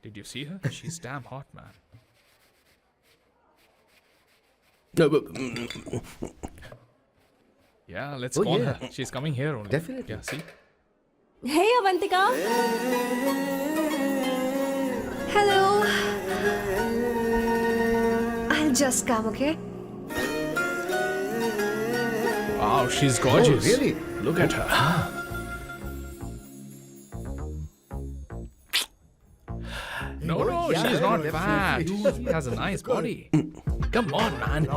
Did you see her? She's damn hot, man. Yeah, let's call her. She's coming here only. Definitely. Yeah, see? Hey, Avantika. Hello. I'll just come, okay? Wow, she's gorgeous. Oh, really? Look at her. No, yeah, she's not fat. definitely. She has a nice body. Come on, man.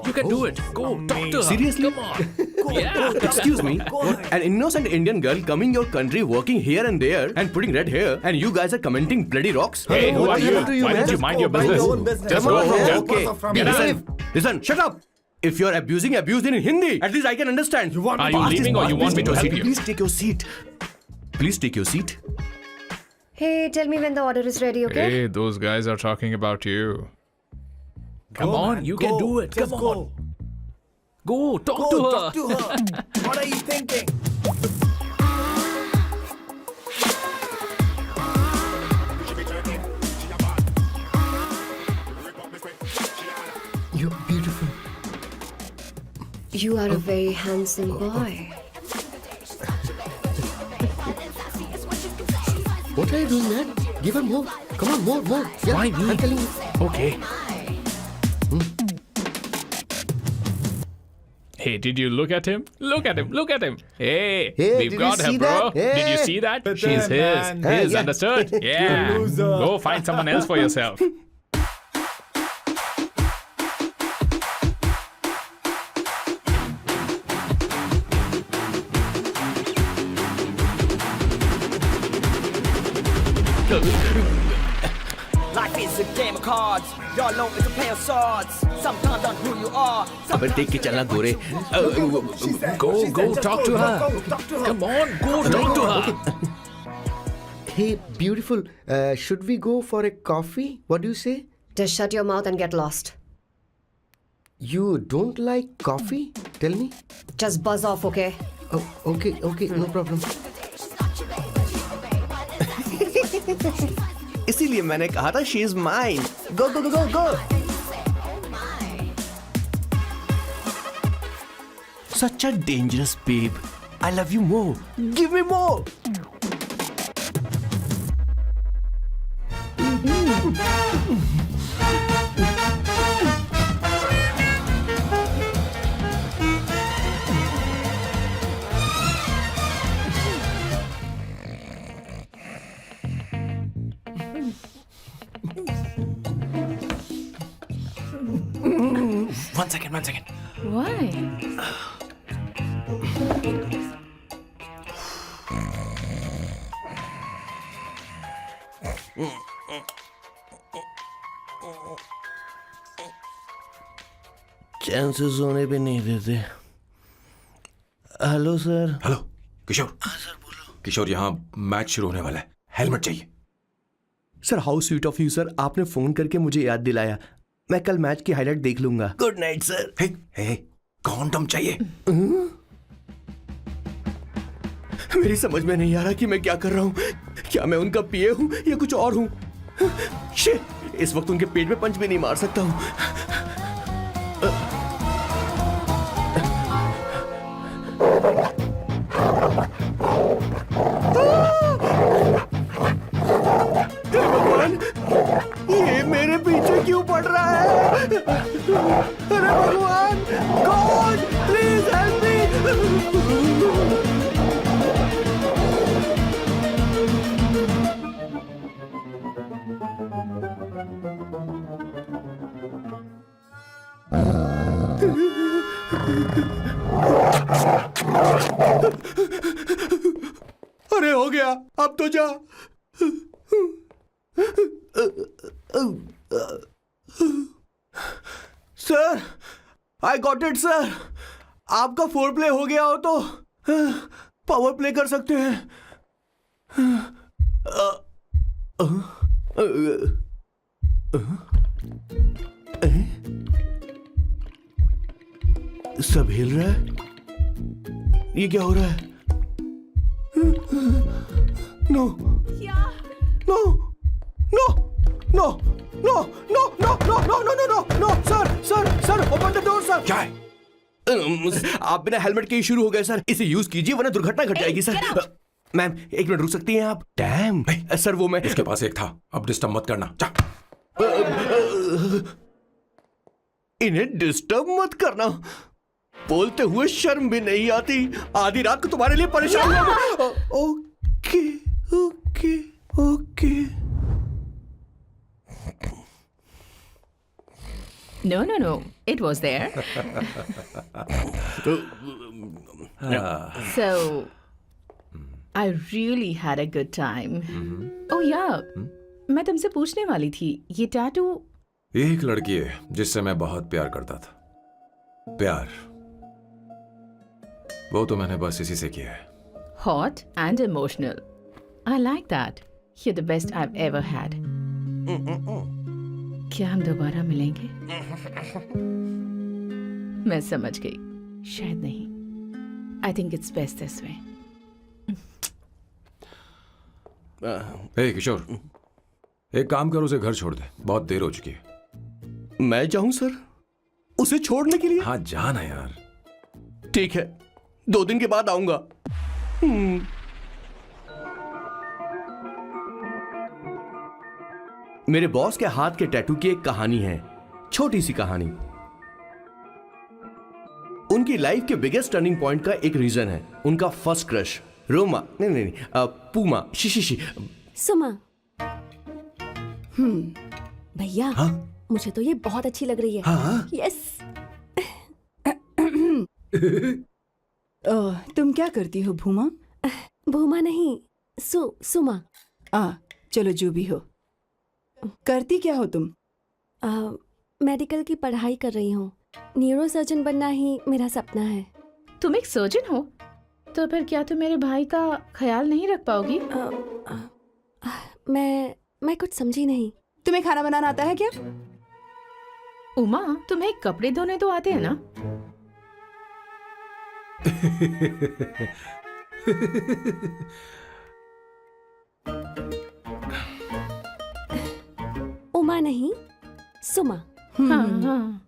You can do it. Go, talk to her. Seriously? Come on. Yeah. Excuse me, an innocent Indian girl coming your country, working here and there, and putting red hair, and you guys are commenting bloody rocks? Hey, who are What you? happened to you, Why man? don't you mind your Mind business? your own business. Just Come go on, from man. here. Okay. Listen, shut up. If you're abusing in Hindi, at least I can understand. Are you leaving or you want me to help you? Please take your seat. Please take your seat. Hey, tell me when the order is ready, okay? Hey, those guys are talking about you. Come on, you can do it. Come on. Go, talk to her. What are you thinking? You're beautiful. You are a very handsome boy. What are you doing, man? Give her more. Come on, more. Yeah, Why me? I'm telling you. Okay. Hey, did you look at him? Look at him. Hey, Hey, we've did got you her, see bro. that? Hey. Did you see that? Better, She's man. his. Yeah. Understood? Yeah. Go find someone else for yourself. Life is a game of cards. Y'all know it's a play of swords. Sometimes on who you are. अबे देख के चलना गोरे. Go, talk to her. Come on, go talk to her. Hey, beautiful. Should we go for a coffee? What do you say? Just shut your mouth and get lost. You don't like coffee? Tell me. Just buzz off, okay? Oh, okay, no problem. इसीलिए मैंने कहा था she is mine. Go. Such a dangerous babe. I love you more. Give me more. One second. Why? चैन से सोने पे नहीं देते. Hello sir. Hello किशोर. किशोर, यहाँ मैच शुरू होने वाला है. हेलमेट चाहिए. Sir how sweet of you sir. आपने फोन करके मुझे याद दिलाया. मैं कल मैच की हाईलाइट देख लूंगा. Good night sir. Hey, condom चाहिए. मेरी समझ में नहीं आ रहा कि मैं क्या कर रहा हूँ. क्या मैं उनका पीए हूँ या कुछ और हूँ. शिट, इस वक्त उनके पेट में पंच भी नहीं मार सकता हूँ. हे भगवान, ये मेरे पीछे क्यों पड़ रहा है. अरे भगवान, गॉड प्लीज हेल्प मी. अरे हो गया, अब तो जा. Sir, I got it sir. आपका फोर प्ले हो गया हो तो पावर प्ले कर सकते हैं. सब हिल रहा है. ये क्या हो रहा है. No no no no no no no no no no no no no sir open the door sir. क्या है? आप बिना हेलमेट के ही शुरू हो गए सर। इसे यूज कीजिए वरना दुर्घटना घट जाएगी सर। मैम 1 मिनट रुक सकती हैं आप? डैम सर वो मैं उसके पास एक था, अब डिस्टर्ब मत करना। जा। इन्हें डिस्टर्ब मत करना। बोलते हुए शर्म भी नहीं आती। आधी रात को तुम्हारे लिए परेशान हो। Okay okay okay. No. It was there. So, I really had a good time. Oh yeah, मैं तुमसे पूछने वाली थी, ये टैटू। एक लड़की है जिससे मैं बहुत प्यार करता था। प्यार वो तो मैंने बस इसी से किया है। Hot and emotional. I like that. You're the best I've ever had. क्या हम दोबारा मिलेंगे? मैं समझ गई, शायद नहीं। I think it's best this way. हे किशोर, एक काम कर, उसे घर छोड़ दे, बहुत देर हो चुकी है। मैं जाऊं सर उसे छोड़ने के लिए? हाँ जाना यार। ठीक है, 2 दिन के बाद आऊंगा। मेरे बॉस के हाथ के टैटू की एक कहानी है, छोटी सी कहानी। उनकी लाइफ के बिगेस्ट टर्निंग पॉइंट का एक रीजन है उनका फर्स्ट क्रश रोमा नहीं पूमा शी। सुमा। भैया मुझे तो ये बहुत अच्छी लग रही है। यस। तुम क्या करती हो भूमा? भूमा नहीं, सुमा। चलो जो भी हो। करती क्या हो तुम? मेडिकल की पढ़ाई कर रही हूँ। न्यूरो सर्जन बनना ही मेरा सपना है। तुम एक सर्जन हो तो फिर क्या तुम मेरे भाई का ख्याल नहीं रख पाओगी? मैं कुछ समझी नहीं। तुम्हें खाना बनाना आता है क्या? उमा, तुम्हें कपड़े धोने तो आते हैं ना? उमा नहीं, सुमा। हाँ।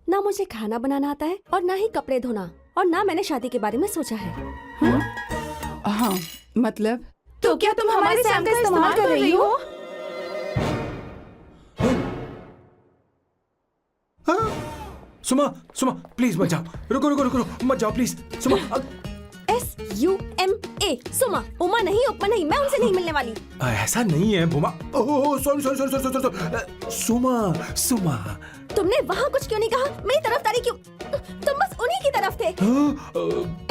ना मुझे खाना बनाना आता है और ना ही कपड़े धोना, और ना मैंने शादी के बारे में सोचा है। हाँ मतलब? तो क्या तुम हमारे सैम का इस्तेमाल कर रही हो? सुमा प्लीज मत जाओ। रुको मत जाओ प्लीज। सुमा SUMA, सुमा। उमा नहीं, उपमा नहीं, मैं उनसे नहीं मिलने वाली। ऐसा नहीं है भूमा। Oh sorry. सुमा तुमने वहाँ कुछ क्यों नहीं कहा? मेरी तरफदारी क्यों? तुम बस उन्हीं की तरफ थे।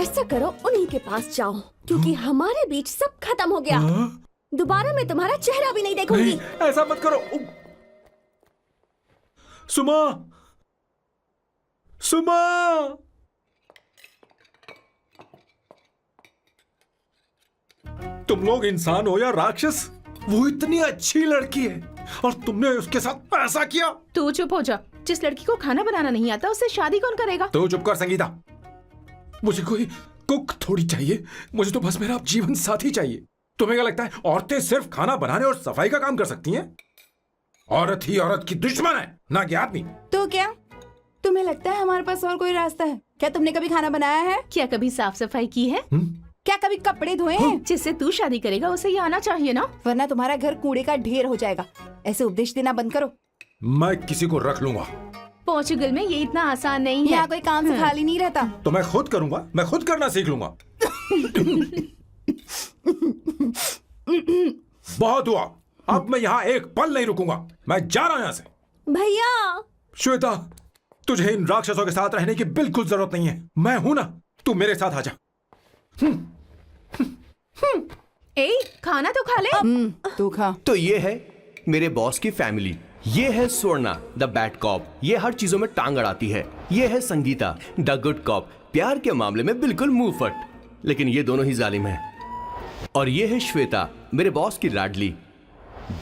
ऐसा करो, उन्हीं के पास जाओ, क्योंकि हमारे बीच सब खत्म हो गया। दोबारा मैं तुम्हारा चेहरा भी नहीं देखूंगी। नहीं, ऐसा मत करो। सुमा तुम लोग इंसान हो या राक्षस? वो इतनी अच्छी लड़की है और तुमने उसके साथ ऐसा किया। तू चुप हो जा। जिस लड़की को खाना बनाना नहीं आता उससे शादी कौन करेगा? तो चुप कर संगीता। मुझे कोई कुक थोड़ी चाहिए, मुझे तो बस मेरा जीवन साथी चाहिए। तुम्हें क्या लगता है औरतें सिर्फ खाना बनाने और सफाई का काम कर सकती हैं? औरत ही औरत की दुश्मन है, ना कि आदमी। तो क्या तुम्हें लगता है हमारे पास और कोई रास्ता है? क्या तुमने कभी खाना बनाया है? क्या कभी साफ सफाई की है? क्या कभी कपड़े धोए हैं? जिससे तू शादी करेगा उसे ये आना चाहिए ना, वरना तुम्हारा घर कूड़े का ढेर हो जाएगा। ऐसे उपदेश देना बंद करो। मैं किसी को रख लूंगा। पोर्चुगल में ये इतना आसान नहीं है। यहाँ कोई काम से खाली नहीं रहता। तो मैं खुद करूंगा, मैं खुद करना सीख लूंगा। बहुत हुआ, अब मैं यहाँ एक पल नहीं रुकूंगा। मैं जा रहा हूँ यहाँ से। भैया श्वेता, तुझे इन राक्षसों के साथ रहने की बिल्कुल जरूरत नहीं है। मैं हूं ना, तू मेरे साथ आ जा। ए, खाना तो खा ले। तू खा। तो ये है मेरे बॉस की फैमिली। ये है स्वर्णा द बैड कॉप, ये हर चीजों में टांग अड़ाती है। ये है संगीता द गुड कॉप, प्यार के मामले में बिल्कुल मुंह फट, लेकिन ये दोनों ही जालिम है। और ये है श्वेता, मेरे बॉस की लाडली।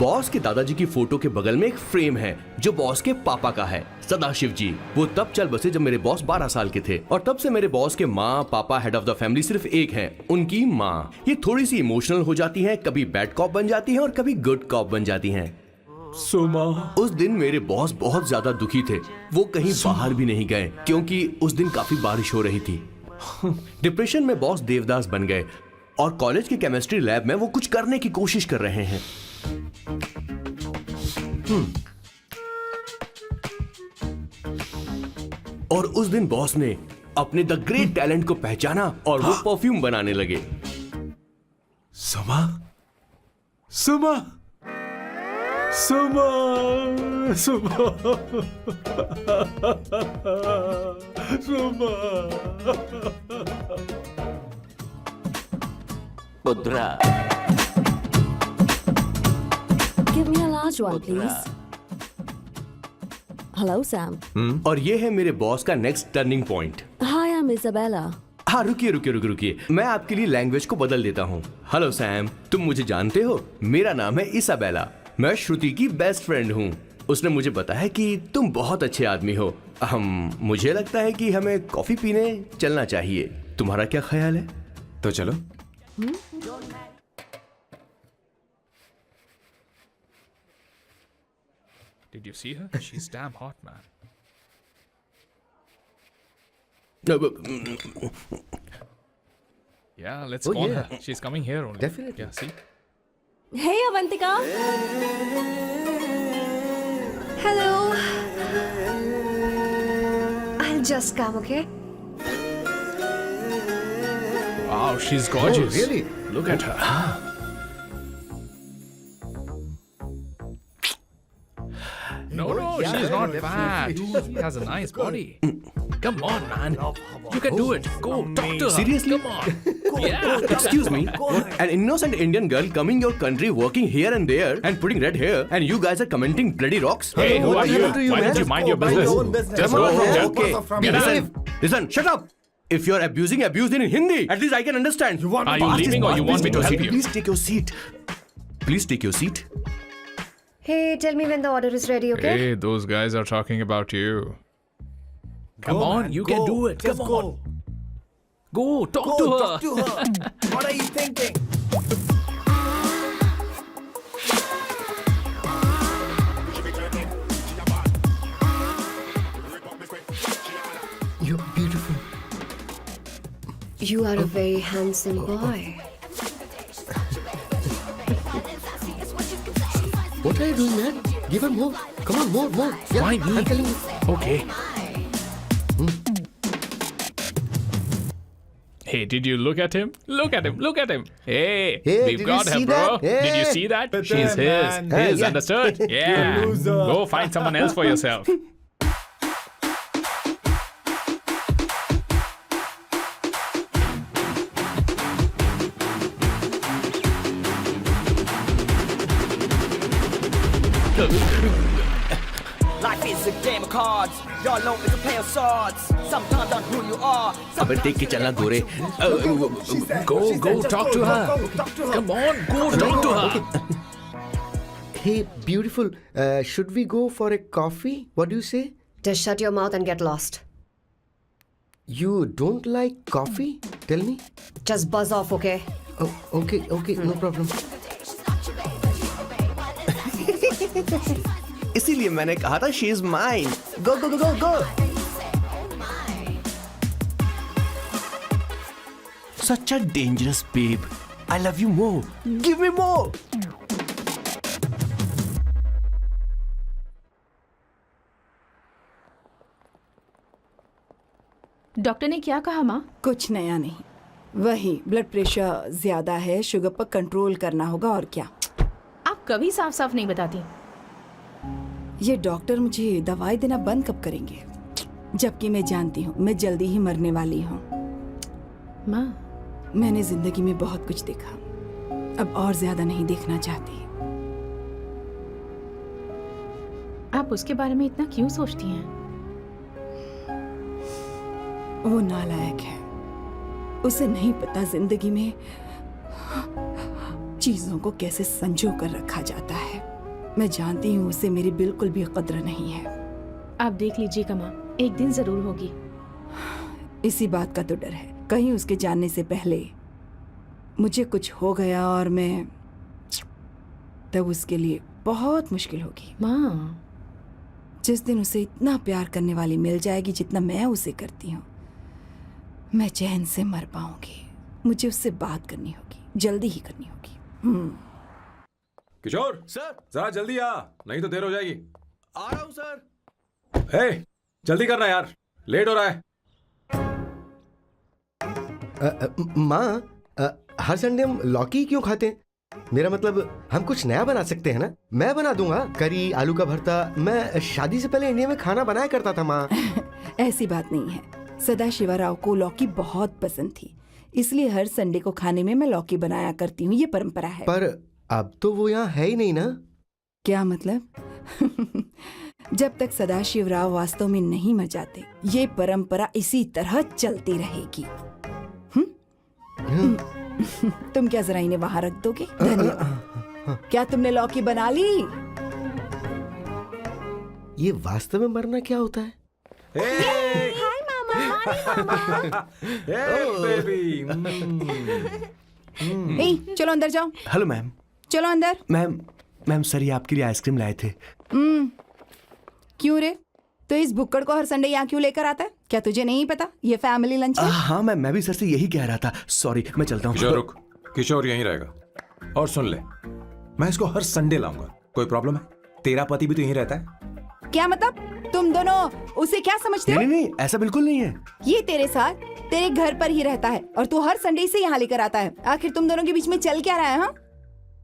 बॉस के दादाजी की फोटो के बगल में एक फ्रेम है जो बॉस के पापा का है, सदाशिव जी। वो तब चल बसे जब मेरे बॉस 12 साल के थे, और तब से मेरे बॉस के माँ पापा हेड ऑफ द फैमिली सिर्फ एक है, उनकी माँ। ये थोड़ी सी इमोशनल हो जाती हैं, कभी बैड कॉप बन जाती हैं और कभी गुड कॉप बन जाती हैं। सुमा। उस दिन मेरे बॉस बहुत ज्यादा दुखी थे। वो कहीं बाहर भी नहीं गए क्योंकि उस दिन काफी बारिश हो रही थी। डिप्रेशन में बॉस देवदास बन गए और कॉलेज की केमिस्ट्री लैब में वो कुछ करने की कोशिश कर रहे हैं। और उस दिन बॉस ने अपने द ग्रेट टैलेंट को पहचाना और वो परफ्यूम बनाने लगे। सुमा, सुमा, सुमा, सुमा, सुमा। Pudra. Give me a large one, please. Hello, Sam. और ये है मेरे बॉस का next turning point. Hi, I'm Isabella. हाँ, रुकिए, मैं आपके लिए लैंग्वेज को बदल देता हूँ। हेलो सैम, तुम मुझे जानते हो? मेरा नाम है इसाबेला। मैं श्रुति की बेस्ट फ्रेंड हूँ। उसने मुझे बताया कि तुम बहुत अच्छे आदमी हो। मुझे लगता है कि हमें कॉफी पीने चलना चाहिए। तुम्हारा क्या ख्याल है? तो चलो। Did you see her? She's damn hot, man. Yeah, let's call yeah. her. She's coming here only. Definitely. Yeah, see? Hey, Avantika. Hello. I'll just come, okay? Wow, she's gorgeous. Oh, really? Look at her. No, she's not fat. She has a nice body. Come on, man. You can do it. Go, talk to her. Seriously? Come on. Yeah. Excuse me, an innocent Indian girl coming your country, working here and there, and putting red hair, and you guys are commenting bloody rocks? Hey, who are you? happened to you, Why man? don't you mind your business? Just Come go on, from man. here. Okay. Get out. Listen, shut up. If you're abuse it in Hindi. At least I can understand. Are you leaving or you want me to help you? Please take your seat. Please take your seat. Hey, tell me when the order is ready, okay? Hey, those guys are talking about you. Come on, you can do it. Come on. Go, talk to her. What are you thinking? You're beautiful. You are a very handsome boy. What are you doing, man? Give her more. Come on, more. Yeah, Why me? I'm telling you. Okay. Hey, did you look at him? Look at him. Hey, Hey, we've did got you her, see bro. that? Hey. Did you see that? But She's then, his. man. His, Yeah. understood? Yeah. Go find someone else for yourself. Life is a game of cards. Y'all know it's a play of swords. Sometimes on who you are. अबे देख के चलना गोरे। Go, talk to her. Come on, go, talk to her. Hey, beautiful. Should we go for a coffee? What do you say? Just shut your mouth and get lost. You don't like coffee? Tell me. Just buzz off, okay? Oh, okay, no problem. इसीलिए मैंने कहा था she is mine. Go. Such a dangerous babe. I love you more. Give me more. Doctor ने क्या कहा माँ? कुछ नया नहीं, वही ब्लड प्रेशर ज्यादा है, शुगर पर कंट्रोल करना होगा और क्या। आप कभी साफ साफ नहीं बताती। ये डॉक्टर मुझे दवाई देना बंद कब करेंगे, जबकि मैं जानती हूँ मैं जल्दी ही मरने वाली हूँ। माँ, मैंने जिंदगी में बहुत कुछ देखा, अब और ज्यादा नहीं देखना चाहती। आप उसके बारे में इतना क्यों सोचती हैं? वो नालायक है, उसे नहीं पता जिंदगी में चीजों को कैसे संजो कर रखा जाता है। मैं जानती हूँ उसे मेरी बिल्कुल भी कद्र नहीं है। आप देख लीजिएगा माँ, एक दिन जरूर होगी। इसी बात का तो डर है, कहीं उसके जानने से पहले मुझे कुछ हो गया और मैं तब उसके लिए बहुत मुश्किल होगी। माँ, जिस दिन उसे इतना प्यार करने वाली मिल जाएगी जितना मैं उसे करती हूँ, मैं चैन से मर पाऊंगी। मुझे उससे बात करनी होगी, जल्दी ही करनी होगी। किशोर सर जरा जल्दी आ, नहीं तो देर हो जाएगी। आ रहा हूँ सर। हे, जल्दी करना यार, लेट हो रहा है। माँ, हर संडे हम लौकी क्यों खाते हैं? मेरा मतलब हम कुछ नया बना सकते हैं ना? मैं बना दूंगा करी, आलू का भरता। मैं शादी से पहले इंडिया में खाना बनाया करता था माँ। ऐसी बात नहीं है। सदाशिवराव को लौकी बहुत पसंद थी, इसलिए हर संडे को खाने में मैं लौकी बनाया करती हूँ। ये परंपरा है। पर अब तो वो यहाँ है ही नहीं ना। क्या मतलब? जब तक सदाशिवराव वास्तव में नहीं मर जाते, ये परंपरा इसी तरह चलती रहेगी। तुम क्या जरा इन्हें वहां रख दोगे? धन्यवाद। क्या तुमने लौकी बना ली? ये वास्तव में मरना क्या होता है? हाय मामा। बेबी। ए, चलो अंदर जाओ। Hello ma'am. चलो अंदर। मैम सर ये आपके लिए आइसक्रीम लाए थे। क्यों रे? तो इस भुक्कड़ को हर संडे यहाँ क्यों लेकर आता है? क्या तुझे नहीं पता ये फैमिली लंच है? हाँ मैम, मैं भी सर से यही कह रहा था। सॉरी, मैं चलता हूँ। किशोर रुक, किशोर यहीं रहेगा। और सुन ले, मैं इसको हर संडे लाऊंगा। कोई प्रॉब्लम है? तेरा पति भी तो यहीं रहता है। क्या मतलब? तुम दोनों उसे क्या समझते हो? नहीं, ऐसा बिल्कुल नहीं है। ये तेरे साथ तेरे घर पर ही रहता है और तू हर संडे से यहाँ लेकर आता है। आखिर तुम दोनों के बीच में चल क्या रहा है? हाँ,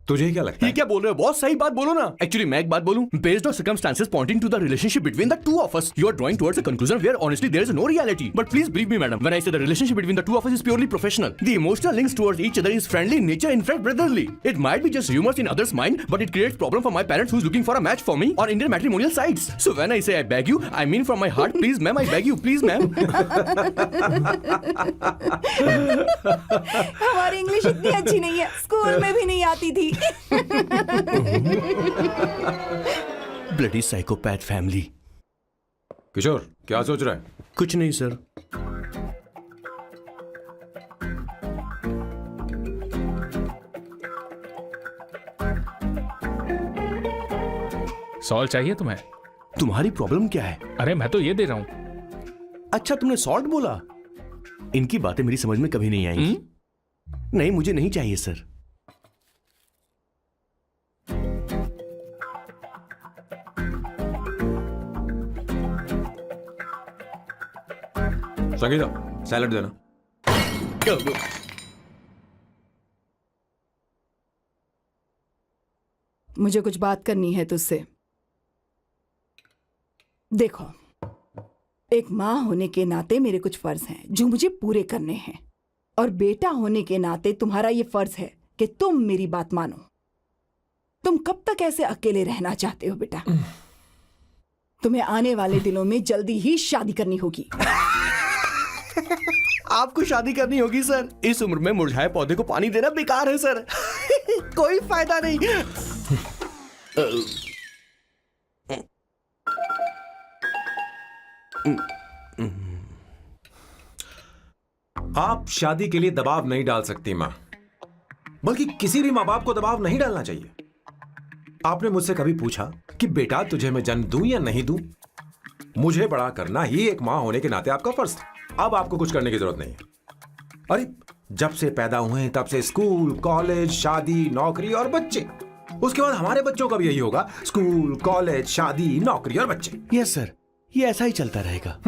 तुझे क्या लगता ये है? क्या बोल रहे हो बॉस? सही बात बोलो ना। एक्चुअली मैं एक बात बोलूं, based on circumstances pointing to the relationship between the two of us, you are drawing towards a conclusion where honestly there is no reality. But please believe me madam, when I say the relationship between the two of us is purely professional. The emotional links towards each other is friendly in nature, in fact brotherly. It might be just rumors in others' mind, but it creates problem for my parents who is looking for a match for me on Indian matrimonial sites. So when I say I beg you, I mean from my heart, please ma'am, I beg you, please ma'am. हमारी English इतनी अच्छी नहीं है, school में भी नहीं आती थी। Bloody psychopath family. किशोर क्या सोच रहा है? कुछ नहीं सर। सॉल्व चाहिए तुम्हें? तुम्हारी प्रॉब्लम क्या है? अरे मैं तो ये दे रहा हूँ। अच्छा तुमने सॉल्ट बोला। इनकी बातें मेरी समझ में कभी नहीं आएंगी। नहीं, मुझे नहीं चाहिए सर। संगीता, सैलड देना। मुझे कुछ बात करनी है तुझसे। देखो, एक माँ होने के नाते मेरे कुछ फर्ज हैं जो मुझे पूरे करने हैं, और बेटा होने के नाते तुम्हारा ये फर्ज है कि तुम मेरी बात मानो। तुम कब तक ऐसे अकेले रहना चाहते हो बेटा? तुम्हें आने वाले दिनों में जल्दी ही शादी करनी होगी। आपको शादी करनी होगी सर? इस उम्र में मुरझाए पौधे को पानी देना बेकार है सर। कोई फायदा नहीं। आप शादी के लिए दबाव नहीं डाल सकती माँ, बल्कि किसी भी माँ बाप को दबाव नहीं डालना चाहिए। आपने मुझसे कभी पूछा कि बेटा तुझे मैं जन्म दूं या नहीं दूं? मुझे बड़ा करना ही एक माँ होने के नाते आपका फर्ज था। अब आपको कुछ करने की जरूरत नहीं है। अरे जब से पैदा हुए तब से स्कूल, कॉलेज, शादी, नौकरी और बच्चे। उसके बाद हमारे बच्चों का भी यही होगा, स्कूल, कॉलेज, शादी, नौकरी और बच्चे। यस सर, ये ऐसा ही चलता रहेगा।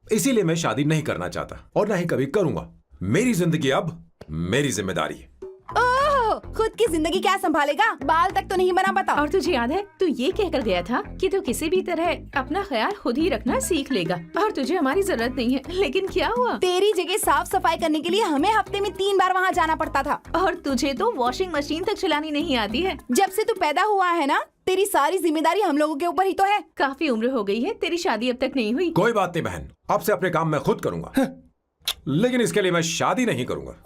इसीलिए मैं शादी नहीं करना चाहता और ना ही कभी करूंगा। मेरी जिंदगी अब मेरी जिम्मेदारी है। ओह, खुद की जिंदगी क्या संभालेगा? बाल तक तो नहीं बना बता। और तुझे याद है तू ये कहकर गया था कि तू किसी भी तरह अपना ख्याल खुद ही रखना सीख लेगा और तुझे हमारी जरूरत नहीं है। लेकिन क्या हुआ? तेरी जगह साफ सफाई करने के लिए हमें हफ्ते में 3 बार वहाँ जाना पड़ता था। और तुझे तो वॉशिंग मशीन तक चलानी नहीं आती है। जब से तू पैदा हुआ है ना, तेरी सारी जिम्मेदारी हम लोगों के ऊपर ही तो है। काफी उम्र हो गई है, तेरी शादी अब तक नहीं हुई। कोई बात नहीं बहन, अब से अपने काम मैं खुद करूंगा। लेकिन इसके लिए मैं शादी नहीं करूंगा।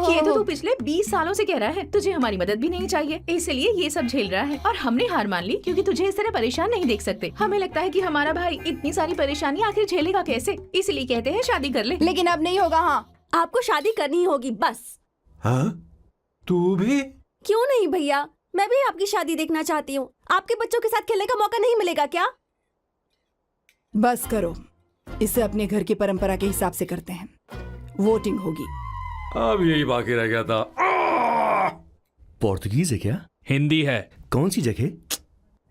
ये तो तू पिछले 20 सालों से कह रहा है। तुझे हमारी मदद भी नहीं चाहिए, इसलिए ये सब झेल रहा है। और हमने हार मान ली क्योंकि तुझे इस तरह परेशान नहीं देख सकते। हमें लगता है कि हमारा भाई इतनी सारी परेशानी आखिर झेलेगा कैसे, इसलिए कहते हैं शादी कर ले। लेकिन अब नहीं होगा। हाँ, आपको शादी करनी होगी बस। हाँ? तू भी? क्यों नहीं भैया, मैं भी आपकी शादी देखना चाहती हूँ। आपके बच्चों के साथ खेलने का मौका नहीं मिलेगा क्या? बस करो, इसे अपने घर की परंपरा के हिसाब से करते हैं। वोटिंग होगी। अब यही बाकी रह गया था। पोर्तुगीज है क्या? हिंदी है। कौन सी जगह?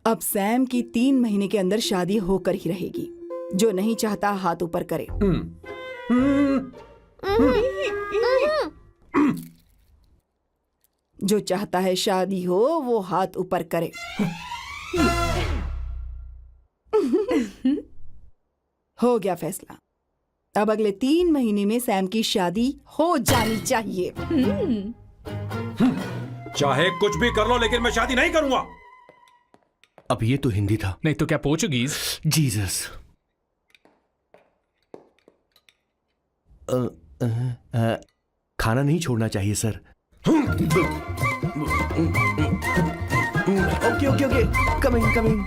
अब सैम की 3 महीने के अंदर शादी होकर ही रहेगी। जो नहीं चाहता हाथ ऊपर करे। जो चाहता है शादी हो वो हाथ ऊपर करे। हो गया फैसला। अब अगले 3 महीने में सैम की शादी हो जानी चाहिए। चाहे कुछ भी कर लो, लेकिन मैं शादी नहीं करूंगा। अब ये तो हिंदी था। नहीं तो क्या पोर्चुगीज? जीसस। खाना नहीं छोड़ना चाहिए sir. Okay okay okay, coming coming.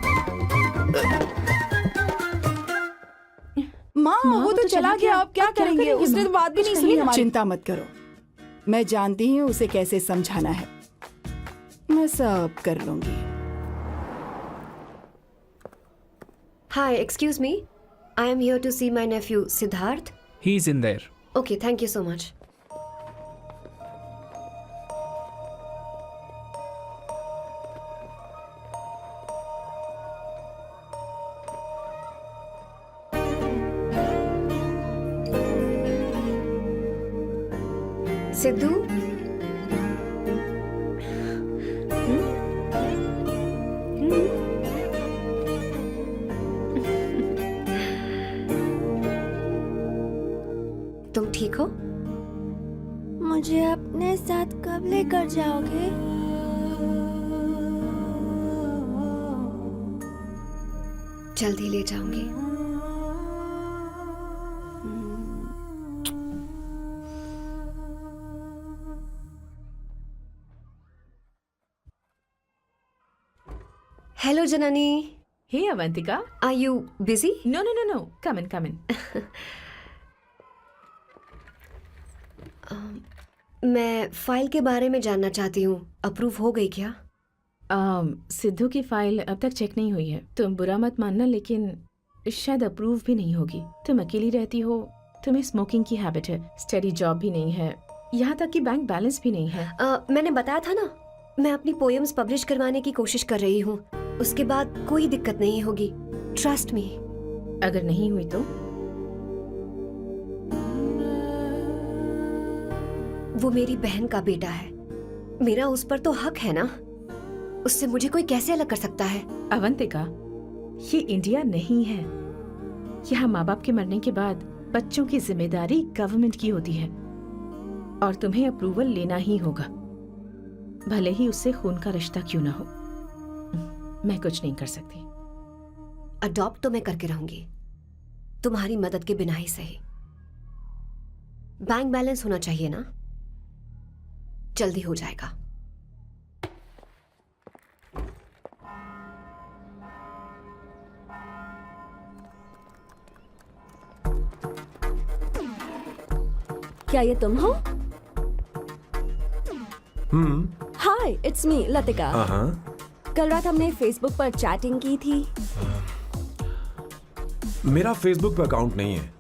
माँ वो तो चला गया, अब क्या करेंगे? उसने तो बात भी नहीं सुनी हमारी। चिंता मत करो, मैं जानती हूँ उसे कैसे समझाना है। मैं सब कर लूंगी। Hi, excuse me. I am here to see my nephew Siddharth. He's in there. Okay, thank you so much. Sidhu? तुम ठीक हो? मुझे अपने साथ कब लेकर जाओगे? जल्दी ले जाऊंगी। Hello Janani. Hey Avantika. Are you busy? No no no no. Come in come in. मैं फाइल के बारे में जानना चाहती हूँ। अप्रूव हो गई क्या? सिद्धू की फाइल अब तक चेक नहीं हुई है। तुम बुरा मत मानना, लेकिन शायद अप्रूव भी नहीं होगी। तुम अकेली रहती हो, तुम्हें स्मोकिंग की हैबिट है, स्टडी जॉब भी नहीं है, यहाँ तक कि बैंक बैलेंस भी नहीं है। मैंने बताया था ना, मैं अपनी पोएम्स पब्लिश करवाने की कोशिश कर रही हूँ। उसके बाद कोई दिक्कत नहीं होगी, ट्रस्ट मी। अगर नहीं हुई तो? वो मेरी बहन का बेटा है, मेरा उस पर तो हक है ना। उससे मुझे कोई कैसे अलग कर सकता है? अवंतिका, ये इंडिया नहीं है। यहाँ माँ बाप के मरने के बाद बच्चों की जिम्मेदारी गवर्नमेंट की होती है और तुम्हें अप्रूवल लेना ही होगा, भले ही उससे खून का रिश्ता क्यों ना हो। मैं कुछ नहीं कर सकती। अडॉप्ट तो मैं करके रहूंगी, तुम्हारी मदद के बिना ही सही। बैंक बैलेंस होना चाहिए ना, जल्दी हो जाएगा। क्या ये तुम हो? हाय, इट्स मी लतिका। कल रात हमने फेसबुक पर चैटिंग की थी। मेरा फेसबुक पे अकाउंट नहीं है।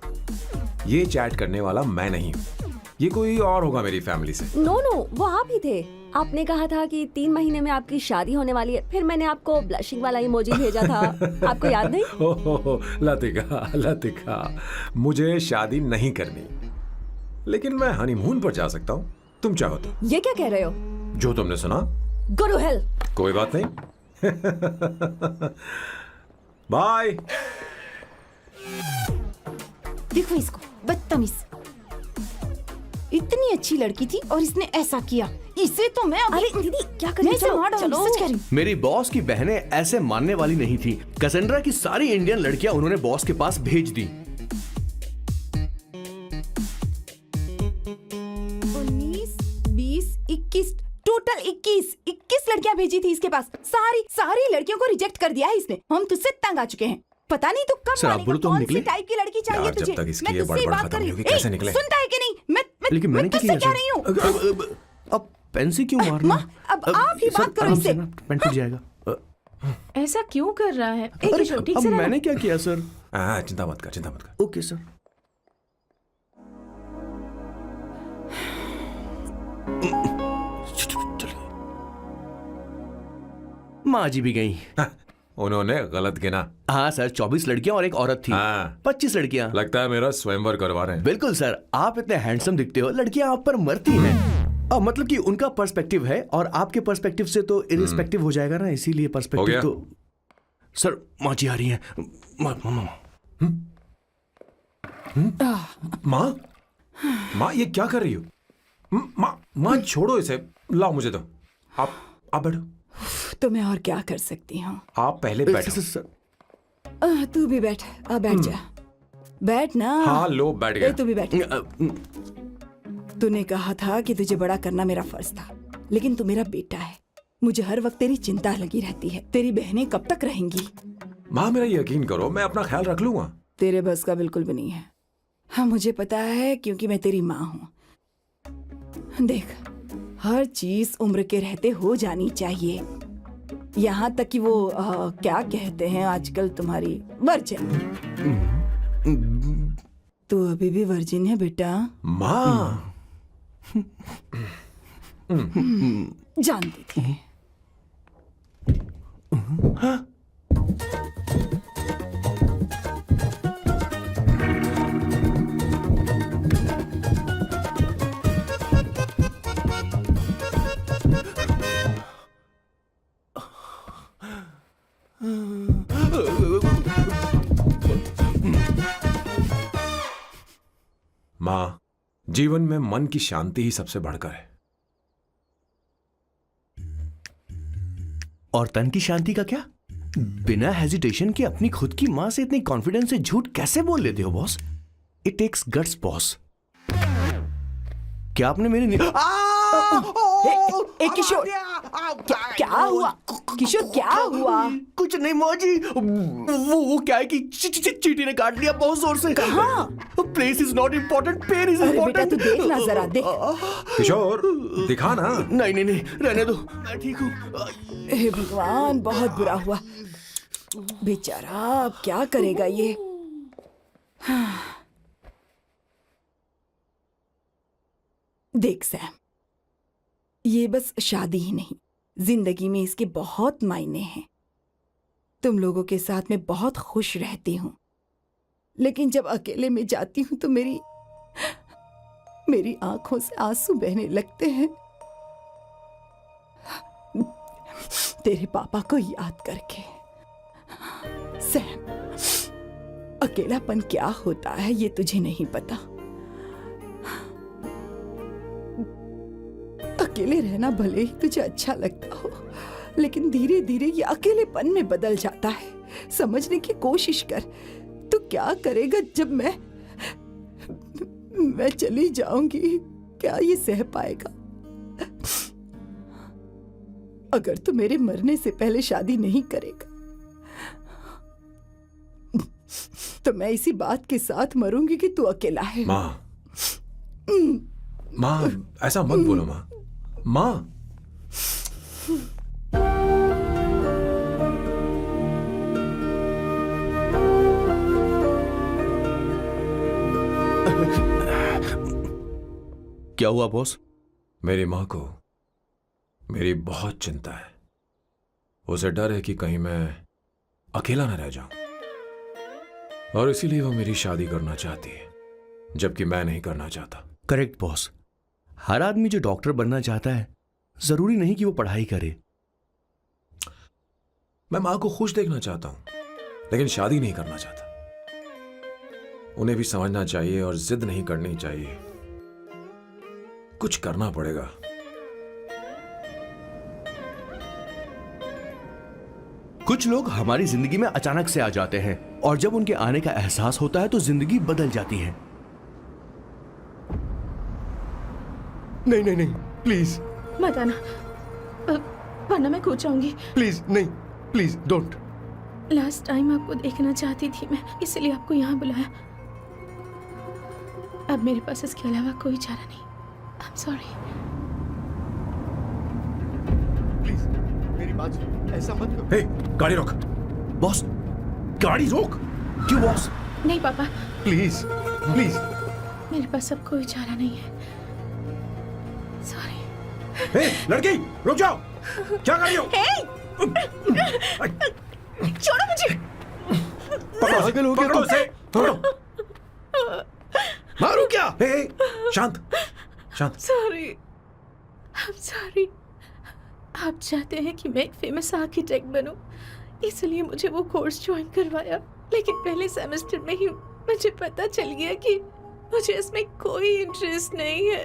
ये चैट करने वाला मैं नहीं हूँ, ये कोई और होगा मेरी फैमिली से। नो, वो आप ही थे। आपने कहा था कि 3 महीने में आपकी शादी होने वाली है, फिर मैंने आपको ब्लशिंग वाला इमोजी भेजा था। आपको याद नहीं? ओहो, लतिका, मुझे शादी नहीं करनी, लेकिन मैं हनीमून पर जा सकता हूँ, तुम चाहो तो। ये क्या कह रहे हो? जो तुमने सुना। Go to hell. कोई बात नहीं। बाय। देखो इसको, बदतमीज। इतनी अच्छी लड़की थी और इसने ऐसा किया। इसे तो मैं अभी... अरे दीदी, क्या कर रही हो? चलो, सच कह रही हूं। मेरी बॉस की बहनें ऐसे मानने वाली नहीं थी। कैसेंड्रा की सारी इंडियन लड़कियां उन्होंने बॉस के पास भेज दी। 19, 20, 21, टोटल 21 लड़कियां भेजी थी इसके पास। सारी लड़कियों को रिजेक्ट कर दिया है इसने। हम तुझसे तंग आ चुके हैं। पता नहीं तू कब सर, आप बोलो तो हम कौन सी निकले। टाइप की लड़की चाहिए यार, तुझे? जब तक इसकी मैं ये तुझसे ही बड़बड़ बात खत्म कर नहीं रही होगी, हूँ। कैसे निकले? सुनता है कि नहीं? मैं लेकिन मैंने तुझसे क्या कह किया, रही हूँ। अब पेन से क्यों मारना? अब आप ही बात करो इससे। पेन टूट जाएगा। ऐसा क्यों कर रहा है? एक किशोर, ठीक अब से रहना। मैंने क्या किया सर? चिंता मत कर, चिंता मत कर। Okay sir. माँ जी भी गई। उन्होंने गलत गिना। हाँ सर, 24 लड़कियां और एक औरत थी। हाँ। 25 लड़कियां। लगता है मेरा स्वयंवर करवा रहे हैं। बिल्कुल सर, आप इतने हैंडसम दिखते हो, लड़कियां आप पर मरती हैं। मतलब कि उनका पर्सपेक्टिव है और आपके पर्सपेक्टिव से तो इरिस्पेक्टिव हो जाएगा ना, इसीलिए हो पर्सपेक्टिव गया? तो। सर माँ जी आ रही हैं। माँ, माँ ये क्या कर रही हो? माँ छोड़ो इसे, लाओ मुझे दो। आप बैठो। तो मैं और क्या कर सकती हूँ? आप पहले बैठो। तू भी बैठ, बैठ जा, बैठ ना। हाँ लो, बैठ गया। तू भी बैठ। तूने कहा था कि तुझे बड़ा करना मेरा फर्ज था, लेकिन तू मेरा बेटा है। मुझे हर वक्त तेरी चिंता लगी रहती है। तेरी बहनें कब तक रहेंगी? माँ मेरा यकीन करो, मैं अपना ख्याल रख लूंगा। तेरे बस का बिल्कुल भी नहीं है। हाँ मुझे पता है, क्योंकि मैं तेरी माँ हूँ। देख, हर चीज उम्र के रहते हो जानी चाहिए, यहाँ तक कि वो क्या कहते हैं आजकल तुम्हारी वर्जिन। तू अभी भी वर्जिन है बेटा? माँ जानती थी। माँ, जीवन में मन की शांति ही सबसे बढ़कर है। और तन की शांति का क्या? बिना हेजिटेशन के अपनी खुद की मां से इतनी कॉन्फिडेंस से झूठ कैसे बोल लेते हो boss? It takes guts boss. क्या आपने मेरे किशोर, क्या हुआ? किशोर क्या हुआ? कुछ नहीं माँ जी, वो क्या है कि चींटी ने काट लिया बहुत जोर से। कहाँ? Place is not important, pen is अरे बेटा इम्पोर्टेंट। तू देख ना जरा, देख। किशोर दिखा ना। नहीं नहीं नहीं, रहने दो, मैं ठीक हूँ। हे भगवान, बहुत बुरा हुआ बेचारा। अब क्या करेगा ये? देख सैम, ये बस शादी ही नहीं, जिंदगी में इसके बहुत मायने हैं। तुम लोगों के साथ मैं बहुत खुश रहती हूँ, लेकिन जब अकेले में जाती हूँ तो मेरी आंखों से आंसू बहने लगते हैं, तेरे पापा को याद करके। सैम, अकेलापन क्या होता है ये तुझे नहीं पता। अकेले रहना भले ही तुझे अच्छा लगता हो, लेकिन धीरे धीरे ये अकेलेपन में बदल जाता है। समझने की कोशिश कर। तू क्या करेगा जब मैं चली जाऊंगी? क्या ये सह पाएगा? अगर तू मेरे मरने से पहले शादी नहीं करेगा तो मैं इसी बात के साथ मरूंगी कि तू अकेला है। माँ, माँ ऐसा मत बोलो माँ। माँ, क्या हुआ बॉस? मेरी माँ को मेरी बहुत चिंता है। उसे डर है कि कहीं मैं अकेला न रह जाऊं, और इसीलिए वो मेरी शादी करना चाहती है, जबकि मैं नहीं करना चाहता। Correct boss. हर आदमी जो डॉक्टर बनना चाहता है, जरूरी नहीं कि वो पढ़ाई करे। मैं माँ को खुश देखना चाहता हूं, लेकिन शादी नहीं करना चाहता। उन्हें भी समझना चाहिए और जिद नहीं करनी चाहिए। कुछ करना पड़ेगा। कुछ लोग हमारी जिंदगी में अचानक से आ जाते हैं, और जब उनके आने का एहसास होता है तो जिंदगी बदल जाती है। नहीं नहीं नहीं, प्लीज मत आना, वरना मैं खो जाऊंगी। प्लीज नहीं, प्लीज डोंट। लास्ट टाइम आपको देखना चाहती थी मैं, इसलिए आपको यहाँ बुलाया। अब मेरे पास इसके अलावा कोई चारा नहीं। आई एम सॉरी। बाजी ऐसा मत करो। हे, गाड़ी रोक। बॉस, गाड़ी रोक। क्यों बॉस? नहीं पापा, प्लीज प्लीज। मेरे पास अब कोई चारा नहीं है। सॉरी। हे, लड़की, रुक जाओ। क्या कर रही हो? छोड़ो मुझे। पागल हो गया पकड़ो तुम। उसे, पकड़ो। मारो क्या? हे, शांत, शांत। Sorry, I'm sorry। आप चाहते हैं कि मैं एक फेमस आर्किटेक्ट बनूं, इसलिए मुझे वो कोर्स ज्वाइन करवाया, लेकिन पहले सेमेस्टर में ही मुझे पता चल गया कि मुझे इसमें कोई इंटरेस्ट नहीं है।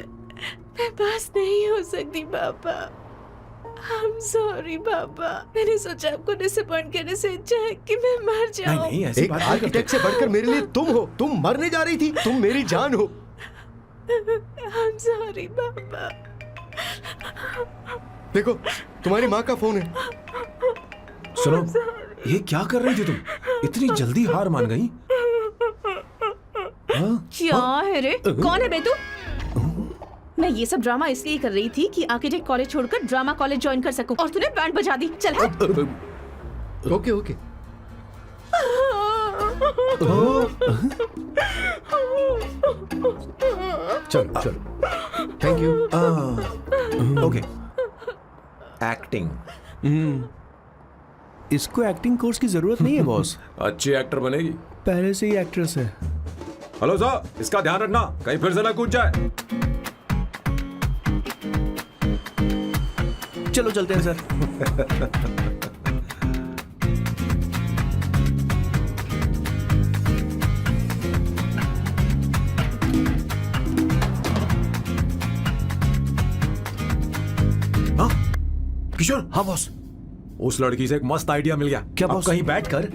मैं पास नहीं हो सकती पापा। I'm sorry पापा। मैंने सोचा आपको डिसअपॉइंट करने से अच्छा है कि मैं मर जाऊं। नहीं, ऐसी एक बात नहीं करते। आर्किटेक्ट से बढ़कर मेरे लिए तुम हो। तुम मरने जा रही थी, तुम मेरी जान हो। I'm sorry पापा। देखो, तुम्हारी माँ का फोन है। सुनो, ये क्या कर रही थी तुम? इतनी जल्दी हार मान गई? हाँ? क्या है रे? कौन है बे तू? मैं ये सब ड्रामा इसलिए कर रही थी कि आर्किटेक्ट कॉलेज छोड़कर ड्रामा कॉलेज ज्वाइन कर सकूं, और तूने बैंड बजा दी। चल हट। Okay okay. चलो चलो, थैंक यू। ओके। एक्टिंग। इसको एक्टिंग कोर्स की जरूरत नहीं है बॉस। अच्छी एक्टर बनेगी। पहले से ही एक्ट्रेस है। हेलो सर, इसका ध्यान रखना, कहीं फिर से ना कूद जाए। चलो चलते हैं सर। हाँ? किशोर। हाँ बॉस। उस लड़की से एक मस्त आइडिया मिल गया। क्या अब बॉस? कहीं बैठकर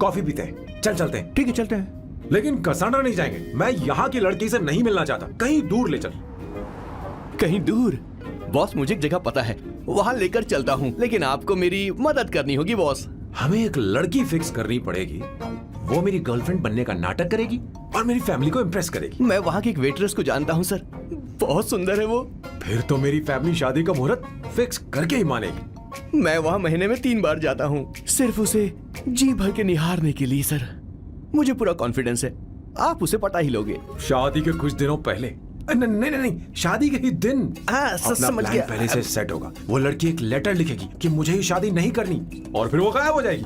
कॉफी पीते हैं। चल चलते हैं। ठीक है, चलते हैं। लेकिन कसांड्रा नहीं जाएंगे। मैं यहाँ की लड़की से नहीं मिलना चाहता। कहीं दूर ले चल। कहीं दूर? बॉस, मुझे एक जगह पता है, वहां लेकर चलता हूँ, लेकिन आपको मेरी मदद करनी होगी बॉस। हमें एक लड़की फिक्स करनी पड़ेगी। वो मेरी गर्लफ्रेंड बनने का नाटक करेगी और मेरी फैमिली को इम्प्रेस करेगी। मैं वहां की एक वेट्रेस को जानता हूँ सर, बहुत सुंदर है वो। फिर तो मेरी फैमिली शादी का मुहूर्त फिक्स करके ही मानेगी। मैं वहां महीने में 3 बार जाता हूँ, सिर्फ उसे जी भर के निहारने के लिए सर। मुझे पूरा कॉन्फिडेंस है आप उसे पटा ही लोगे। शादी के कुछ दिनों पहले। नहीं, शादी के ही दिन। हाँ, अपना समझ प्लान गया। पहले से सेट होगा। वो लड़की एक लेटर लिखेगी कि मुझे ही शादी नहीं करनी, और फिर वो गायब हो जाएगी।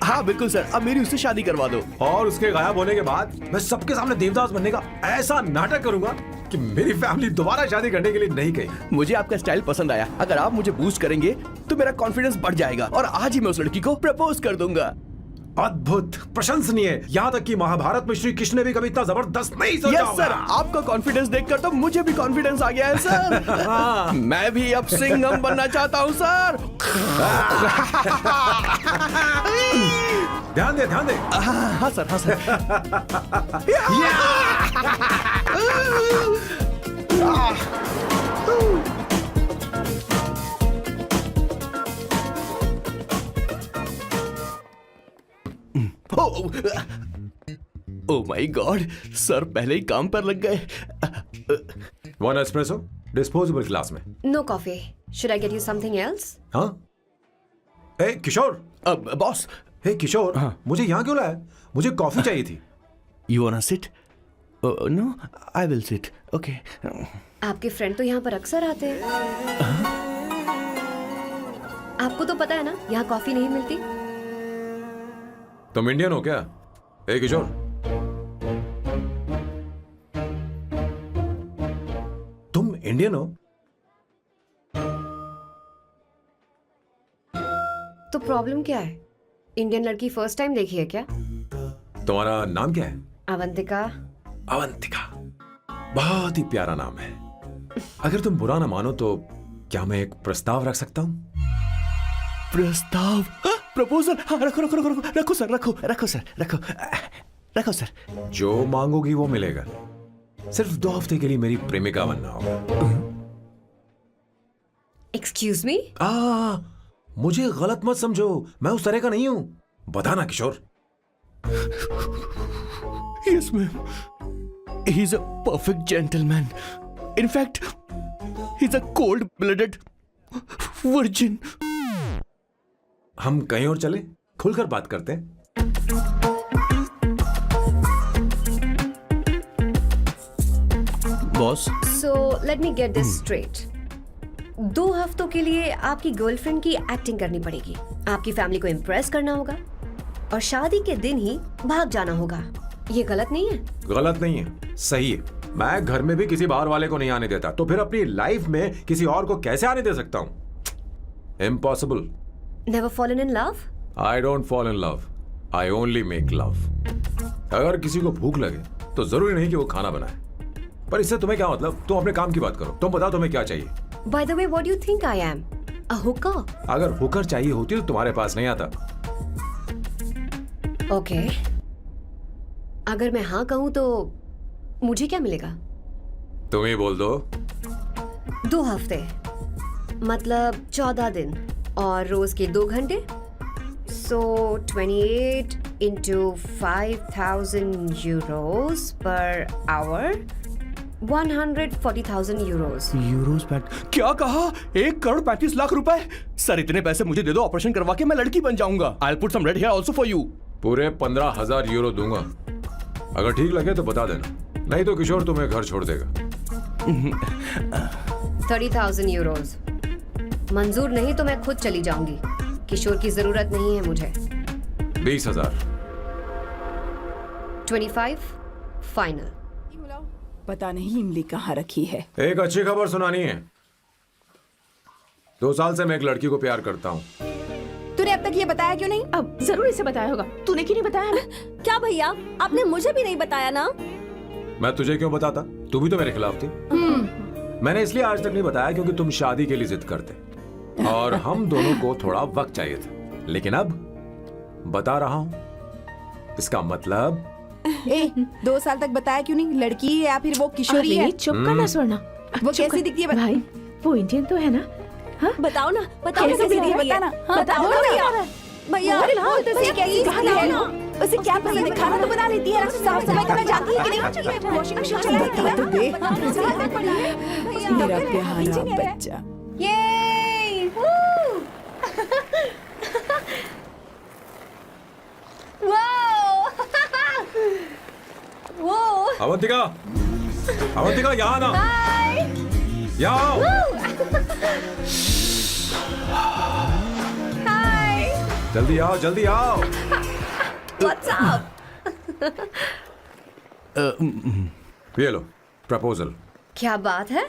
हाँ बिल्कुल सर, अब मेरी उससे शादी करवा दो। और उसके गायब होने के बाद मैं सबके सामने देवदास बनने का ऐसा नाटक करूंगा कि मेरी फैमिली दोबारा शादी करने के लिए नहीं कहेगी। मुझे आपका स्टाइल पसंद आया। अगर आप मुझे बूस्ट करेंगे तो मेरा कॉन्फिडेंस बढ़ जाएगा और आज ही मैं उस लड़की को प्रपोज कर दूंगा। अद्भुत, प्रशंसनीय। यहाँ तक कि महाभारत में श्री कृष्ण ने भी कभी इतना जबरदस्त नहीं सोचा यस होगा। सर, आपका कॉन्फिडेंस देखकर तो मुझे भी कॉन्फिडेंस आ गया है सर। मैं भी अब सिंघम बनना चाहता हूँ सर। ध्यान दे, ध्यान दे। हाँ सर, हाँ sir. Oh my god, sir पहले ही काम पर लग गए। 1 एस्प्रेसो डिस्पोजेबल ग्लास में। No coffee. Should I get you something else? हाँ? ए किशोर। बॉस। हे किशोर, मुझे यहाँ क्यों लाया? मुझे कॉफी चाहिए थी। You want to sit? No, I will sit. Okay. आपके फ्रेंड तो यहाँ पर अक्सर आते हैं। आपको तो पता है ना, यहाँ कॉफी नहीं मिलती। तुम इंडियन हो क्या? ए किशोर, तुम इंडियन हो? तो प्रॉब्लम क्या है? इंडियन लड़की फर्स्ट टाइम देखी है क्या? तुम्हारा नाम क्या है? अवंतिका। अवंतिका, बहुत ही प्यारा नाम है। अगर तुम बुरा ना मानो तो क्या मैं एक प्रस्ताव रख सकता हूँ? प्रस्ताव? प्रपोजल? हाँ, रखो रखो रखो रखो रखो सर, रखो रखो सर, रखो रखो सर। जो मांगोगी वो मिलेगा। सिर्फ 2 हफ्ते के लिए मेरी प्रेमिका बनना होगा। Excuse me? मुझे गलत मत समझो, मैं उस तरह का नहीं हूं। बताना किशोर। Yes, ma'am. He's a perfect gentleman. In fact, he's a cold-blooded virgin. हम कहीं और चले, खुलकर बात करते हैं। Boss, so let me get this straight. 2 हफ्तों के लिए आपकी गर्लफ्रेंड की एक्टिंग करनी पड़ेगी, आपकी फैमिली को इम्प्रेस करना होगा और शादी के दिन ही भाग जाना होगा। ये गलत नहीं है? गलत नहीं है, सही है। मैं घर में भी किसी बाहर वाले को नहीं आने देता, तो फिर अपनी लाइफ में किसी और को कैसे आने दे सकता हूं? Impossible. Never fallen in love? I don't fall in love, I only make love. अगर किसी को भूख लगे तो जरूरी नहीं कि वो खाना बनाए, पर इससे तुम्हें क्या मतलब? तुम अपने काम की बात करो। तुम बताओ तुम्हें क्या चाहिए? By the way, what do you think I am? A hooker? अगर हुकर चाहिए होती तो तुम्हारे पास नहीं आता। ओके। अगर मैं हाँ कहूँ तो मुझे क्या मिलेगा? तुम ही बोल दो। 2 हफ्ते मतलब 14 दिन और रोज के 2 घंटे। So 28 into 5,000 euros per hour, 140,000 euros. Euros bat क्या कहा? 1,35,00,000 रुपए? सर इतने पैसे मुझे दे दो, ऑपरेशन करवा के मैं लड़की बन जाऊंगा। I'll put some red hair also for you. पूरे 15,000 यूरो दूंगा। अगर ठीक लगे तो बता देना, नहीं तो किशोर तुम्हें घर छोड़ देगा। 30,000 euros। मंजूर नहीं तो मैं खुद चली जाऊंगी, किशोर की जरूरत नहीं है मुझे। 20,000। 25 फाइनल। पता नहीं इमली कहाँ रखी है। एक अच्छी खबर सुनानी है। 2 साल से मैं एक लड़की को प्यार करता हूँ। तूने अब तक ये बताया क्यों नहीं? अब जरूर इसे बताया होगा, तूने क्यों नहीं बताया हमें? क्या भैया, आपने मुझे भी नहीं बताया ना? मैं तुझे क्यों बताता? तू भी तो मेरे खिलाफ थी। मैंने इसलिए आज तक नहीं बताया क्योंकि तुम शादी के लिए जिद करते और हम दोनों को थोड़ा वक्त चाहिए था, लेकिन अब बता रहा हूँ। इसका मतलब 2 साल तक बताया क्यों नहीं? लड़की है या फिर वो किशोरी है? चुप करना स्वर्णा। वो कैसी दिखती है? भाई वो इंडियन तो है ना? बताओ ना, बताओ कैसी दिखती है? बताना। बताओ ना भैया। भैया उसे कैसी दिखती है? उसे क्या पसंद है? खाना तो बना लेती है, साफ सफाई करना जानती है कि नहीं? वॉशिंग मशीन चला लेती है? बता तो दे मेरा प्यारा बच्चा। ये वो अवंतिका, अवंतिका यहाँ ना, यहाँ आओ। जल्दी आओ, जल्दी आओ। What's up? ये लो प्रपोजल। क्या बात है?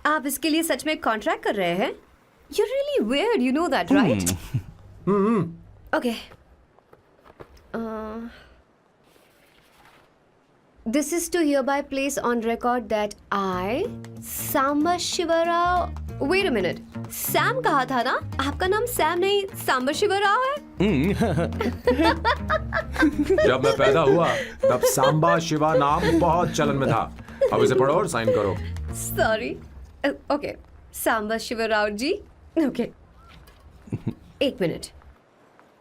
आप इसके लिए सच में कॉन्ट्रैक्ट कर रहे हैं? You're really weird, you know that, right? Okay. This is to hereby place on record that I, Samba Shivarao. Wait a minute. Sam कहा था ना? आपका नाम सैम नहीं सांबा शिवराव है? जब मैं पैदा हुआ तब सांबा शिवा नाम बहुत चलन में था। अब इसे पढ़ो और साइन करो। Sorry. Okay. सांबा शिवराव जी. Okay. 1 मिनट।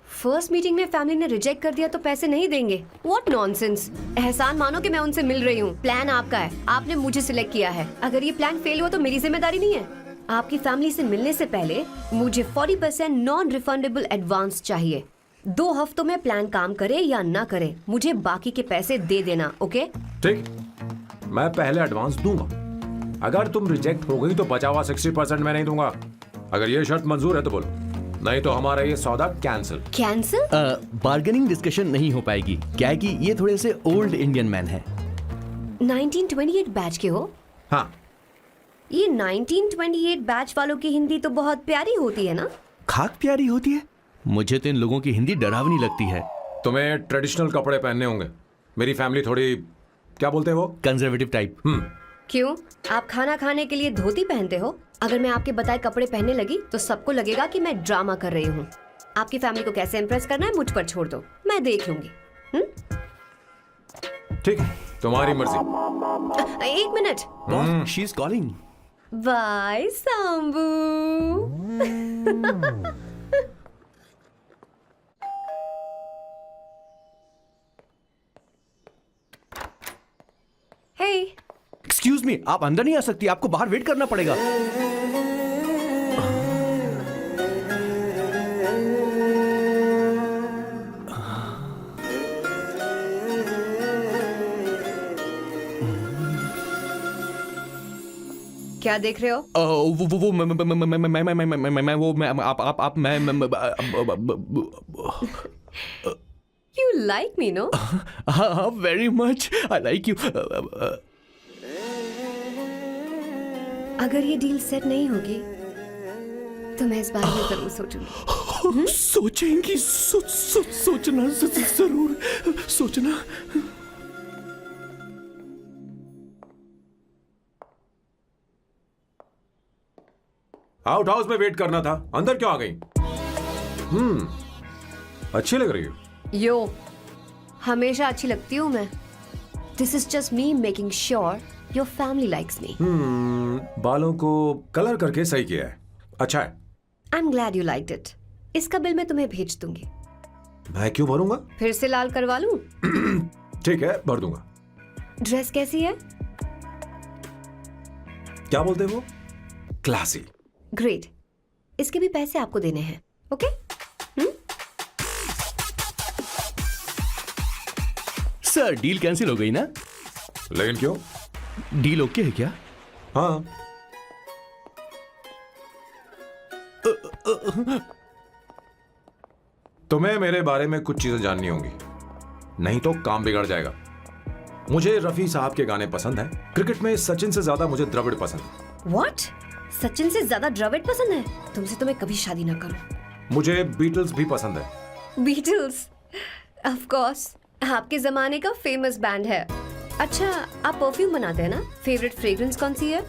फर्स्ट मीटिंग में फैमिली ने रिजेक्ट कर दिया तो पैसे नहीं देंगे? What nonsense! एहसान मानो कि मैं उनसे मिल रही हूँ। प्लान आपका है, आपने मुझे सिलेक्ट किया है। अगर ये प्लान फेल हुआ तो मेरी जिम्मेदारी नहीं है। आपकी फैमिली से मिलने से पहले मुझे 40% नॉन रिफंडेबल एडवांस चाहिए। 2 हफ्तों में प्लान काम करे या ना करे, मुझे बाकी के पैसे दे देना। ओके? ठीक, मैं पहले एडवांस दूंगा। अगर तुम रिजेक्ट हो गई तो बचा हुआ 60% मैं नहीं दूंगा। अगर ये शर्त मंजूर है तो बोलो, नहीं तो हमारा ये सौदा कैंसिल। कैंसिल? बार्गेनिंग डिस्कशन नहीं हो पाएगी। क्या है कि ये थोड़े से ओल्ड इंडियन मैन है। 1928 बैच के हो? हाँ। ये 1928 बैच वालों की हिंदी तो बहुत प्यारी होती है ना? खाक प्यारी होती है? मुझे तो इन लोगों की हिंदी डरावनी लगती है। तुम्हें ट्रेडिशनल कपड़े पहनने होंगे। मेरी फैमिली थोड़ी, क्या बोलते हैं वो, कंजर्वेटिव टाइप। क्यों? आप खाना खाने के लिए धोती पहनते हो? अगर मैं आपके बताए कपड़े पहनने लगी तो सबको लगेगा कि मैं ड्रामा कर रही हूँ। आपकी फैमिली को कैसे इम्प्रेस करना है मुझ पर छोड़ दो, मैं देख लूंगी। ठीक, तुम्हारी मर्जी। 1 minute. She is calling. Bye Sambu. Hey, excuse me, आप अंदर नहीं आ सकती, आपको बाहर वेट करना पड़ेगा। क्या देख रहे हो? वो मैं वो मैं आप मैं You like me, no? हाँ very much I like you. अगर ये डील सेट नहीं होगी तो मैं इस बारे में जरूर सोचूंगी। सोचेंगी सोचना जरूर सोचना। आउट हाउस में वेट करना था, अंदर क्यों आ गई? अच्छी लग रही हो। यो, हमेशा अच्छी लगती हूँ मैं। This is just me making sure your family likes me. बालों को कलर करके सही किया है, अच्छा है। I am glad you liked it. इसका बिल मैं तुम्हें भेज दूंगी। मैं क्यों भरूंगा? फिर से लाल करवा लूं? ठीक है, भर दूंगा। ड्रेस कैसी है? क्या बोलते हो? क्लासी। ग्रेट। इसके भी पैसे आपको देने हैं, ओके? सर डील कैंसिल हो गई ना? लेकिन क्यों? डील ओके है क्या? हाँ। तुम्हें मेरे बारे में कुछ चीजें जाननी होंगी, नहीं तो काम बिगड़ जाएगा। मुझे रफी साहब के गाने पसंद हैं। क्रिकेट में सचिन से ज्यादा मुझे द्रविड़ पसंद है। What? सचिन से ज्यादा द्रविड़ पसंद है? तुमसे तो मैं कभी शादी ना करूं। मुझे बीटल्स भी पसंद है। बीटल्स? ऑफ कोर्स, आपके जमाने का फेमस बैंड है। अच्छा, आप परफ्यूम बनाते हैं ना? फेवरेट फ्रेग्रेंस कौन सी है?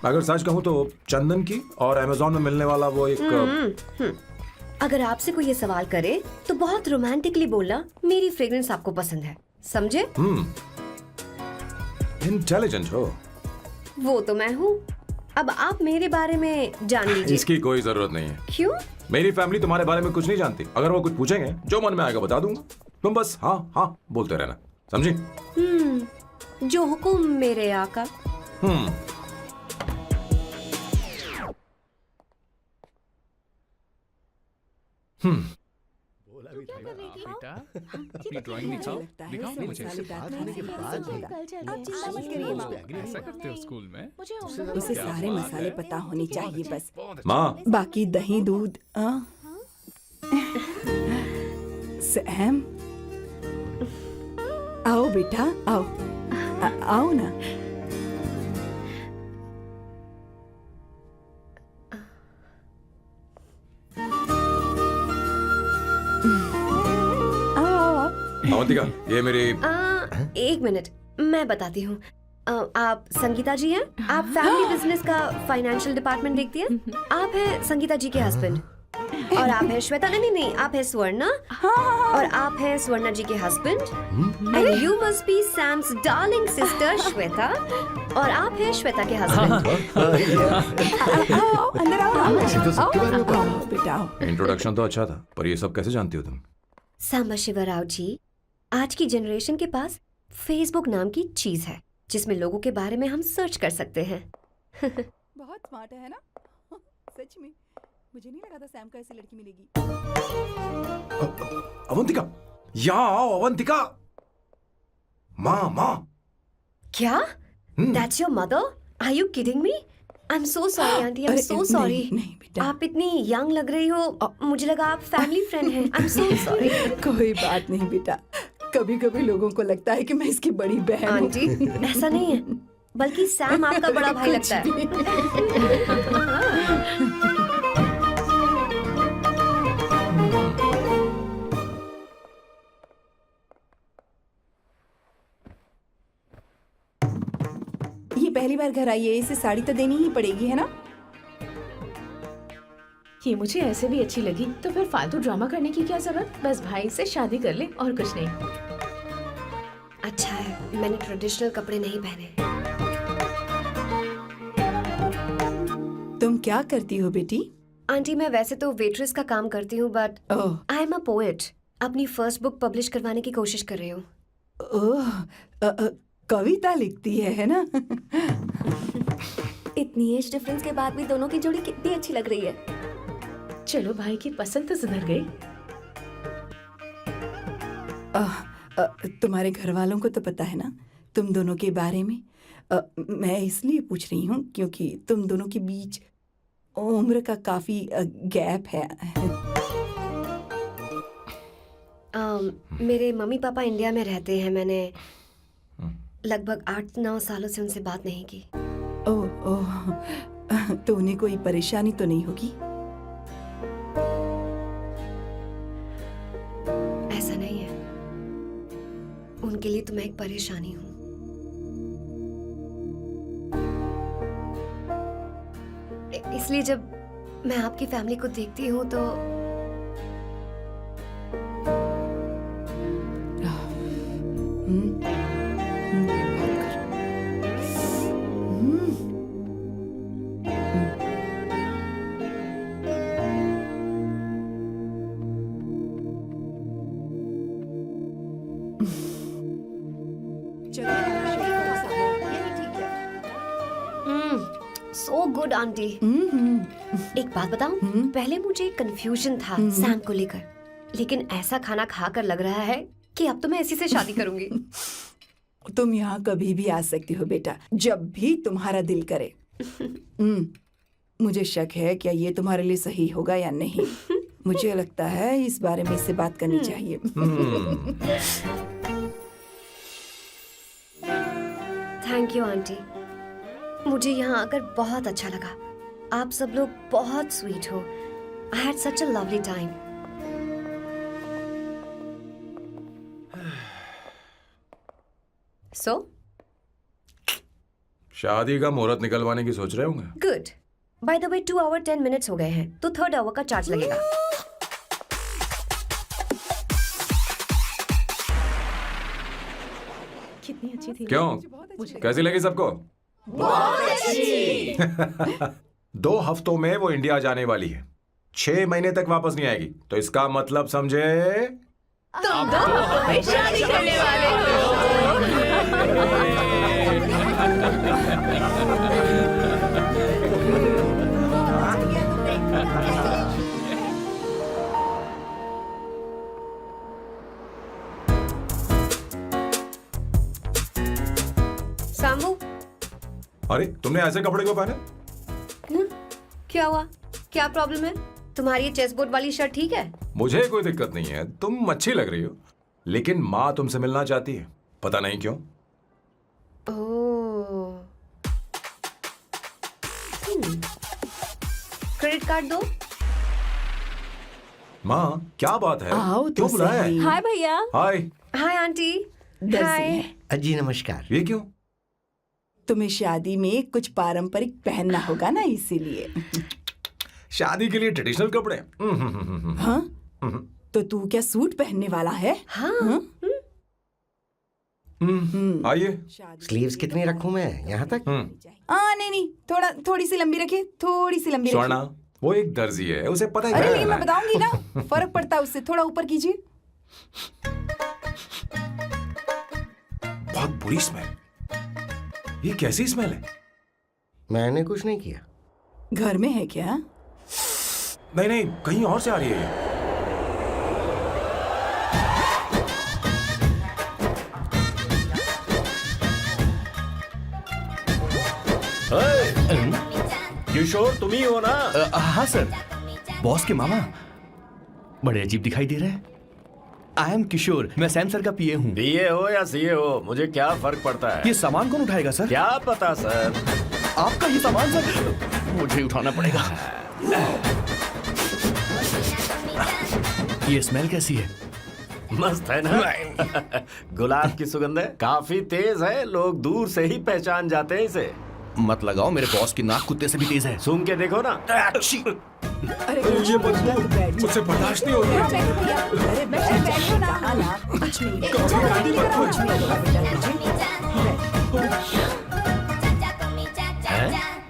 अगर सच कहूं तो चंदन की, और अमेज़न में मिलने वाला वो एक अगर आपसे कोई ये सवाल करे तो बहुत रोमांटिकली बोलना मेरी फ्रेग्रेंस आपको पसंद है, समझे? इंटेलिजेंट हो। वो तो मैं हूँ। अब आप मेरे बारे में जान लीजिए। इसकी कोई जरूरत नहीं है। क्यों? मेरी फैमिली तुम्हारे बारे में कुछ नहीं जानती। अगर वो कुछ पूछेंगे, जो मन में आएगा बता दूंगा। तुम बस हाँ हाँ बोलते रहना, समझी? जो हुकुम मेरे आका। बेटा अपनी ड्राइंग दिखाओ मुझे। ऐसा करते हो स्कूल में? उसे सारे मसाले पता होने चाहिए बस। माँ, बाकी दही दूध। सैम, आओ बेटा, आओ। आओ ना। अवंतिका, ये मेरी। एक मिनट, मैं बताती हूँ। आप संगीता जी हैं? आप फैमिली बिजनेस का फाइनेंशियल डिपार्टमेंट देखती हैं? आप हैं संगीता जी के हस्बैंड। और आप हैं श्वेता। नहीं, आप हैं स्वर्णा। और आप हैं स्वर्णा जी के husband. And you must be Sam's darling sister Shweta. और आप हैं श्वेता के हस्बैंड। आओ, अंदर आओ। ऐसे तो सबके बारे में पता आओ बेटा, आओ। इंट्रोडक्शन तो अच्छा था, पर ये सब कैसे जानती हो तुम? सांबा शिवराव जी, आज की जनरेशन के पास फेसबुक नाम की चीज है जिसमें लोगों के बारे में हम सर्च कर सकते हैं। बहुत स्मार्ट है ना? सच में मुझे नहीं लगा था सैम को ऐसी लड़की मिलेगी। अवंतिका, यहाँ आओ। अवंतिका, माँ। क्या? That's your mother? Are you kidding me? I'm so sorry, auntie. I'm so sorry. नहीं बेटा, आप इतनी यंग लग रही हो। मुझे लगा आप फैमिली फ्रेंड हैं। I'm so sorry. कोई बात नहीं बेटा। कभी कभी लोगों को लगता है कि मैं इसकी बड़ी बहन हूँ। आंटी, ऐसा नहीं है, बल्कि सैम आपका बड़ा भाई लगता है। ये पहली बार घर आई है, इसे साड़ी तो देनी ही पड़ेगी, है ना? ये मुझे ऐसे भी अच्छी लगी, तो फिर फालतू ड्रामा करने की क्या जरूरत? बस भाई से शादी कर ले और कुछ नहीं। अच्छा है, मैंने ट्रेडिशनल कपड़े नहीं पहने। तुम क्या करती हो बेटी? आंटी, मैं वैसे तो वेट्रेस का काम करती हूँ, but oh, I am a poet. अपनी फर्स्ट बुक पब्लिश करवाने की कोशिश कर रही हूँ। ओह, कविता लिखती है ना? इतनी एज डिफरेंस के बाद भी दोनों की जोड़ी कितनी अच्छी लग रही है। चलो, भाई की पसंद तो सुधर गई। तुम्हारे घर वालों को तो पता है ना तुम दोनों के बारे में? मैं इसलिए पूछ रही हूँ क्योंकि तुम दोनों के बीच उम्र का काफी गैप है। मेरे मम्मी पापा इंडिया में रहते हैं। मैंने लगभग 8-9 सालों से उनसे बात नहीं की। ओह, तो उन्हें कोई परेशानी तो नहीं होगी? ऐसा नहीं है, उनके लिए तो मैं एक परेशानी हूँ। इसलिए जब मैं आपकी फैमिली को देखती हूँ तो सो गुड आंटी। एक बात बताऊं, पहले मुझे कंफ्यूजन था सैम को लेकर, लेकिन ऐसा खाना खाकर लग रहा है कि अब तो मैं इसी से शादी करूंगी। तुम यहाँ कभी भी आ सकती हो बेटा, जब भी तुम्हारा दिल करे। मुझे शक है क्या ये तुम्हारे लिए सही होगा या नहीं। मुझे लगता है इस बारे में इससे बात करनी चाहिए। थैंक यू आंटी, मुझे यहाँ आकर बहुत अच्छा लगा। आप सब लोग बहुत स्वीट हो। I had such a lovely time. So शादी का मुहूर्त निकलवाने की सोच रहे होंगे। Good. By the way 2 hour 10 minutes हो गए हैं, तो 3rd आवर का चार्ज लगेगा। कितनी अच्छी थी। क्यों, कैसी लगी सबको? बहुत अच्छी। 2 हफ्तों में वो इंडिया जाने वाली है, 6 महीने तक वापस नहीं आएगी। तो इसका मतलब समझे, तुम तो शादी करने वाले हो। सामू, अरे तुमने ऐसे कपड़े क्यों पहने? क्या हुआ? क्या प्रॉब्लम है? तुम्हारी ये चेस्ट बोर्ड वाली शर्ट ठीक है? मुझे कोई दिक्कत नहीं है, तुम अच्छी लग रही हो, लेकिन माँ तुमसे मिलना चाहती है, पता नहीं क्यों। ओह। क्रेडिट कार्ड दो। माँ क्या बात है, आओ तो क्यों बुलाया है? सही। हाय भैया। हाय। Hi aunty. दर्जी हाय। है। जी नमस्कार। ये क्यों? तुम्हें शादी में कुछ पारंपरिक पहनना होगा ना, इसीलिए। शादी के लिए ट्रेडिशनल कपड़े? हाँ? तो तू क्या सूट पहनने वाला है? हाँ। आइए। स्लीव्स कितनी रखूं मैं, यहाँ तक? नहीं, थोड़ी सी लंबी रखे, थोड़ी सी लंबी रखे। स्वर्णा, वो एक दर्जी है, उसे पता ही अरे क्या नहीं, मैं है। बताऊंगी ना, फर्क पड़ता है उससे। थोड़ा ऊपर कीजिए। बहुत बुरी स्मेल। ये कैसी स्मेल है? मैंने कुछ नहीं किया। घर में है क्या? नहीं, कहीं और से आ रही है ये। किशोर तुम ही हो ना? हाँ सर, बॉस के मामा। बड़े अजीब दिखाई दे रहे हैं। आई एम किशोर, मैं सैम सर का पीए हूँ। पीए हो या सीए हो, मुझे क्या फर्क पड़ता है? ये सामान कौन उठाएगा सर? क्या पता सर। आपका ये सामान सर, मुझे उठाना पड़ेगा। ये स्मेल कैसी है? मस्त है ना? गुलाब की सुगंध है, काफी तेज है, लोग दूर से ही पहचान जाते हैं इसे। मत लगाओ, मेरे बॉस की नाक कुत्ते से भी तेज है। सूंघ के देखो ना। अरे ये बदबू मुझसे बर्दाश्त नहीं हो रही है। अरे बैठो ना। हाँ ना, कुछ नहीं। कुछ नहीं होगा बेटा तुझे।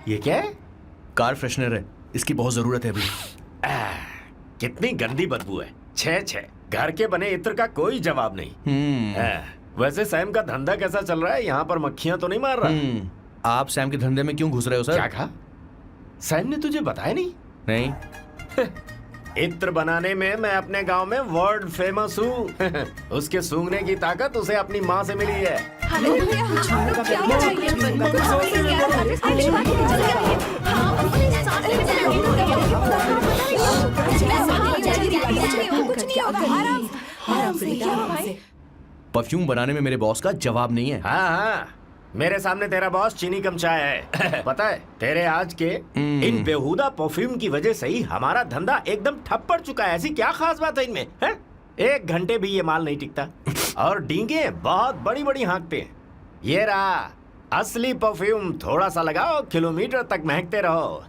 ये क्या है? कार फ्रेशनर है, इसकी बहुत जरूरत है अभी। कितनी गंदी बदबू है। छे घर के बने इत्र का कोई जवाब नहीं। वैसे सैम का धंधा कैसा चल रहा है? यहाँ पर मक्खियां तो नहीं मार रहा? आप सैम के धंधे में क्यों घुस रहे हो सर? क्या कहा? सैम ने तुझे बताया नहीं? नहीं। इत्र बनाने में मैं अपने गांव में वर्ल्ड फेमस हूँ। उसके सूंघने की ताकत उसे अपनी माँ से मिली है। परफ्यूम बनाने में मेरे बॉस का जवाब नहीं है। हाँ हाँ, मेरे सामने तेरा बॉस चीनी कम चाय है। पता है तेरे आज के इन बेहुदा परफ्यूम की वजह से ही हमारा धंधा एकदम ठप पड़ चुका है। ऐसी क्या खास बात है इनमें है? 1 घंटे भी ये माल नहीं टिकता और डींगे बहुत बड़ी बड़ी हाँकते हैं। ये रहा असली परफ्यूम, थोड़ा सा लगाओ किलोमीटर तक महकते रहो।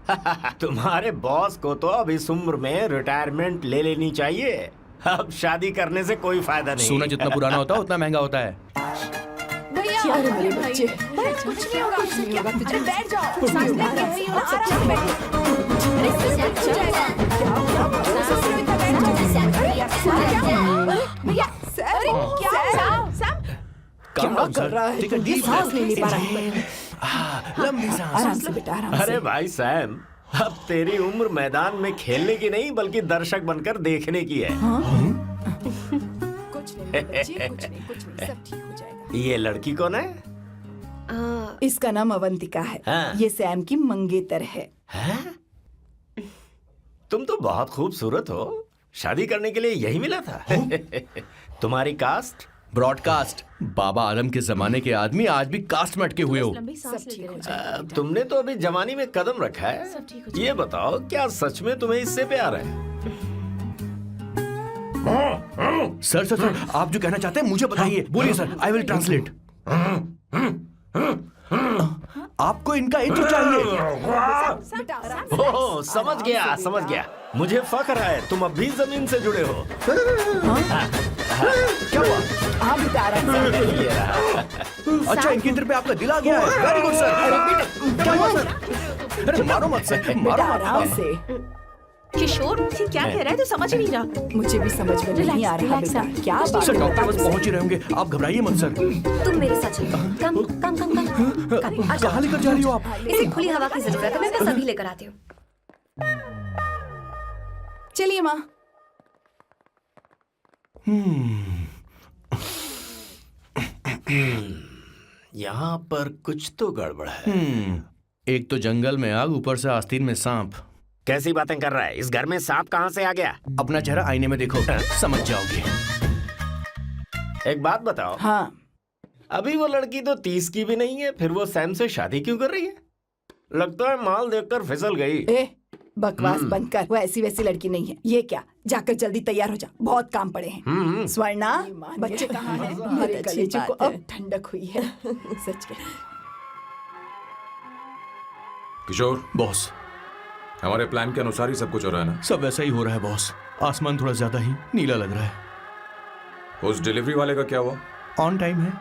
तुम्हारे बॉस को तो अब इस उम्र में रिटायरमेंट ले लेनी चाहिए। अब शादी करने से कोई फायदा नहीं। सोना जितना पुराना होता है उतना महंगा होता है। क्या रे मेरे बच्चे, कुछ नहीं होगा, कुछ नहीं होगा, तुझे बैठ जाओ, सांस लेके रही हो, आराम से बैठो। भैया सर क्या कर रहा है? ये सांस नहीं ले पा रहा है। लंबी सांस। आराम से बेटा, आराम से। अरे भाई सैम, अब तेरी उम्र मैदान में खेलने की नहीं बल्कि दर्शक बनकर देखने की है। कुछ नहीं बच्चे, कुछ नहीं, सब ठीक हो जाएगा। ये लड़की कौन है? इसका नाम अवंतिका है। हाँ। ये सैम की मंगेतर है। तुम तो बहुत खूबसूरत हो, शादी करने के लिए यही मिला था। तुम्हारी कास्ट? ब्रॉडकास्ट। बाबा आलम के जमाने के आदमी आज भी कास्ट में अटके हुए हो। सब ठीक हो जाएगा। तुमने तो अभी जवानी में कदम रखा है। ये बताओ क्या सच में तुम्हें इससे प्यार है? सर सर सर, आप जो कहना चाहते हैं मुझे बताइए। बोलिए सर, आई विल ट्रांसलेट। आपको इनका इत्र चाहिए। ओह, समझ गया समझ गया। मुझे फख्र है तुम अब भी जमीन से जुड़े हो। क्या हुआ? हाँ बेटा, आराम से। अच्छा, इनके इत्र पे आपका दिल आ गया है। Very good sir. क्या हुआ सर? अरे मारो मत सर, बेटा मारो मत। आराम से। किशोर ये क्या कह रहा है? तो समझ नहीं रहा। मुझे भी समझ में नहीं आ रहा बेटा, क्या बात सर है? डॉक्टर बस पहुंच ही रहे होंगे, आप घबराइए मत सर। तुम मेरे साथ चलो। कम कम कम कम कम। कहाँ लेकर जा रही हो आप? इसे खुली हवा की जरूरत है, मैं बस अभी लेकर आती हूँ। चलिए माँ। यहाँ पर कुछ तो गड़बड़ है। एक तो जंगल में आग, ऊपर से आस्तीन में सांप। कैसी बातें कर रहा है? इस घर में सांप कहाँ से आ गया? अपना चेहरा आईने में देखो, समझ जाओगे। एक बात बताओ। हाँ, अभी वो लड़की तो 30 की भी नहीं है, फिर वो सैम से शादी क्यों कर रही है? लगता है माल देखकर फिसल गई। ए बकवास बंद कर, वो ऐसी वैसी लड़की नहीं है। ये क्या, जाकर जल्दी तैयार हो जा, बहुत काम पड़े हैं। स्वर्णा, बच्चे कहाँ हैं? मेरे कलेजे को अब ठंडक हुई है। सच में। किशोर, बॉस, हमारे प्लान के अनुसार ही सब कुछ हो रहा है ना? सब वैसा ही हो रहा है बॉस। आसमान थोड़ा ज्यादा ही नीला लग रहा है। उस डिलीवरी वाले का क्या हुआ? ऑन टाइम है।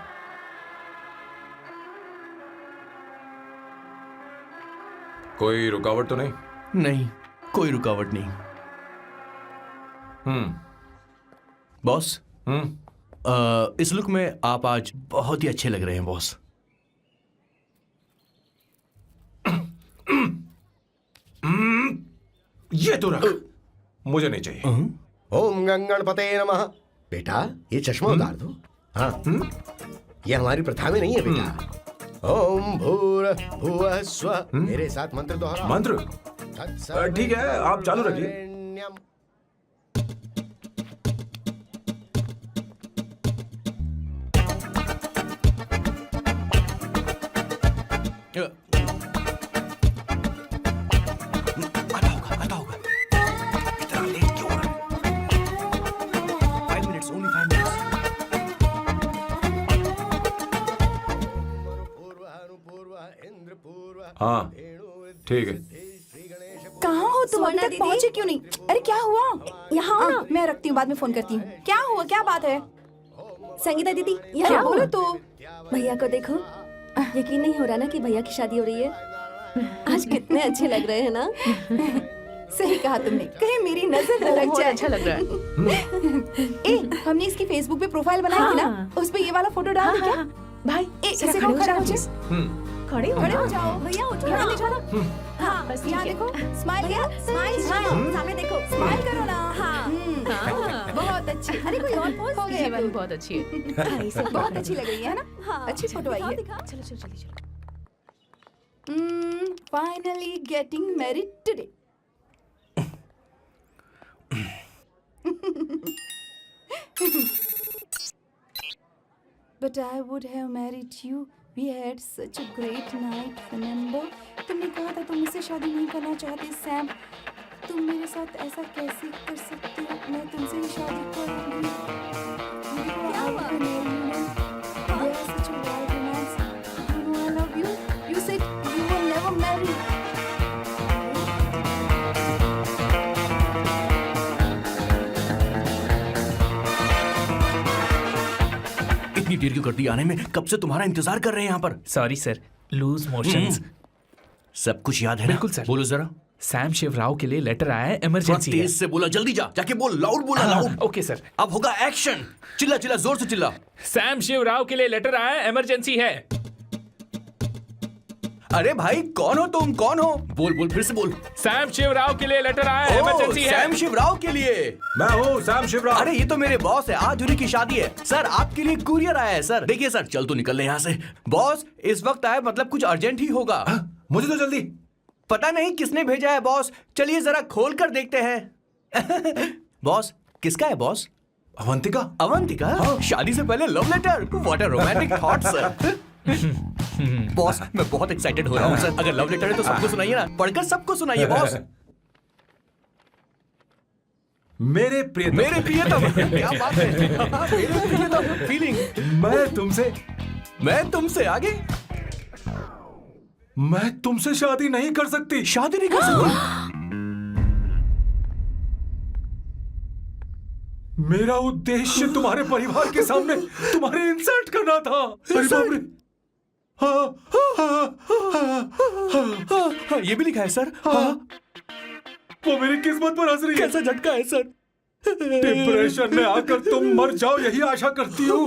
कोई रुकावट तो नहीं? नहीं, कोई रुकावट नहीं। बॉस, इस लुक में आप आज बहुत ही अच्छे लग रहे हैं बॉस। ये तो रख, मुझे नहीं चाहिए। ओम गंगणपते नमः। बेटा ये चश्मा उतार दो। हाँ, ये हमारी प्रथा में नहीं है बेटा। ओम भूर भुवः स्वः। मेरे साथ मंत्र दोहराओ। मंत्र? ठीक है, आप चालू रखिए। आता होगा। इतना लेट क्यों हो रहा है? 5 minutes, only 5 minutes। हाँ ठीक है। कहाँ हो तुम? अभी तक पहुँचे क्यों नहीं? अरे क्या हुआ? यहाँ आओ ना, मैं रखती हूँ, बाद में फोन करती हूँ। क्या हुआ, क्या बात है? संगीता दीदी, क्या यहाँ बोलो तो? भैया को देखो। यकीन नहीं हो रहा ना कि भैया की शादी हो रही है। आज कितने अच्छे लग रहे हैं ना। सही कहा तुमने, कहीं मेरी नजर न लग जाए। अच्छा लग रहा है। ए, हमने इसकी फेसबुक पे प्रोफाइल बनाई थी ना, उस पे ये वाला फोटो डाल दे क्या? भाई ए, इसे खड़ा हो जा। खड़े हो जाओ। भैया उठो यहाँ ना। ले जाओ। हाँ बस ठीक यहाँ है। देखो, स्माइल किया, स्माइल सामने देखो, स्माइल करो ना। हाँ बहुत अच्छी। अरे कोई और पोज हो ये वाली बहुत अच्छी है। बहुत अच्छी लग रही है ना? हाँ अच्छी फोटो आई है। चलो चलो चलो चलो। Finally getting married today. But I would have married you. We had such a great night, remember? तुमने कहा था तुम मुझसे शादी नहीं करना चाहते, सैम। तुम मेरे साथ ऐसा कैसे कर सकती हो? मैं तुमसे ही शादी करूंगी। क्या हुआ? We are such a wild romance. You know I love you. You said you will never marry. इतनी देर क्यों कर दी आने में? कब से तुम्हारा इंतजार कर रहे हैं यहाँ पर। Sorry sir, loose motions. सब कुछ याद है ना? बिल्कुल सर। बोलो जरा। सैम शिवराव के लिए लेटर आया है, थोड़ा इमरजेंसी है। तेज से बोला, जल्दी जा, जाके बोल, लाउड बोला, लाउड। Okay sir. अब होगा एक्शन। चिल्ला चिल्ला, जोर से चिल्ला। सैम शिवराव के लिए लेटर आया है, इमरजेंसी है। अरे भाई कौन हो तुम, कौन हो? बोल बोल, फिर से बोल। सैम शिवराव के लिए लेटर आया है, इमरजेंसी है। सैम शिवराव के लिए। मैं हूँ सैम शिवराव। अरे ये तो मेरे बॉस है, आज उन्हीं की शादी है। सर आपके लिए कुरियर आया है सर। देखिए सर, चल तो निकल ले यहाँ से। बॉस इस वक्त आए, मतलब कुछ अर्जेंट ही होगा। मुझे तो जल्दी। पता नहीं किसने भेजा है बॉस, चलिए जरा खोल कर देखते हैं। बॉस किसका है बॉस? अवंतिका। अवंतिका? शादी से पहले love letter? What a romantic thought sir. Boss मैं बहुत एक्साइटेड हो रहा हूँ सर। अगर लव लेटर है तो सबको सुनाइए ना, पढ़कर सबको सुनाइए बॉस। मेरे प्रियतम। मेरे प्रियतम, क्या बात है। मेरे प्रियतम फीलिंग। मैं तुमसे आगे। मैं तुमसे शादी नहीं कर सकती। शादी नहीं कर सकती? मेरा उद्देश्य तुम्हारे परिवार के सामने तुम्हारे इंसल्ट करना था। अरे बाप रे। हाँ, ये भी लिखा है सर। वो मेरी किस्मत पर हंस रही है। कैसा झटका है सर। डिप्रेशन में आकर तुम मर जाओ यही आशा करती हूँ।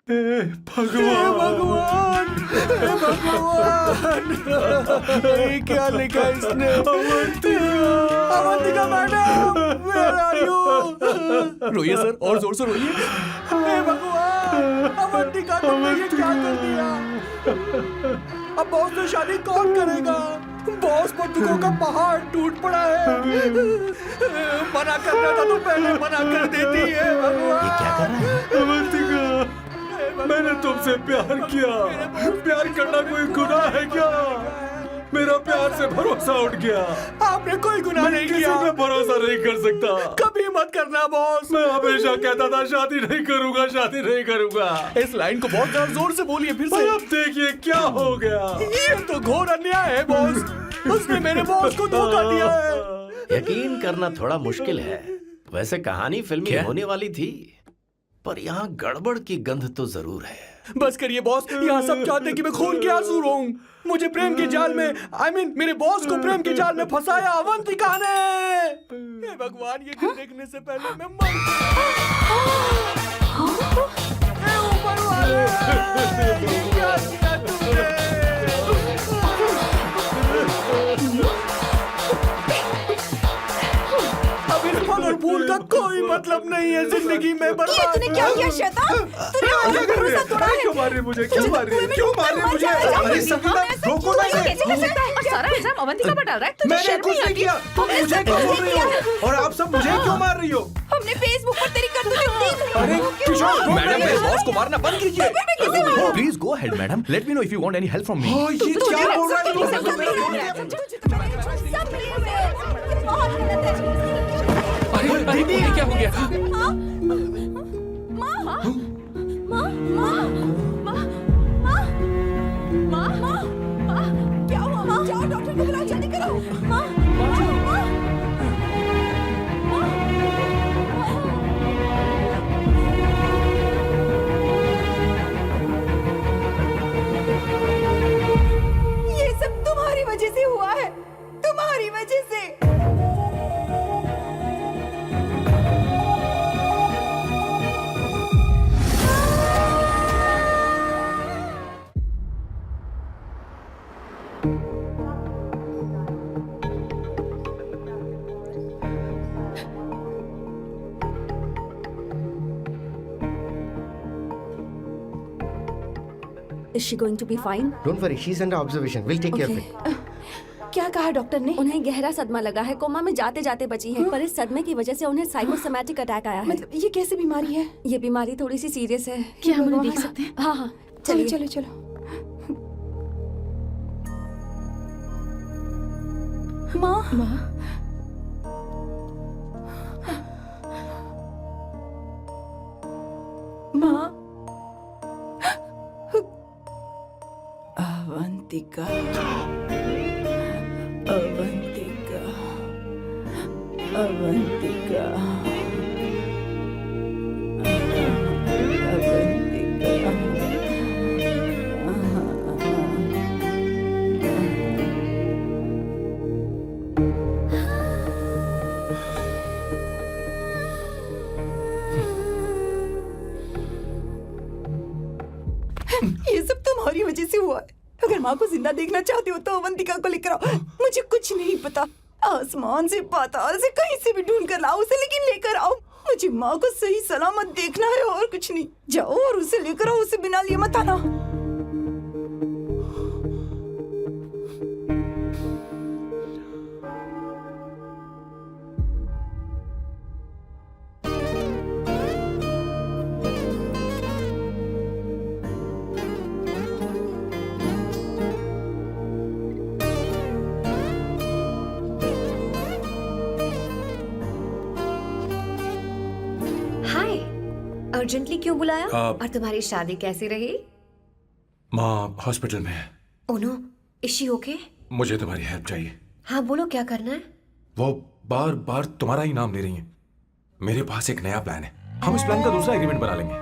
भगवान भगवान, ये क्या लिखा इसने? Avantika madam, where are you? रोइए सर, और जोर से रोइए। हे भगवान, अवंतिका तुमने ये क्या कर दिया? अब बॉस से शादी कौन करेगा? बॉस बंदूकों का पहाड़ टूट पड़ा है। मना करना था तो पहले मना कर देती है। भगवान ये क्या कर रहा है? अवंतिका, मैंने तुमसे प्यार किया। प्यार करना कोई गुनाह है क्या? मेरा प्यार से भरोसा उठ गया। आपने कोई गुनाह नहीं किया। किसी पे भरोसा नहीं कर सकता। कभी मत करना बॉस। मैं हमेशा कहता था शादी नहीं करूंगा, शादी नहीं करूंगा। इस लाइन को बहुत ज्यादा जोर से बोलिए फिर से। अब देखिए क्या हो गया। ये तो घोर अन्याय है बॉस। उसने मेरे बॉस को धोखा दिया है। यकीन करना थोड़ा मुश्किल है। वैसे कहानी फिल्मी होने वाली थी, पर यहाँ गड़बड़ की गंध तो जरूर है। बस करिए बॉस, यहाँ सब चाहते कि मैं खून के आंसू रोऊं। मुझे प्रेम के जाल में, मेरे बॉस को प्रेम के जाल में फंसाया अवंतिका ने। हे भगवान, ये दिन देखने से पहले मैं मर। हे ऊपर वाले, ये क्या किया तुमने? अब इस फल और फूल का कोई मतलब नहीं है जिंदगी में। ये तूने क्या किया शैतान? तूने हमारा भरोसा तोड़ा है। क्यों मार रही मुझे? क्यों मार रही? क्यों मार रही मुझे? अरे संगीता, रोको ना इसे। कैसे कर सकता है? और सारा इल्जाम अवंतिका पर डाल रहा है। तुझे मैंने शर्म कुछ नहीं नहीं आती? किया। तुम मुझे क्यों बोल रही हो? और आप सब मुझे क्यों मार रही हो? हमने फेसबुक पर तेरी करतूतें देख ली। अरे किशोर, मैडम मेरे बॉस को मारना बंद कीजिए। Please go ahead madam, let me know if you want any help from me. ये क्या बोल रहा है तू? सब मिले हुए हैं। ये बहुत गलत है। अरे दीदी, ये क्या हो गया? माँ, माँ, माँ, माँ, माँ, माँ, माँ, माँ, क्या हुआ? माँ, जाओ डॉक्टर को बुलाओ, जल्दी करो। माँ, माँ, माँ, ये सब तुम्हारी वजह से हुआ है, तुम्हारी वजह से। Is she going to be fine? Don't worry, she's under observation. We'll take care of it. क्या कहा डॉक्टर ने? उन्हें गहरा सदमा लगा है, कोमा में जाते जाते बची है, पर इस सदमे की वजह से उन्हें साइकोसोमैटिक अटैक आया है। मतलब ये कैसी बीमारी है? ये बीमारी थोड़ी सी सीरियस है। क्या हम उन्हें देख सकते हैं? हाँ हाँ, चलो चलिए। चलो चलो। माँ माँ अवंतिका अवंतिका अवंतिका ये सब तुम्हारी वजह से हुआ है। अगर माँ को जिंदा देखना चाहते हो तो अवंतिका को लेकर आओ। मुझे कुछ नहीं पता, आसमान से पाताल से कहीं से भी ढूंढ कर लाओ उसे, लेकिन लेकर आओ। मुझे माँ को सही सलामत देखना है और कुछ नहीं। जाओ और उसे लेकर आओ, उसे बिना लिए मत आना। हाय, अर्जेंटली क्यों बुलाया? आप- और तुम्हारी शादी कैसी रही? माँ हॉस्पिटल में है। Oh no, is she okay? मुझे तुम्हारी हेल्प चाहिए। हाँ बोलो, क्या करना है? वो बार बार तुम्हारा ही नाम ले रही हैं। मेरे पास एक नया प्लान है, हम इस प्लान का दूसरा एग्रीमेंट बना लेंगे।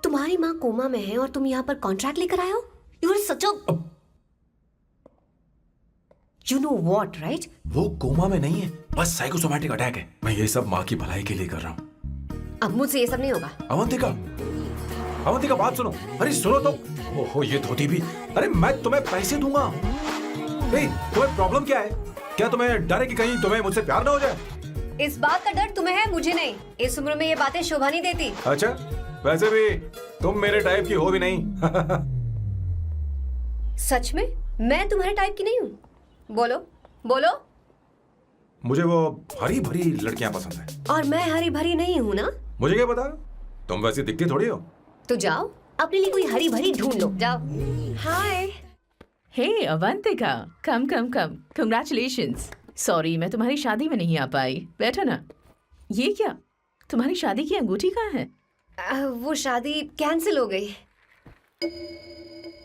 तुम्हारी माँ कोमा में है और तुम यहाँ पर कॉन्ट्रैक्ट लेकर आए हो? You are such a you know what, right? वो कोमा में नहीं है, बस साइकोसोमैटिक अटैक है। मैं ये सब माँ की भलाई के लिए कर रहा हूँ। अब मुझसे ये सब नहीं होगा। अवंतिका, अवंतिका बात सुनो। अरे सुनो तो। ओहो ये धोती भी। अरे मैं तुम्हें पैसे दूंगा। तुम्हें प्रॉब्लम क्या है? क्या तुम्हें डर है कि कहीं तुम्हें मुझसे प्यार ना हो जाए? इस बात का डर तुम्हें है, मुझे नहीं। इस उम्र में ये बातें शोभा नहीं देती। अच्छा, वैसे भी तुम मेरे टाइप की हो भी नहीं। सच में मैं तुम्हारे टाइप की नहीं हूँ? बोलो बोलो। मुझे वो हरी भरी लड़कियां पसंद है। और मैं हरी भरी नहीं हूँ ना? मुझे क्या पता, तुम वैसे दिखती थोड़ी हो। तो जाओ अपने लिए कोई हरी भरी ढूंढ लो, जाओ। हाय। हे अवंतिका, कम कम कम, कंग्रेचुलेशंस। सॉरी मैं तुम्हारी शादी में नहीं आ पाई। बैठो ना। ये क्या, तुम्हारी शादी की अंगूठी कहाँ है? वो शादी कैंसिल हो गई।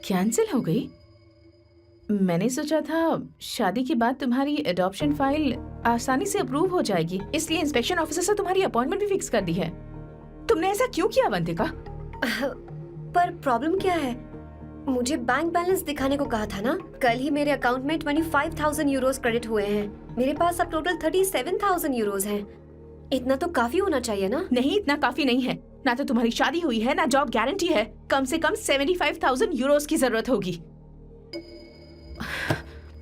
कैंसिल हो गई? मैंने सोचा था शादी के बाद तुम्हारी एडॉप्शन फाइल आसानी से अप्रूव हो जाएगी, इसलिए इंस्पेक्शन ऑफिसर से तुम्हारी अपॉइंटमेंट भी फिक्स कर दी है। तुमने ऐसा क्यों किया अवंतिका? पर प्रॉब्लम क्या है? मुझे बैंक बैलेंस दिखाने को कहा था ना। कल ही मेरे अकाउंट में 25,000 यूरोस क्रेडिट हुए हैं। मेरे पास अब टोटल 37,000 यूरोस हैं। इतना तो काफी होना चाहिए ना? नहीं, इतना काफी नहीं है। ना तो तुम्हारी शादी हुई है, ना जॉब गारंटी है। कम से कम 75,000 यूरोस की जरूरत होगी।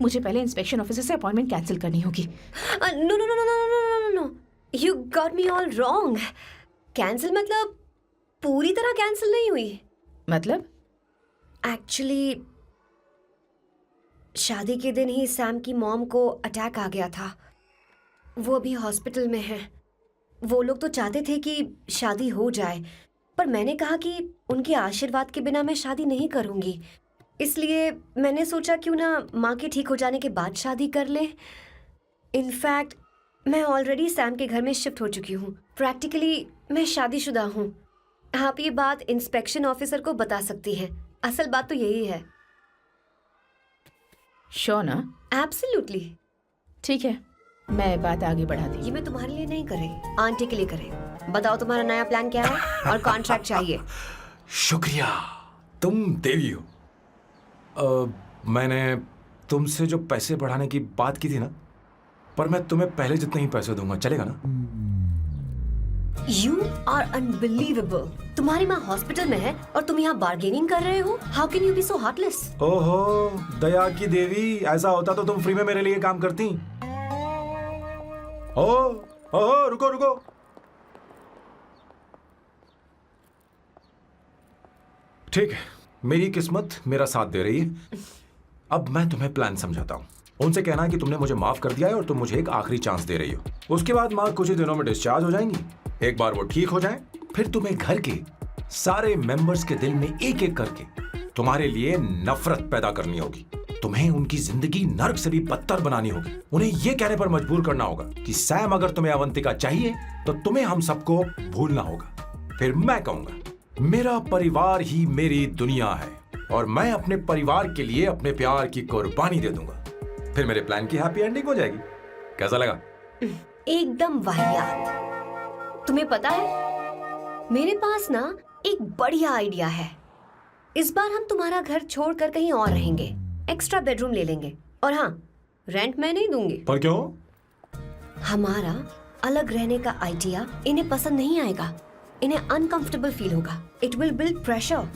मुझे पहले इंस्पेक्शन ऑफिसर से अपॉइंटमेंट कैंसिल करनी होगी। No no no no no no no, you got me all wrong. Cancel मतलब पूरी तरह कैंसिल नहीं हुई। मतलब? एक्चुअली शादी के दिन ही सैम की मॉम को अटैक आ गया था। वो अभी हॉस्पिटल में है। वो लोग तो चाहते थे कि शादी हो जाए, पर मैंने कहा कि उनके आशीर्वाद के बिना मैं शादी नहीं करूंगी। इसलिए मैंने सोचा क्यों ना माँ के ठीक हो जाने के बाद शादी कर ले। इनफैक्ट मैं ऑलरेडी सैम के घर में शिफ्ट हो चुकी हूँ। प्रैक्टिकली मैं शादीशुदा हूँ। आप ये बात इंस्पेक्शन ऑफिसर को बता सकती हैं। असल बात तो यही है। श्योर ना? एब्सोल्युटली। ठीक है, मैं बात आगे बढ़ाती। ये मैं तुम्हारे लिए नहीं कर रही, आंटी के लिए कर रही। बताओ तुम्हारा नया प्लान क्या है और कॉन्ट्रैक्ट चाहिए। शुक्रिया, तुम देवी हो। मैंने तुमसे जो पैसे बढ़ाने की बात की थी ना, पर मैं तुम्हें पहले जितने ही पैसे दूंगा, चलेगा ना? You are unbelievable. तुम्हारी माँ हॉस्पिटल में है और तुम यहाँ बार्गेनिंग कर रहे हो? How can you be so heartless? ओहो दया की देवी, ऐसा होता तो तुम फ्री में मेरे लिए काम करती। ओहो रुको रुको। ठीक है, मेरी किस्मत मेरा साथ दे रही है। अब मैं तुम्हें प्लान समझाता हूँ। उनसे कहना है कि तुमने मुझे माफ कर दिया है और तुम मुझे एक आखिरी चांस दे रही हो। उसके बाद माँ कुछ ही दिनों में डिस्चार्ज हो जाएंगी। एक बार वो ठीक हो जाए, फिर तुम्हें घर के सारे मेंबर्स के दिल में एक एक करके तुम्हारे लिए नफरत पैदा करनी होगी। तुम्हें उनकी जिंदगी नर्क से भी बदतर बनानी होगी। उन्हें यह कहने पर मजबूर करना होगा कि सैम, अगर तुम्हें अवंतिका चाहिए तो तुम्हें हम सबको भूलना होगा। फिर मैं कहूंगा मेरा परिवार ही मेरी दुनिया है और मैं अपने परिवार के लिए अपने प्यार की कुर्बानी दे दूंगा। फिर मेरे प्लान की हैप्पी एंडिंग हो जाएगी। कैसा लगा? एकदम वाहियात। तुम्हें पता है, मेरे पास ना एक बढ़िया आइडिया है। इस बार हम तुम्हारा घर छोड़कर कहीं और रहेंगे, एक्स्ट्रा बेडरूम ले लेंगे। और हाँ, रेंट मैं नहीं दूंगी। पर क्यों? हमारा अलग रहने का आइडिया इन्हें पसंद नहीं आएगा। इन्हें अनकंफर्टेबल फील होगा। It will build pressure.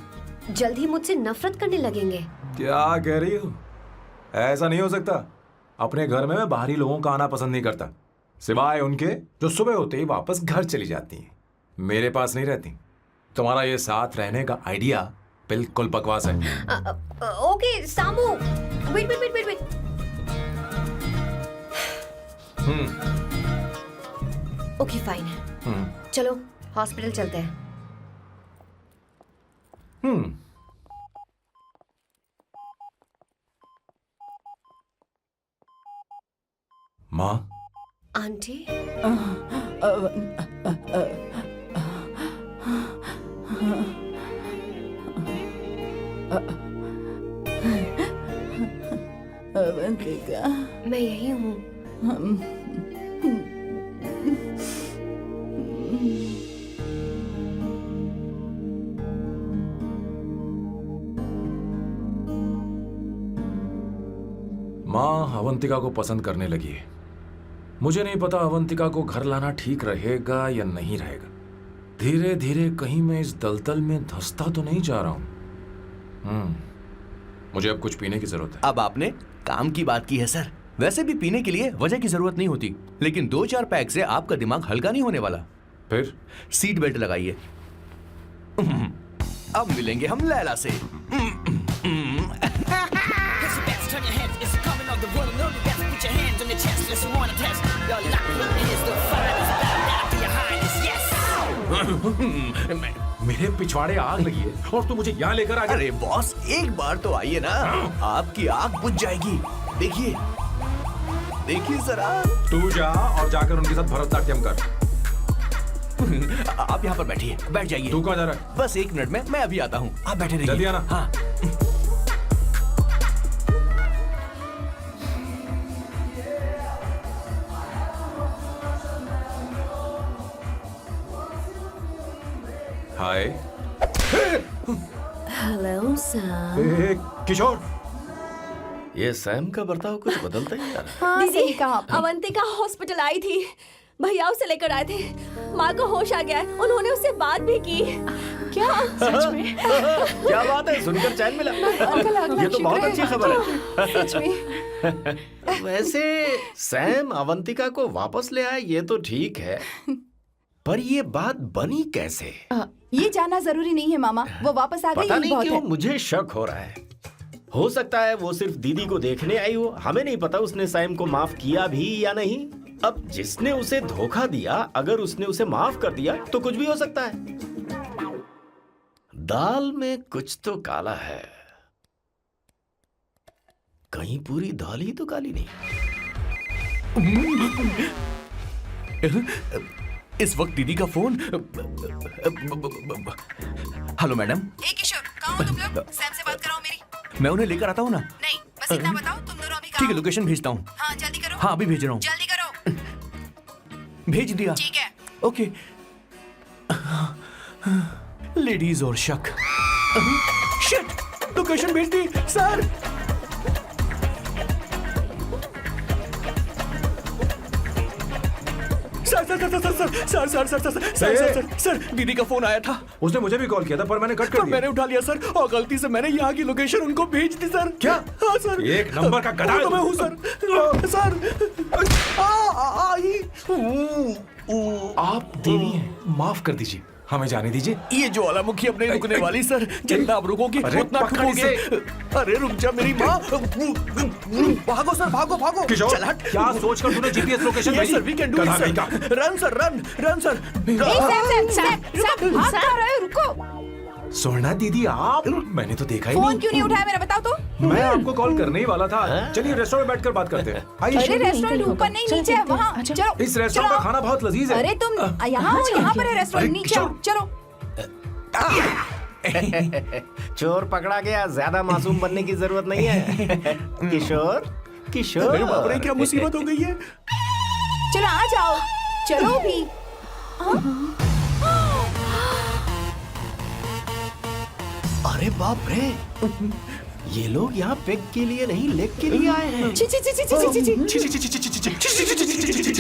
जल्द ही मुझसे नफरत करने लगेंगे। क्या कह रही हो? ऐसा नहीं हो सकता। अपने घर में मैं बाहरी लोगों का आना पसंद नहीं करता, सिवाय उनके जो सुबह होते ही वापस घर चली जाती हैं, मेरे पास नहीं रहती। तुम्हारा ये साथ रहने का आइडिया बिल्कुल बकवास है। Okay Samu, wait wait wait wait wait. Okay fine, चलो हॉस्पिटल चलते हैं। माँ, आंटी, अवंतिका, मैं यही हूँ। माँ अवंतिका को पसंद करने लगी है। मुझे नहीं पता अवंतिका को घर लाना ठीक रहेगा या नहीं रहेगा। धीरे धीरे कहीं मैं इस दलदल में धंसता तो नहीं जा रहा हूं। मुझे अब कुछ पीने की जरूरत है। अब आपने काम की बात की है सर। वैसे भी पीने के लिए वजह की जरूरत नहीं होती, लेकिन 2-4 पैक से आपका दिमाग हल्का नहीं होने वाला। फिर सीट बेल्ट लगाइए। अब मिलेंगे हम लैला से। Turn your heads, it's coming of the world. Know the best, put your hands on your chest. Let's wanna test. Your lock is the finest. Bow down to your highness, yes. मेरे पिछवाड़े आग लगी है और तू मुझे यहाँ लेकर आ गया। अरे बॉस, एक बार तो आइए ना, आपकी आग बुझ जाएगी। देखिए देखिए जरा। तू जा और जाकर उनके साथ भरतनाट्यम कर। आप यहाँ पर बैठिए, बैठ जाइए। तू कहाँ जा रहा है? बस 1 मिनट में मैं अभी आता हूँ, आप बैठे रहिए। जल्दी आना। हाँ। हाय। Hello Sam. किशोर, ये सैम का बर्ताव कुछ बदलता ही जा रहा है। हाँ, सही कहा। अवंतिका हॉस्पिटल आई थी, भैया उसे लेकर आए थे। माँ को होश आ गया है, उन्होंने उससे बात भी की। क्या सच में? क्या बात है, सुनकर चैन मिला। ये तो बहुत अच्छी खबर है। सच में। वैसे सैम अवंतिका को वापस ले आए ये तो ठीक है, पर ये बात बनी कैसे? ये जानना जरूरी नहीं है मामा, वो वापस आ गई। पता यही नहीं बहुत क्यों है। मुझे शक हो रहा है। हो सकता है वो सिर्फ दीदी को देखने आई हो। हमें नहीं पता उसने सैम को माफ किया भी या नहीं। अब जिसने उसे धोखा दिया, अगर उसने उसे माफ कर दिया तो कुछ भी हो सकता है। दाल में कुछ तो काला है। कहीं पूरी दाल ही तो काली नहीं। इस वक्त दीदी का फोन। Hello madam. ए किशोर, कहाँ हो तुम लोग? सैम से बात कराओ मेरी। मैं उन्हें लेकर आता हूँ ना। नहीं, बस इतना बताओ तुम दोनों अभी ठीक है, कहाँ हो? लोकेशन भेजता हूँ। हाँ जल्दी करो। हाँ अभी भेज रहा हूँ। जल्दी करो। भेज दिया। ठीक है। ओके। लेडीज और शक। शिट, लोकेशन भेज दी सर। सर दीदी का फोन आया था। उसने मुझे भी कॉल किया था पर मैंने कट कर दिया। मैंने उठा लिया सर, और गलती से मैंने यहाँ की लोकेशन उनको भेज दी सर। क्या? हाँ सर। एक नंबर का गधा है तो मैं तू। हूँ सर। सर आप देवी हैं, माफ कर दीजिए। हमें जाने दीजिए। ये ज्वालामुखी अपने रुकने वाली सर, जितना आप रुकोगे अरे, उतना पकड़ ठुकोगे। इसे। अरे रुक जा मेरी माँ। भागो सर, भागो भागो। किशोर, चल हट। क्या सोचकर तूने जीपीएस लोकेशन Yes, भेजी? sir, we can do it, गधा sir. कहीं का। Run, sir, run, run, sir. भाग कहाँ रहे हो? रुको। स्वर्णा दीदी आप, मैंने तो देखा ही फोन नहीं। क्यों नहीं उठाया मेरा बताओ तो? मैं आपको कॉल करने ही वाला था। चलिए रेस्टोरेंट में बैठकर बात करते हैं। अरे आइए। रेस्टोरेंट ऊपर नहीं नीचे है वहाँ। चलो इस रेस्टोरेंट का चलो। खाना बहुत लजीज है। अरे तुम यहाँ हो, यहाँ पर है रेस्टोरेंट, अरे, नीचे आओ, चलो। चोर पकड़ा गया, ज्यादा मासूम बनने की जरूरत नहीं है। किशोर, किशोर। मेरे बाप रे, क्या मुसीबत हो गई है। चलो आ जाओ, चलो भी। अरे बाप रे, ये लोग यहाँ पेग के लिए नहीं लेग के लिए आए हैं। ची ची ची ची ची ची।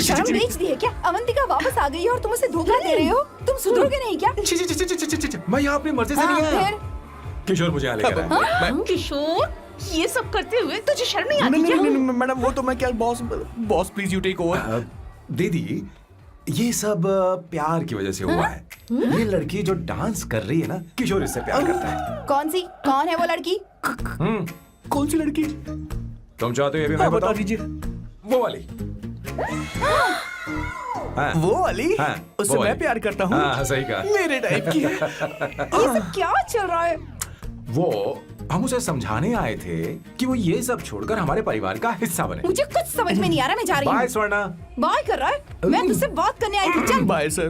शर्म बेच दी है क्या? अवंतिका वापस आ गई है और तुम उसे धोखा दे रहे हो? तुम सुधरोगे नहीं क्या? मैं यहाँ अपनी मर्जी से नहीं आया। फिर किशोर मुझे यहाँ लेकर आया। किशोर, ये सब करते हुए तुझे शर्म नहीं आती नहीं, क्या? नहीं, नहीं, मैडम वो तो मैं क्या boss please you take over. दीदी, ये सब प्यार की वजह से हुआ है। ये लड़की जो डांस कर रही है ना, किशोर इससे प्यार करता है। कौन है वो लड़की? कौन सी लड़की? तुम चाहते हो ये भी मैं बता बताऊं? दीजिए। वो वाली। हाँ, वो वाली? हाँ, उससे वो मैं वाली। प्यार करता हूँ। हाँ, सही कहा। मेरे टाइप की है। ये सब क्या चल रहा है? वो हम उसे समझाने आए थे कि वो ये सब छोड़कर हमारे परिवार का हिस्सा बने। मुझे कुछ समझ में नहीं आ रहा, मैं जा रही बाय हूँ। स्वर्णा। बाय कर रहा है? मैं तुझसे बात करने आई थी, चल। Bye sir.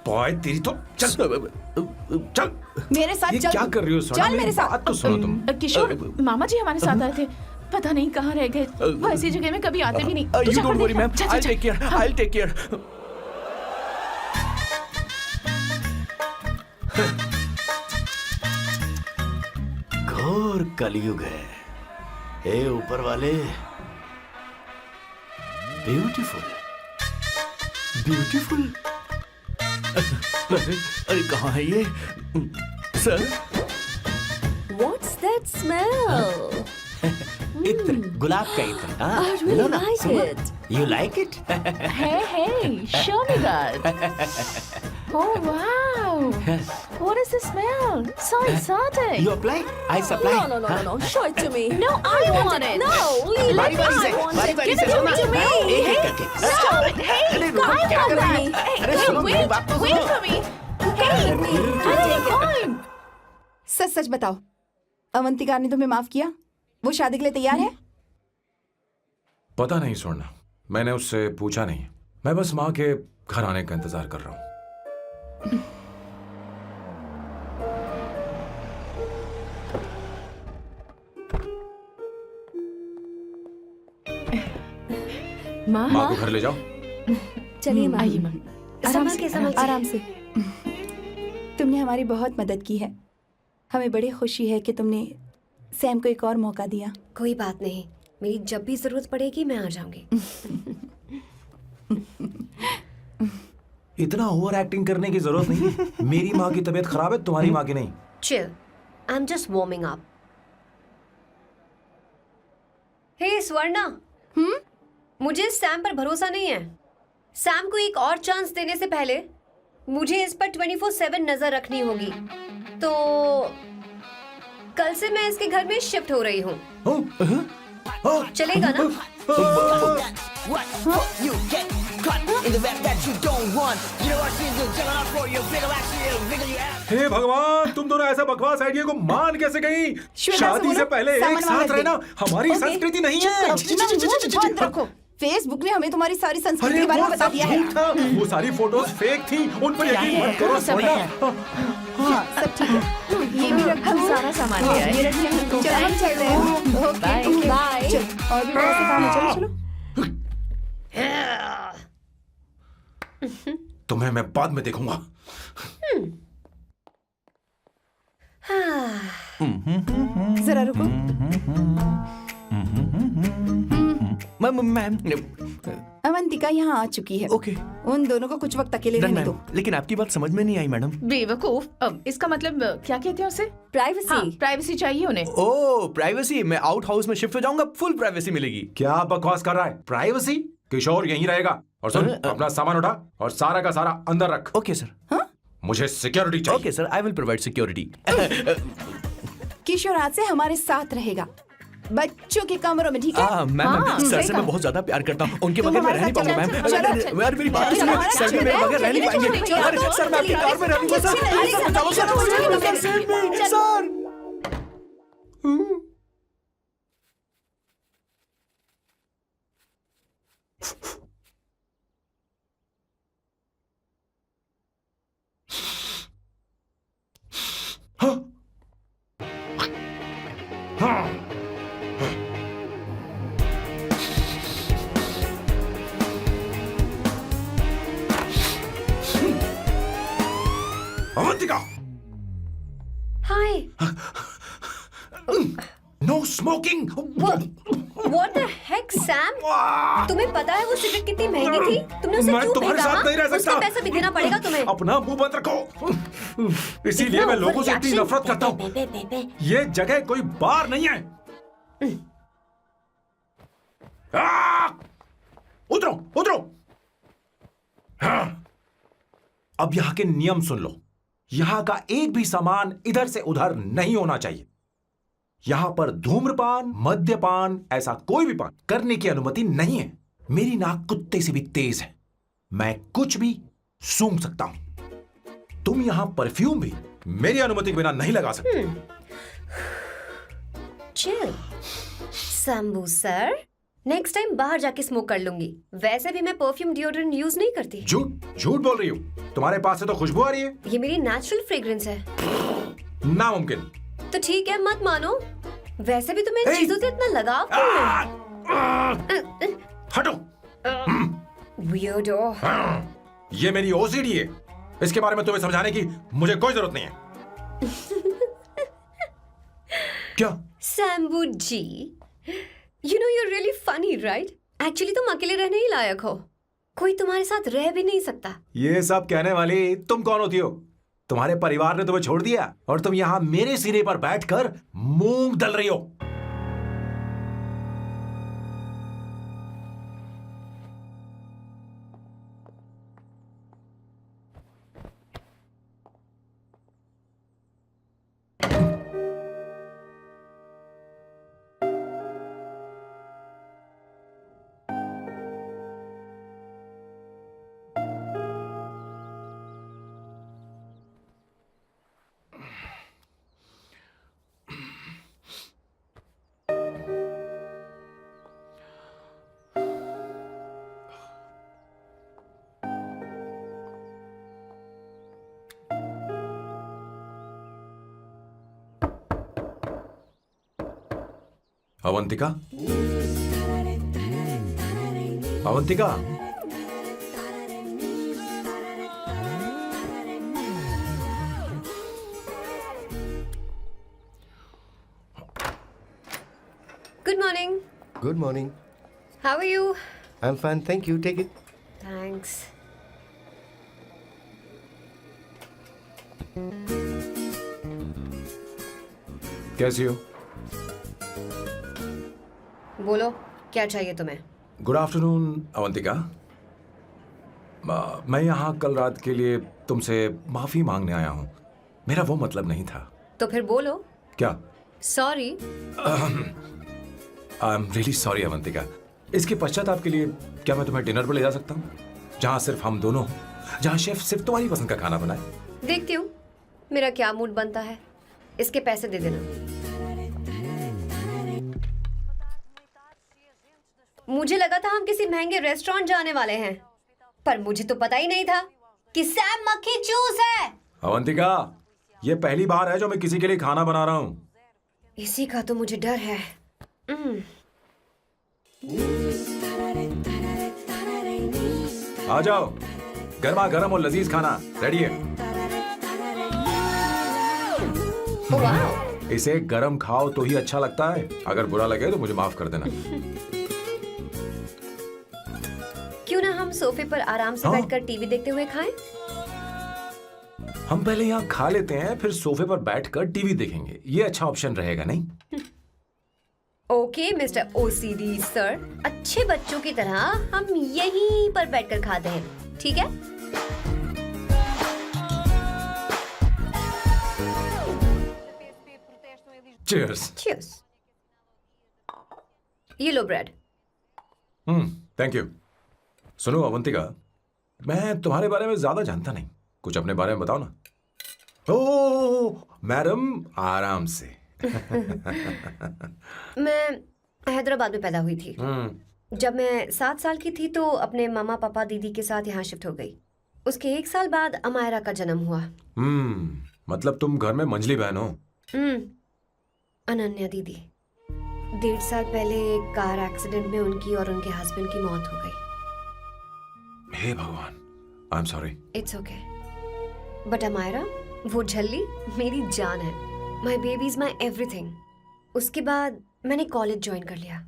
बॉय तेरी तो चल चल। मेरे साथ ये चल। क्या कर रही हो स्वर्णा? चल मेरे साथ। बात तो सुनो तुम। किशोर, मामा जी हमारे साथ आए थे, पता नहीं कहाँ रह गए। वो ऐसी जगह में कभी आते भी नहीं। तू यू जा डोंट कर वरी देख। मैम, जा, जा, आई जा। Take care, I take care. घोर कलयुग है। हे ऊपर वाले, ब्यूटीफुल, ब्यूटीफुल। अरे कहाँ है ये सर? What's that smell? इत्र, गुलाब का इत्र। हाँ, I really लो ना, like सुनो। it. You like it? Hey, show me that. Oh wow! What is the smell? So exotic. You apply, I supply। No. Show it to me. No, I want it. No, leave बारी it. बारी से, I want बारी it. बारी Give से it सुनो। to me. एक एक करके। Stop it. Hey, अरे रुको, I क्या want कर रही that. है? Hey, अरे hey, सुनो, मेरी बात तो wait सुनो। for me. Hey, I take mine. सच सच बताओ, अवंतिका ने तुम्हें माफ किया? वो शादी के लिए तैयार है? पता नहीं स्वर्णा, मैंने उससे पूछा नहीं। मैं बस माँ के घर आने का इंतजार कर रहा हूँ। माँ, माँ को घर ले जाओ। चलिए माँ। आइए माँ। संभल के, संभल के। आराम से। तुमने हमारी बहुत मदद की है। हमें बड़ी खुशी है कि तुमने सैम को एक और मौका दिया। कोई बात नहीं, मेरी जब भी जरूरत पड़ेगी मैं आ जाऊंगी। इतना ओवर एक्टिंग करने की जरूरत नहीं है। मेरी माँ की तबीयत खराब है, तुम्हारी माँ की नहीं। Chill. I'm just warming up. हे स्वर्णा, मुझे सैम पर भरोसा नहीं है। सैम को एक और चांस देने से पहले मुझे इस पर 24/7 नजर रखनी होगी। तो कल से मैं इसके घर में शिफ्ट हो रही हूँ। चलेगा ना? What you get caught in the web that you don't want. You know what she's doing? Tell her for your bigger action, bigger you have. हे भगवान, तुम दोनों ऐसा बकवास आइडिया को मान कैसे गई? श्वेता से शादी से बोलो, पहले एक सामान साथ वापस रहना दे। हमारी ओके। संस्कृति नहीं चुप है। करो, बंद रखो। फेसबुक ने हमें तुम्हारी सारी संस्कृति अरे के बारे में वो बता सब दिया है। झूठ था। वो सारी फोटोज फेक थी, उन पर यकीन मत करो स्वर्णा। हाँ, सब ठीक है। ये भी रखो। हम सारा सामान ले आए। ये रखिए। चलो हम चल रहे हैं। Okay, bye. चलो, और भी बहुत से काम है। चलो चलो। तुम्हें मैं बाद में देखूंगा। जरा रुको। मैम अवंतिका यहाँ आ चुकी है। ओके। उन दोनों को कुछ वक्त अकेले रहने दो। लेकिन आपकी बात समझ में नहीं आई मैडम। बेवकूफ। अब इसका मतलब क्या कहते हैं उसे? प्राइवेसी। हाँ, प्राइवेसी चाहिए उन्हें। ओह प्राइवेसी, मैं आउट हाउस में शिफ्ट हो जाऊंगा, फुल प्राइवेसी मिलेगी। क्या बकवास कर रहा है? प्राइवेसी? किशोर यहीं रहेगा। और सुन, अपना सामान उठा और सारा का सारा अंदर रख। Okay sir. मुझे सिक्योरिटी चाहिए। Okay sir, I will provide security. Kishore आज से हमारे साथ रहेगा, बच्चों के कमरों में, ठीक है? मैम, सर से मैं बहुत ज्यादा प्यार करता हूँ, उनके बगैर मैं रह नहीं पाऊंगा मैम। यार मेरी बात सुनिए, सर भी मेरे बगैर रह नहीं पाएंगे। अरे सर, मैं आपकी कार में रहूंगा सर। सर बचाओ sir, sir. Avantika, hi. No smoking. What the heck, Sam? तुम्हें पता है वो सिगरेट कितनी महंगी थी? तुमने उसे मैं क्यों तुम्हारे फेंका? साथ नहीं रह सकता। उसका पैसा भी देना पड़ेगा तुम्हें। अपना मुंह बंद रखो। इसीलिए मैं लोगों से इतनी नफरत करता हूँ। ये जगह कोई बार नहीं है। उतरो, उतरो। अब यहाँ के नियम सुन लो। यहाँ का एक भी सामान इधर से उधर नहीं होना चाहिए। यहां पर धूम्रपान, मद्यपान, ऐसा कोई भी पान करने की अनुमति नहीं है। मेरी नाक कुत्ते से भी तेज है, मैं कुछ भी सूंघ सकता हूं। तुम यहां परफ्यूम भी मेरी अनुमति के बिना नहीं लगा सकते। Chill Shambhu sir, next time बाहर जाके स्मोक कर लूंगी। वैसे भी मैं परफ्यूम डिओड्रेंट यूज नहीं करती। झूठ झूठ बोल रही हो। तुम्हारे पास से तो खुशबू आ रही है। ये मेरी नेचुरल फ्रेग्रेंस है। नामुमकिन। तो ठीक है, मत मानो। वैसे भी तुम्हें इन चीजों से इतना लगाव क्यों है? हटो। Weirdo। ये मेरी ओसीडी है। इसके बारे में तुम्हें समझाने की मुझे कोई जरूरत नहीं है। क्या? शंभू जी, you know you're really funny, right? Actually तुम अकेले रहने ही लायक हो। कोई तुम्हारे साथ रह भी नहीं सकता। ये सब कहने वाली तुम कौन होती हो? तुम्हारे परिवार ने तुम्हें छोड़ दिया और तुम यहां मेरे सिरे पर बैठकर मूंग दल रही हो। Avantika, Avantika, Good morning. Good morning. How are you? I am fine, thank you, take it. Thanks. कैसी हो? बोलो, क्या चाहिए तुम्हें? Good afternoon Avantika. मैं यहाँ कल रात के लिए तुमसे माफी मांगने आया हूँ। मेरा वो मतलब नहीं था। तो फिर बोलो। क्या? Sorry. I am really sorry Avantika. इसके पश्चाताप के लिए क्या मैं तुम्हें डिनर पर ले जा सकता हूँ, जहाँ सिर्फ हम दोनों हों, जहाँ शेफ सिर्फ तुम्हारी पसंद का खाना बनाए? देखती हूँ मेरा क्या मूड बनता है। इसके पैसे दे देना। मुझे लगा था हम किसी महंगे रेस्टोरेंट जाने वाले हैं, पर मुझे तो पता ही नहीं था कि सैम मक्खी चूस है। अवंतिका, ये पहली बार है जो मैं किसी के लिए खाना बना रहा हूँ। इसी का तो मुझे डर है। आ जाओ, गर्मा गर्म और लजीज खाना रेडी है। वाह। इसे गरम खाओ तो ही अच्छा लगता है। अगर बुरा लगे तो मुझे माफ कर देना। क्यों ना हम सोफे पर आराम से बैठकर टीवी देखते हुए खाएं? हम पहले यहाँ खा लेते हैं, फिर सोफे पर बैठकर टीवी देखेंगे। ये अच्छा ऑप्शन रहेगा, नहीं? ओके मिस्टर ओसीडी सर, अच्छे बच्चों की तरह हम यहीं पर बैठकर खाते हैं, ठीक है? चीयर्स। Cheers. ये लो ब्रेड। Thank you. सुनो अवंतिका, मैं तुम्हारे बारे में ज्यादा जानता नहीं, कुछ अपने बारे में बताओ ना। ओ मैडम, आराम से। मैं हैदराबाद में पैदा हुई थी। जब मैं 7 साल की थी तो अपने मामा पापा दीदी के साथ यहाँ शिफ्ट हो गई। उसके 1 साल बाद अमायरा का जन्म हुआ। मतलब तुम घर में मंझली बहन हो? अनन्या दीदी। 1.5 साल पहले एक कार एक्सीडेंट में उनकी और उनके हस्बैंड की मौत हो गई। हे भगवान, I am sorry. It's okay. But Amaira, वो झल्ली मेरी जान है। My baby is my everything. उसके बाद मैंने कॉलेज ज्वाइन कर लिया।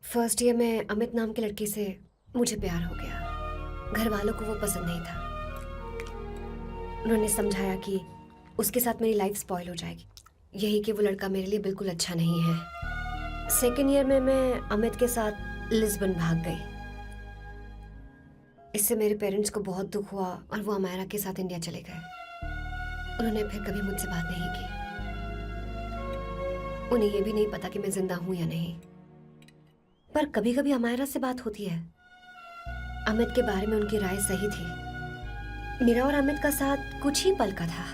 फर्स्ट ईयर में अमित नाम के लड़के से मुझे प्यार हो गया। घर वालों को वो पसंद नहीं था। उन्होंने समझाया कि उसके साथ मेरी लाइफ स्पॉइल हो जाएगी, यही कि वो लड़का मेरे लिए बिल्कुल अच्छा नहीं है। सेकेंड ईयर में मैं अमित के साथ लिस्बन भाग गई। इससे मेरे पेरेंट्स को बहुत दुख हुआ और वो अमायरा के साथ इंडिया चले गए। उन्होंने फिर कभी मुझसे बात नहीं की। उन्हें ये भी नहीं पता कि मैं जिंदा हूं या नहीं। पर कभी कभी अमायरा से बात होती है। अमित के बारे में उनकी राय सही थी। मेरा और अमित का साथ कुछ ही पल का था।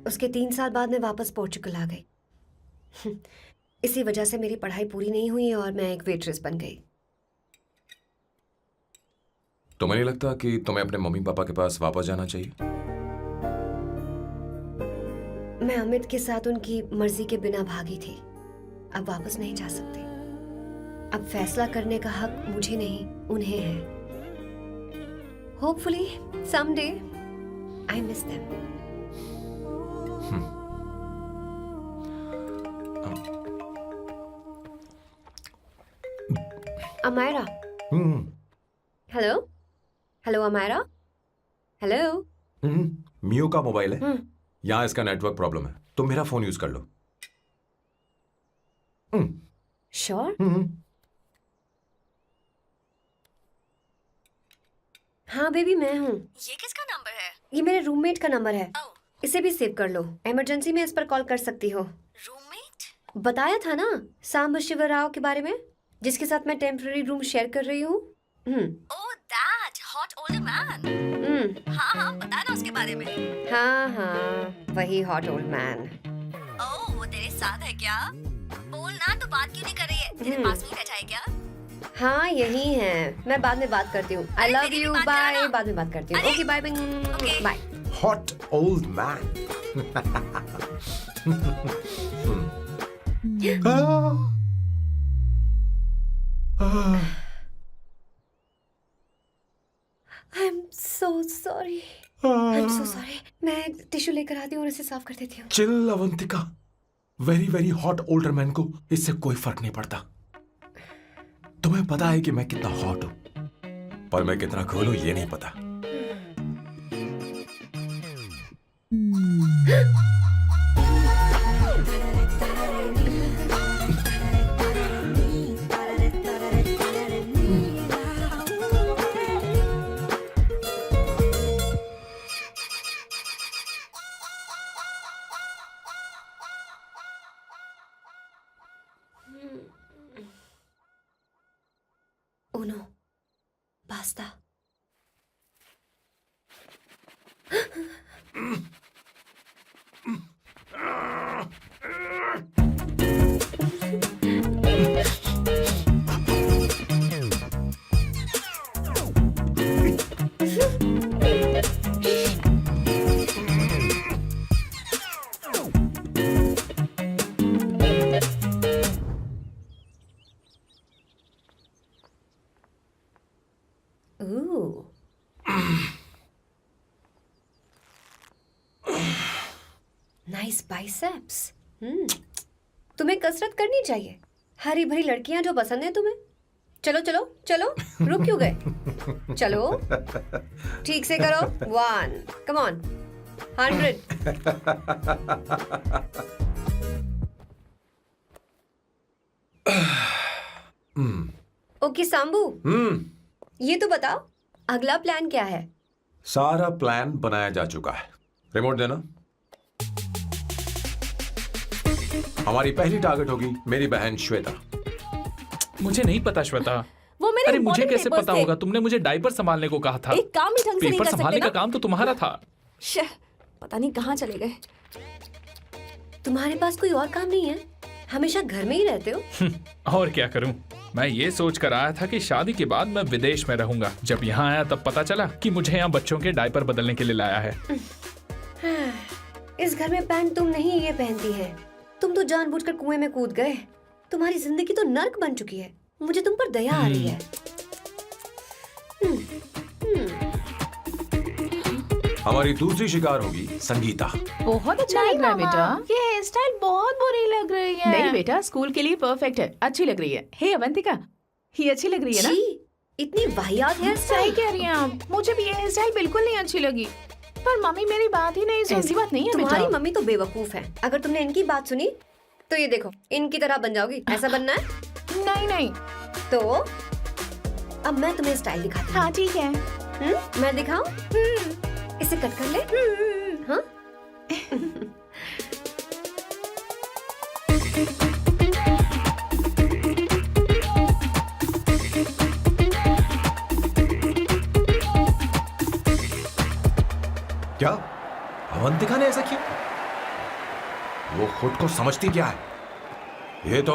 उसके 3 साल बाद मैं वापस पोर्चुगल आ गई। इसी वजह से मेरी पढ़ाई पूरी नहीं हुई और मैं एक वेट्रेस बन गई। तुम्हें नहीं लगता कि तुम्हें अपने मम्मी पापा के पास वापस जाना चाहिए? मैं अमित के साथ उनकी मर्जी के बिना भागी थी। अब वापस नहीं जा सकती। अब फैसला करने का हक मुझे नहीं, उन्हें है। Hopefully someday I miss them. Amayra. Hello hello Amayra. Hello. मियो का मोबाइल है। यहाँ इसका नेटवर्क प्रॉब्लम है, तुम मेरा फोन यूज कर लो। श्योर? हाँ बेबी, मैं हूँ। ये किसका नंबर है? ये मेरे रूममेट का नंबर है। इसे भी सेव कर लो। इमरजेंसी में इस पर कॉल कर सकती हो। रूममेट? बताया था ना सांब शिवराव के बारे में, जिसके साथ मैं टेम्पररी रूम शेयर कर रही हूँ। Oh that hot older man. हाँ बता ना उसके बारे में। हाँ, वही हॉट ओल्ड मैन। ओह, वो तेरे साथ है क्या? बोल ना, तो बात क्यों नहीं कर रही है? तेरे पास में बैठा है क्या? हाँ यही है। मैं बाद में बात करती हूँ। I love you, bye. बाद में बात करती हूँ। Okay bye bye. Hot old man. I am so sorry. मैं टिश्यू लेकर आती हूँ और इसे साफ कर देती हूँ। Chill Avantika, very very hot older man को इससे कोई फर्क नहीं पड़ता। तुम्हें पता है कि मैं कितना हॉट हूं, पर मैं कितना कूल हूं ये नहीं पता। Uno, basta. Ooh. Nice biceps. तुम्हें कसरत करनी चाहिए। हरी भरी लड़कियां जो पसंद है तुम्हें। चलो चलो चलो, रुक क्यों गए? चलो, ठीक से करो। 1, come on, 100. ओके सांबू, ये तो बताओ अगला प्लान क्या है? सारा प्लान बनाया जा चुका है। रिमोट देना। हमारी पहली टारगेट होगी मेरी बहन श्वेता। मुझे नहीं पता श्वेता। वो मेरे अरे मुझे important कैसे papers पता थे। होगा? तुमने मुझे डायपर संभालने को कहा था। एक काम ही ढंग से नहीं पेपर कर संभालने सकते का ना? काम तो तुम्हारा था। शह, पता नहीं कहाँ चले गए। तुम्हारे पास कोई और काम नहीं है? हमेशा घर में ही रहते हो? और क्या करूं? मैं ये सोच कर आया था कि शादी के बाद मैं विदेश में रहूंगा। जब यहाँ आया तब पता चला कि मुझे यहाँ बच्चों के डायपर बदलने के लिए लाया है। इस घर में पैंट तुम नहीं ये पहनती है। तुम तो जानबूझकर कुएं में कूद गए। तुम्हारी जिंदगी तो नर्क बन चुकी है। मुझे तुम पर दया आ रही है। हमारी दूसरी शिकार होगी संगीता। बहुत अच्छा लग रहा है बेटा। ये हेयर स्टाइल बहुत बुरी लग रही है। नहीं बेटा, स्कूल के लिए परफेक्ट है, अच्छी लग रही है। हे अवंतिका, ये अच्छी लग रही है ना? छी, इतनी वाहियात हेयर सही स्टाइल। कह रही हैं आप। मुझे भी ये हेयर स्टाइल बिल्कुल नहीं अच्छी लगी। पर मम्मी मेरी बात ही नहीं सुनती। ऐसी बात नहीं है तुम्हारी बेटा। मम्मी तो बेवकूफ है। अगर तुमने इनकी बात सुनी तो ये देखो, इनकी तरह बन जाओगी। ऐसा बनना है? नहीं नहीं। तो अब मैं तुम्हें स्टाइल दिखाती हूँ। हाँ ठीक है। मैं दिखाऊं? इसे कट कर ले। हाँ? क्या अवंतिका ने ऐसा किया? वो खुद को समझती क्या है? ये तो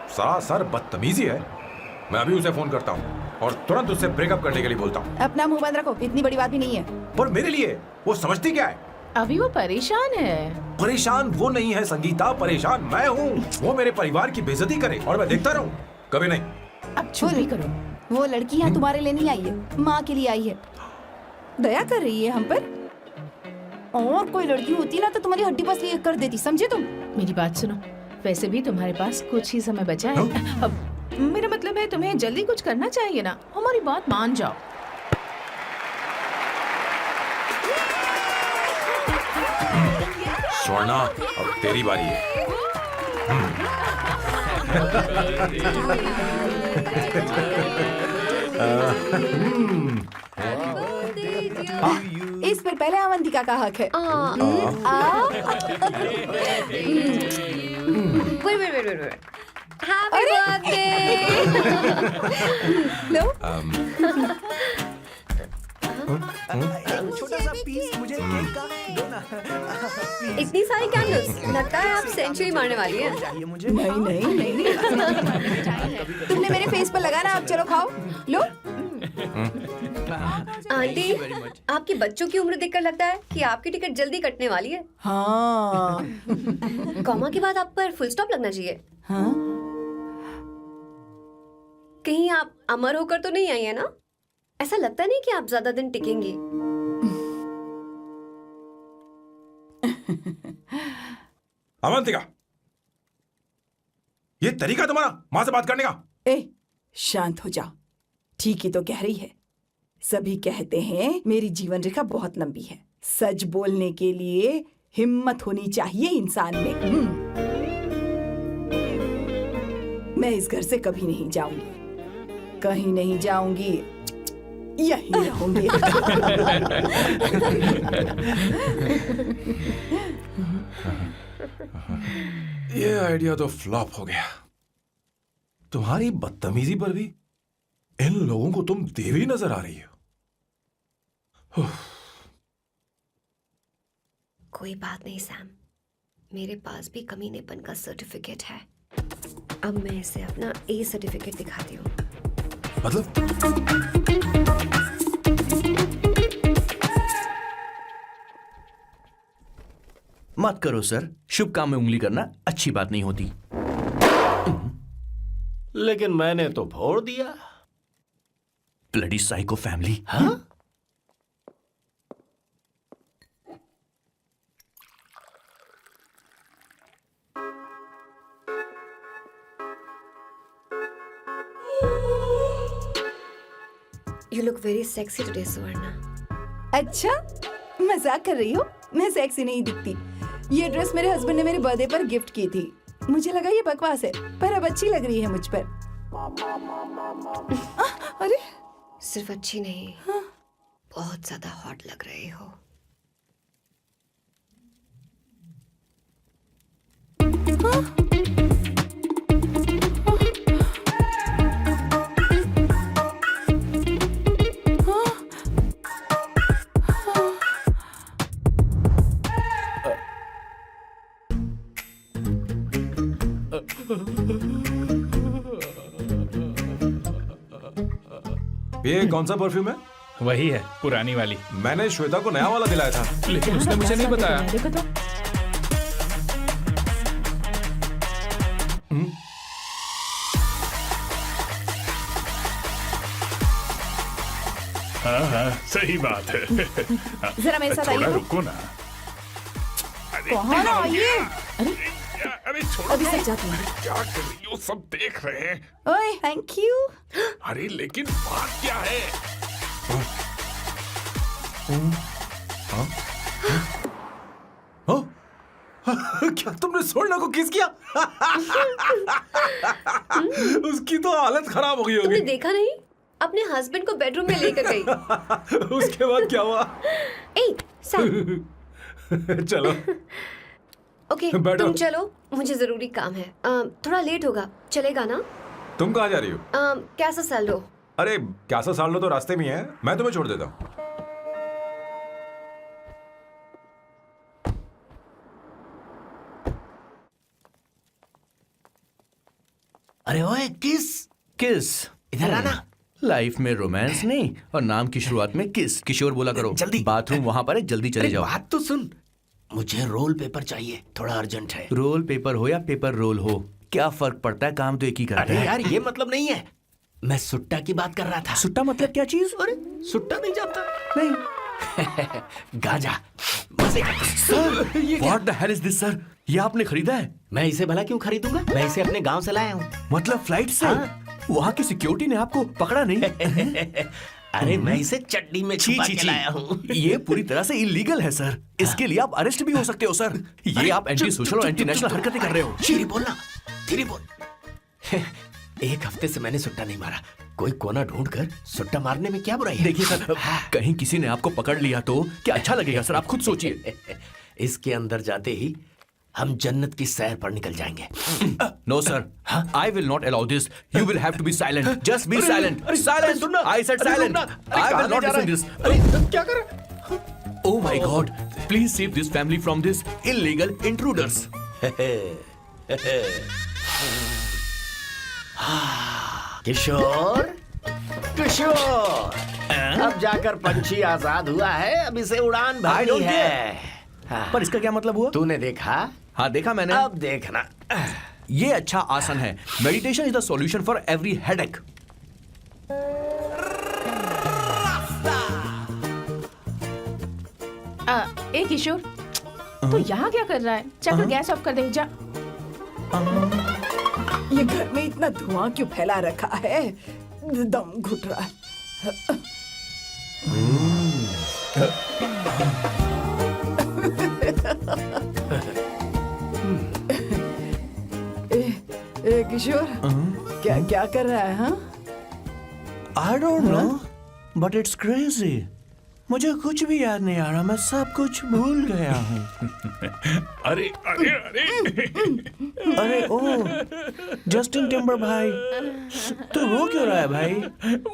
सरासर बदतमीजी है। मैं अभी उसे फोन करता हूँ और तुरंत उससे ब्रेकअप करने के लिए बोलता हूँ। अपना मुंह बंद रखो, इतनी बड़ी बात भी नहीं है। पर मेरे लिए वो समझती क्या है? अभी वो परेशान है। परेशान वो नहीं है संगीता, परेशान मैं हूँ। वो मेरे परिवार की बेइज्जती करे और मैं देखता रहूँ? कभी नहीं। अब चुप भी करो। वो लड़की यहाँ तुम्हारे लिए नहीं आई है, माँ के लिए आई है। दया कर रही है हम पर। और कोई लड़की होती ना तो तुम्हारी हड्डी पसली एक कर देती, समझे तुम? मेरी बात सुनो, वैसे भी तुम्हारे पास कुछ ही समय बचा है। अब मेरा मतलब है तुम्हें जल्दी कुछ करना चाहिए ना। हमारी बात मान जाओ। स्वर्णा, अब तेरी बारी है। इस पर पहले अवंतिका का हक है। Wait. Happy birthday! लो, छोटा सा पीस मुझे केक का दो ना। इतनी सारी कैंडल्स, लगता है आप सेंचुरी मारने वाली है। चाहिए मुझे। नहीं। तुमने मेरे फेस पर लगाना, अब चलो खाओ। लो। आंटी, आपके बच्चों की उम्र देखकर लगता है कि आपकी टिकट जल्दी कटने वाली है। हाँ। कॉमा के बाद आप पर फुल स्टॉप लगना चाहिए। हाँ? कहीं आप अमर होकर तो नहीं आई है ना? ऐसा लगता नहीं कि आप ज्यादा दिन टिकेंगी। अवंतिका, ये तरीका तुम्हारा माँ से बात करने का? ए, शांत हो जाओ। ठीक ही तो कह रही है। सभी कहते हैं मेरी जीवन रेखा बहुत लंबी है। सच बोलने के लिए हिम्मत होनी चाहिए इंसान में। मैं इस घर से कभी नहीं जाऊंगी, कहीं नहीं जाऊंगी, यहीं रहूंगी। ये आइडिया तो फ्लॉप हो गया। तुम्हारी बदतमीजी पर भी इन लोगों को तुम देवी नजर आ रही हो। कोई बात नहीं सैम, मेरे पास भी कमीनेपन का सर्टिफिकेट है। अब मैं इसे अपना ए सर्टिफिकेट दिखाती हूँ। मतलब मत करो सर, शुभ काम में उंगली करना अच्छी बात नहीं होती। लेकिन मैंने तो फोड़ दिया। Bloody psycho family. हाँ? You look very sexy today, सुवर्णा। अच्छा, मजाक कर रही हो? मैं सेक्सी नहीं दिखती। ये ड्रेस मेरे हस्बैंड ने मेरे बर्थडे पर गिफ्ट की थी। मुझे लगा ये बकवास है, पर अब अच्छी लग रही है मुझ पर। अरे, सिर्फ अच्छी नहीं, बहुत ज्यादा हॉट लग रही हो। ये कौन सा परफ्यूम है? वही है, पुरानी वाली। मैंने श्वेता को नया वाला दिलाया था। लेकिन उसने मुझे नहीं बताया। देखो तो। हाँ हाँ, सही बात है। जरा मेरे साथ थोड़ा आइए। रुको ना। अरे कहाँ ना आइए? अरे छोड़ो। अभी से जाती हूँ। क्या कर रही हो? सब देख रहे हैं। ओए थैंक यू। अरे लेकिन बात क्या है? क्या तुमने सोना को किस किया? उसकी तो हालत खराब हो गई तुमने होगी। देखा नहीं? अपने हस्बैंड को बेडरूम में लेकर गई। उसके बाद क्या हुआ? ए, सैम। चलो ओके, बैठो। तुम चलो, मुझे जरूरी काम है। थोड़ा लेट होगा, चलेगा ना? तुम कहाँ जा रही हो? कैसा सैल्डो? अरे कैसा साल लो तो रास्ते में ही है, मैं तुम्हें छोड़ देता हूँ। अरे ओए किस किस इधर आना। लाइफ में रोमांस नहीं और नाम की शुरुआत में किस। किशोर बोला करो। जल्दी। बाथरूम वहां पर है, जल्दी चले अरे जाओ। बात तो सुन, मुझे रोल पेपर चाहिए, थोड़ा अर्जेंट है। रोल पेपर हो या पेपर रोल हो, क्या फर्क पड़ता है? काम तो एक ही करता अरे है। यार ये मतलब नहीं है, मैं सुट्टा की बात कर रहा था। सुट्टा मतलब क्या चीज? अरे सुट्टा नहीं जानता? नहीं। गांजा मजे का। Sir, what the hell is this sir? ये आपने खरीदा है? मैं इसे भला क्यों खरीदूंगा? मैं इसे अपने गांव से लाया हूँ। मतलब फ्लाइट से? हाँ। वहाँ की सिक्योरिटी ने आपको पकड़ा नहीं? अरे मैं इसे चड्डी में छुपा के लाया हूँ। ये पूरी तरह से इलीगल है सर। इसके लिए आप अरेस्ट भी हो सकते हो सर। ये आप एंटी सोशल और एंटी नेशनल हरकतें कर रहे हो। धीरे बोलना, धीरे बोल। एक हफ्ते से मैंने सुट्टा नहीं मारा। कोई कोना ढूंढ कर सुट्टा मारने में क्या बुराई है? देखिए सर, कहीं किसी ने आपको पकड़ लिया तो क्या अच्छा लगेगा सर? आप खुद सोचिए। इसके अंदर जाते ही हम जन्नत की सैर पर निकल जाएंगे। No sir, I will not allow this. You will have to be silent. Just be silent. Silent. I said silent. I will not listen this. क्या कर रहे? Oh my God! Please save this family from this illegal intruders. किशोर, किशोर, अब जाकर पंछी आजाद हुआ है, अब इसे उड़ान I भरनी don't है। पर इसका क्या मतलब हुआ? तूने देखा? हाँ देखा मैंने। अब देखना। ये अच्छा आसन है। Meditation is the solution for every headache. ए किशोर, तू यहाँ क्या कर रहा है? चल गैस ऑफ कर दे जा। ये घर में इतना धुआं क्यों फैला रखा है? दम घुट रहा है। ए किशोर, क्या क्या कर रहा है? हाँ, I don't know, but it's crazy. मुझे कुछ भी याद नहीं आ रहा। मैं सब कुछ भूल गया हूँ। अरे अरे अरे अरे ओ, जस्टिन टिम्बर भाई, तू रो क्यों रहा है भाई?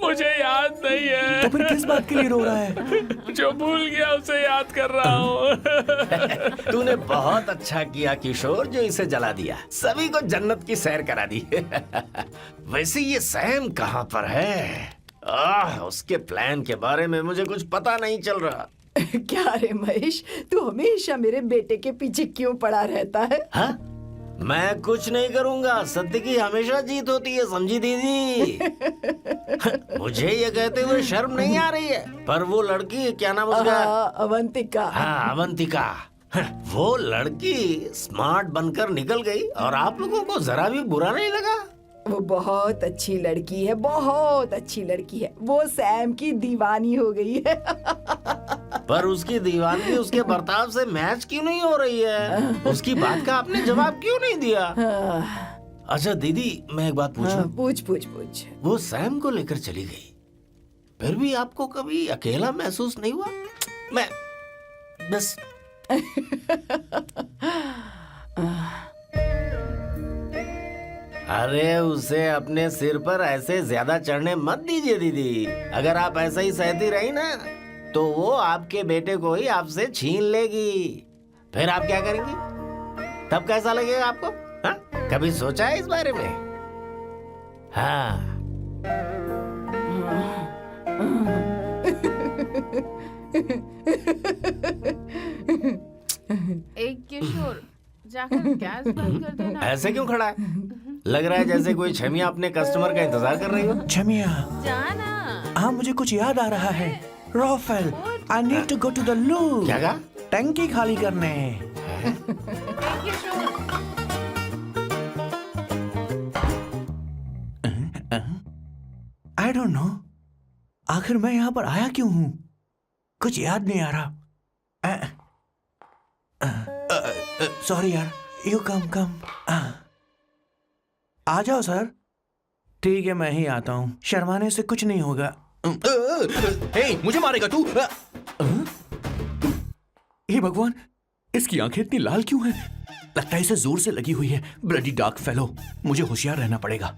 मुझे याद नहीं है। तो फिर किस बात के लिए रो रहा है? जो भूल गया उसे याद कर रहा हूँ। तूने बहुत अच्छा किया किशोर, जो इसे जला दिया। सभी को जन्नत की सैर करा दी। वैसे ये सैम कहाँ पर है? उसके प्लान के बारे में मुझे कुछ पता नहीं चल रहा। क्या रे महेश, तू हमेशा मेरे बेटे के पीछे क्यों पड़ा रहता है? हाँ? मैं कुछ नहीं करूंगा, सत्य की हमेशा जीत होती है, समझी दीदी? मुझे ये कहते हुए शर्म नहीं आ रही है, पर वो लड़की, क्या नाम उसका? अवंतिका। हाँ, अवंतिका। वो लड़की स्मार्ट बनकर निकल गई और आप लोगों को जरा भी बुरा नहीं लगा? वो बहुत अच्छी लड़की है, बहुत अच्छी लड़की है। वो सैम की दीवानी हो गई है। पर उसकी दीवानगी उसके बर्ताव से मैच क्यों नहीं हो रही है? उसकी बात का आपने जवाब क्यों नहीं दिया? अच्छा दीदी, मैं एक बात पूछूं? पूछ पूछ पूछ। वो सैम को लेकर चली गई, फिर भी आपको कभी अकेला महसूस नहीं हुआ? मैं बस अरे उसे अपने सिर पर ऐसे ज्यादा चढ़ने मत दीजिए दीदी। अगर आप ऐसा ही सहती रही ना तो वो आपके बेटे को ही आपसे छीन लेगी। फिर आप क्या करेंगी? तब कैसा लगेगा आपको? हाँ? कभी सोचा है इस बारे में? हाँ। एक किशोर जाकर गैस बंद कर देना। ऐसे क्यों खड़ा है? लग रहा है जैसे कोई छमिया अपने कस्टमर का इंतजार कर रही हो। छमिया, जाना। हाँ मुझे कुछ याद आ रहा है। Rafael, I need to go to the loo. क्या कहा? टंकी खाली करने। एक किशोर आई डोंट नो, आखिर मैं यहाँ पर आया क्यों हूँ? कुछ याद नहीं आ रहा। सॉरी यार, यू कम। आ जाओ सर। ठीक है, मैं ही आता हूँ, शर्माने से कुछ नहीं होगा। हे, मुझे मारेगा तू? हे भगवान, इसकी आंखें इतनी लाल क्यों हैं? लगता है इसे जोर से लगी हुई है। ब्लडी डार्क फेलो, मुझे होशियार रहना पड़ेगा।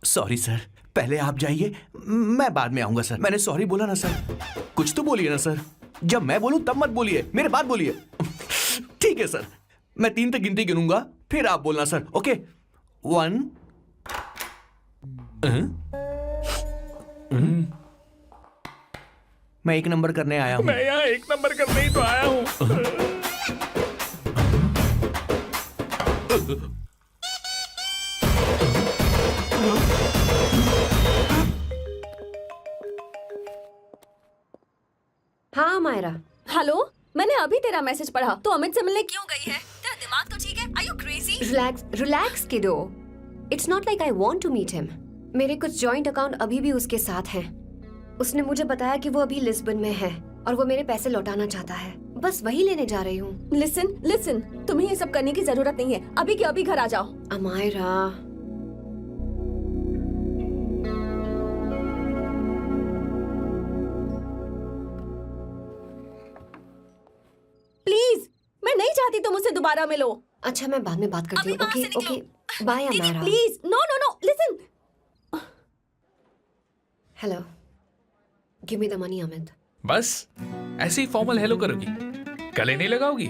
सॉरी सर, पहले आप जाइए, मैं बाद में आऊंगा सर। मैंने सॉरी बोला ना सर? कुछ तो बोलिए ना सर। जब मैं बोलूं तब मत बोलिए, मेरे बाद बोलिए। ठीक है सर, मैं 3 तक गिनती गिनूंगा, फिर आप बोलना सर। ओके, 1। मैं 1 नंबर करने आया हूँ। मैं यहाँ 1 नंबर करने ही तो आया हूँ। हाँ मायरा। हेलो, मैंने अभी तेरा मैसेज पढ़ा। तो अमित से मिलने क्यों गई है? तेरा दिमाग तो ठीक है? Are you crazy? Relax kiddo. It's not like I want to meet him. मेरे कुछ जॉइंट अकाउंट अभी भी उसके साथ हैं। उसने मुझे बताया कि वो अभी लिस्बन में है और वो मेरे पैसे लौटाना चाहता है। बस वही लेने जा रही हूँ। लिसन, तुम्हें ये सब करने की जरूरत नहीं है। अभी के अभी घर आ जाओ। अमायरा, प्लीज, मैं नहीं चाहती तुम मुझसे दोबारा मिलो। अच्छा मैं बाद में बात करती हूँ। अभी वहाँ से ओके निकलो। बाय दीदी Amaira. Please, no, listen. Hello, give me the money Amit. बस ऐसे ही फॉर्मल हेलो करोगी, गले नहीं लगाओगी?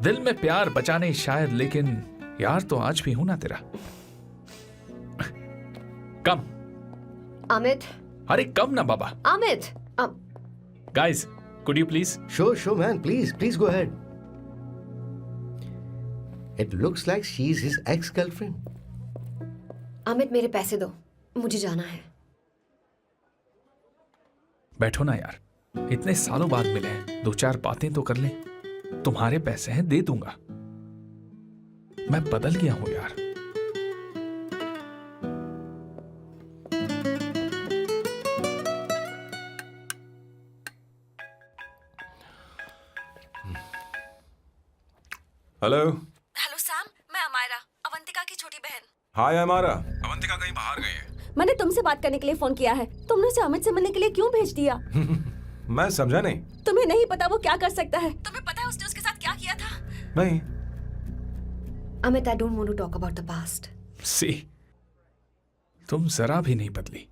दिल में प्यार बचा नहीं शायद, लेकिन यार तो आज भी हूं ना तेरा। कम। अमित। अरे कम ना बाबा। Amit. Guys, could you please? Sure, man. Please go ahead. It looks like she's his ex-girlfriend. Amit मेरे पैसे दो, मुझे जाना है। बैठो ना यार, इतने सालों बाद मिले हैं, 2-4 बातें तो कर लें। तुम्हारे पैसे हैं, दे दूंगा। मैं बदल गया हूं यार। हेलो। हेलो सैम, मैं अमायरा, अवंतिका की छोटी बहन। हाय हमारा। अवंतिका कहीं बाहर गई है। मैंने तुमसे बात करने के लिए फोन किया है। तुमने उसे अमित से मिलने के लिए क्यों भेज दिया? मैं समझा नहीं। तुम्हें नहीं पता वो क्या कर सकता है? तुम्हें पता है उसने उसके साथ क्या किया था? नहीं। Amit, I don't want to talk about the past. See, तुम जरा भी नहीं बदली।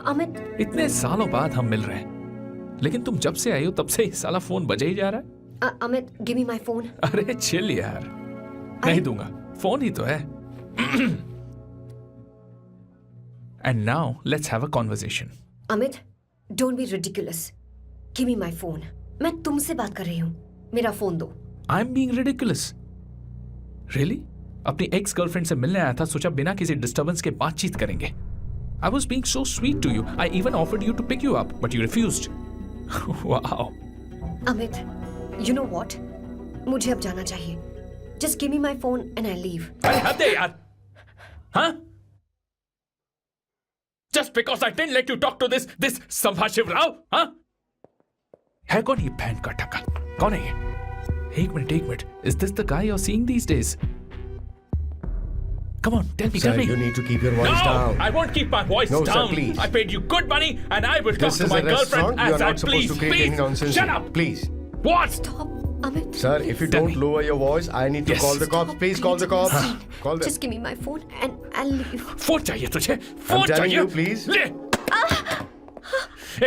अमित, इतने सालों बाद हम मिल रहे हैं, लेकिन तुम जब से आई हो तब से ही साला फोन बजे ही जा रहा है। Amit, give me my phone. अरे चिल यार, नहीं दूंगा, फोन ही तो है। And now let's have a conversation. Amit, don't be ridiculous. Give me my phone. मैं तुमसे बात कर रही हूँ, मेरा फोन दो। I am being ridiculous? Really? अपनी एक्स गर्लफ्रेंड से मिलने आया था, सोचा बिना किसी डिस्टर्बेंस के बातचीत करेंगे। I was being so sweet to you. I even offered you to pick you up, but you refused. Wow. Amit, you know what? मुझे अब जाना चाहिए. Just give me my phone and I'll leave. अरे हद है यार. हाँ? Just because I didn't let you talk to this संभाशिव Rao, हाँ? है कौन ये बहन का टका? कौन है ये? एक minute. Is this the guy you're seeing these days? Come on, tell me, Sir, tell me. you need to keep your voice No, down. I won't keep my voice No, sir, down. please. I paid you good money, and I will This talk to is my a restaurant. girlfriend You are as I not supposed please. to create Please, any nonsense. shut here. up. Please. What? Stop, Amit. Sir, if you Tell don't me. lower your voice, I need to Yes. call the cops. Please call the cops. Call them. Just give me my phone and I'll leave. Phone चाहिए तुझे? Phone I'm telling चाहिए? you, please. ले.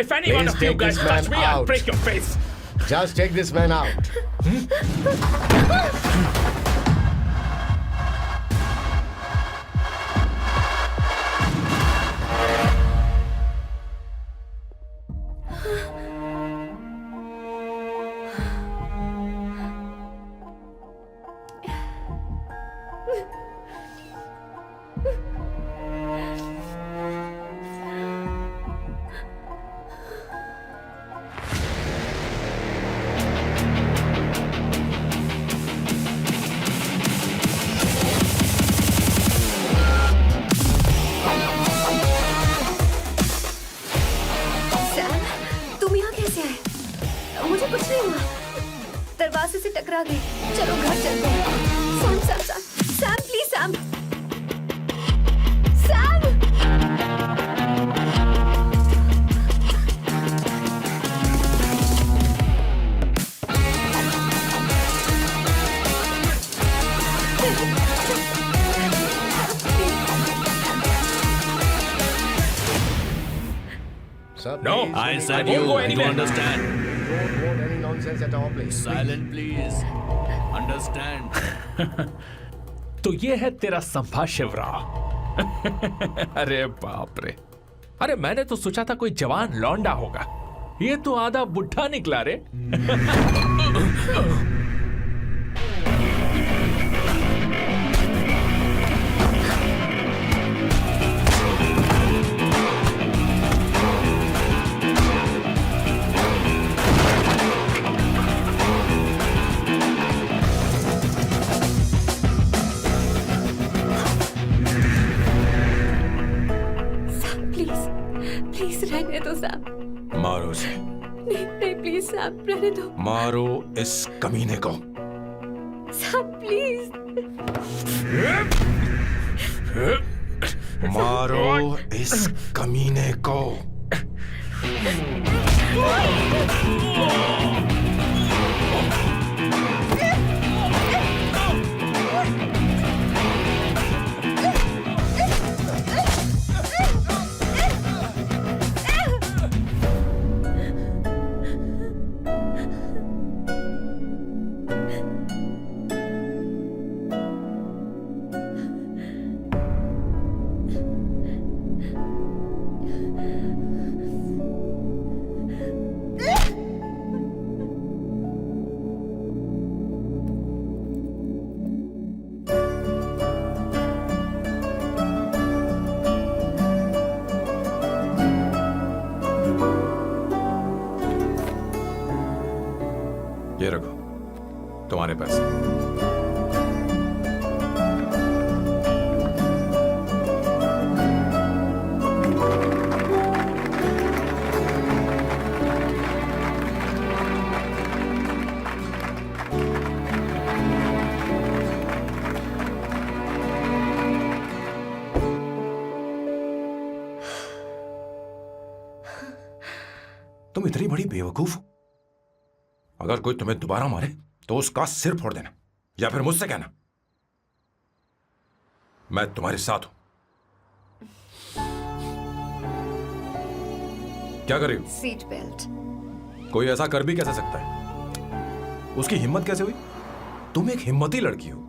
If any one Please of you take guys this touch man me, I'll out. break your face. Just take this man out. Sam, तुम यहाँ कैसे आए? मुझे कुछ नहीं हुआ। दरवाजे से टकरा गई। चलो घर चलते हैं। Sam, Sam, Sam, Sam, please Sam. Sam! Sir, No, please, I don't said won't you. go You anywhere. understand? want any nonsense at our place. Silent, please. Understand? तो ये है तेरा संभाषिवराव। अरे बाप रे। अरे मैंने तो सोचा था कोई जवान लौंडा होगा। ये तो आधा बुढ़ा निकला रे। सैम, प्लीज, प्लीज रहने दो सैम। मारो उसे, नहीं, नहीं, प्लीज सैम, रहने दो। मारो इस कमीने को। Sam, please. मारो इस कमीने को। ये रखो तुम्हारे पैसे। तुम इतनी बड़ी बेवकूफ हो। अगर कोई तुम्हें दोबारा मारे तो उसका सिर फोड़ देना, या फिर मुझसे कहना मैं तुम्हारे साथ हूं। क्या कर रही हो? Seat belt. कोई ऐसा कर भी कैसे सकता है? उसकी हिम्मत कैसे हुई? तुम एक हिम्मती लड़की हो।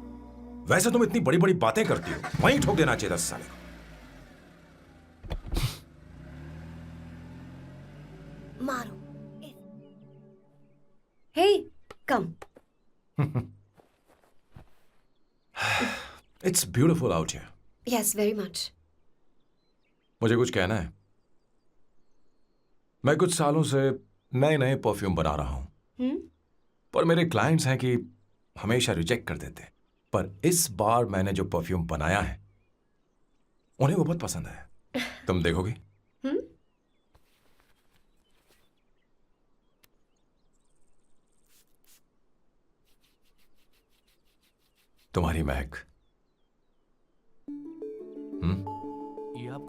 वैसे तुम इतनी बड़ी बड़ी बातें करती हो, वहीं ठोक देना चाहिए 10 साल को। मारो। Hey, come. It's beautiful out here. Yes, very much. मुझे कुछ कहना है। मैं कुछ सालों से नए नए परफ्यूम बना रहा हूं, पर मेरे क्लाइंट्स हैं कि हमेशा रिजेक्ट कर देते हैं। पर इस बार मैंने जो परफ्यूम बनाया है उन्हें वो बहुत पसंद है। तुम देखोगी? तुम्हारी महक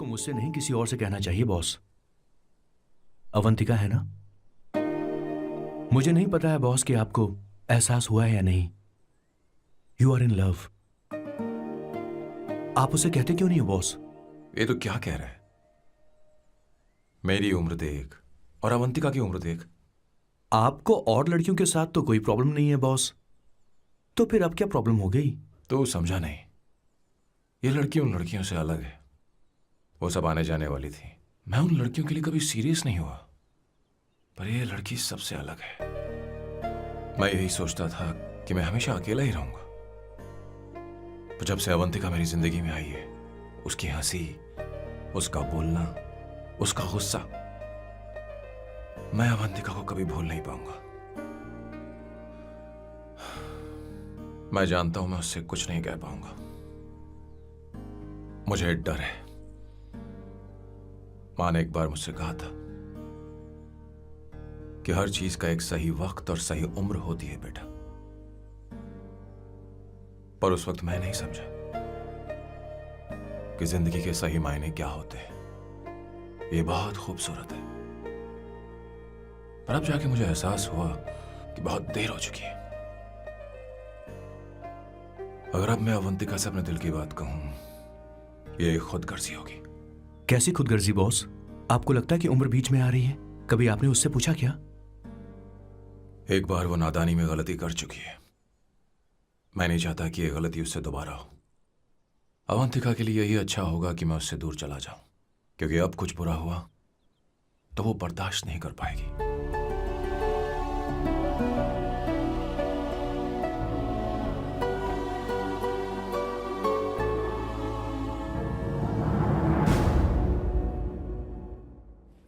आपको मुझसे नहीं किसी और से कहना चाहिए बॉस। अवंतिका है ना? मुझे नहीं पता है बॉस कि आपको एहसास हुआ है या नहीं। You are in love. आप उसे कहते क्यों नहीं हो बॉस? ये तो क्या कह रहा है? मेरी उम्र देख और अवंतिका की उम्र देख। आपको और लड़कियों के साथ तो कोई प्रॉब्लम नहीं है बॉस, तो फिर अब क्या प्रॉब्लम हो गई? तो समझा नहीं, ये लड़की उन लड़कियों से अलग है। वो सब आने जाने वाली थी। मैं उन लड़कियों के लिए कभी सीरियस नहीं हुआ, पर ये लड़की सबसे अलग है। मैं यही सोचता था कि मैं हमेशा अकेला ही रहूंगा, पर जब से अवंतिका मेरी जिंदगी में आई है, उसकी हंसी, उसका बोलना, उसका गुस्सा, मैं अवंतिका को कभी भूल नहीं पाऊंगा। मैं जानता हूं मैं उससे कुछ नहीं कह पाऊंगा। मुझे डर है। मां ने एक बार मुझसे कहा था कि हर चीज का एक सही वक्त और सही उम्र होती है बेटा, पर उस वक्त मैं नहीं समझा कि जिंदगी के सही मायने क्या होते हैं। ये बहुत खूबसूरत है, पर अब जाके मुझे एहसास हुआ कि बहुत देर हो चुकी है। अगर अब मैं अवंतिका से अपने दिल की बात कहूं, ये खुदगर्जी होगी। कैसी खुदगर्जी बॉस? आपको लगता है कि उम्र बीच में आ रही है? कभी आपने उससे पूछा क्या? एक बार वो नादानी में गलती कर चुकी है। मैं नहीं चाहता कि ये गलती उससे दोबारा हो। अवंतिका के लिए यही अच्छा होगा कि मैं उससे दूर चला जाऊं, क्योंकि अब कुछ बुरा हुआ तो वो बर्दाश्त नहीं कर पाएगी।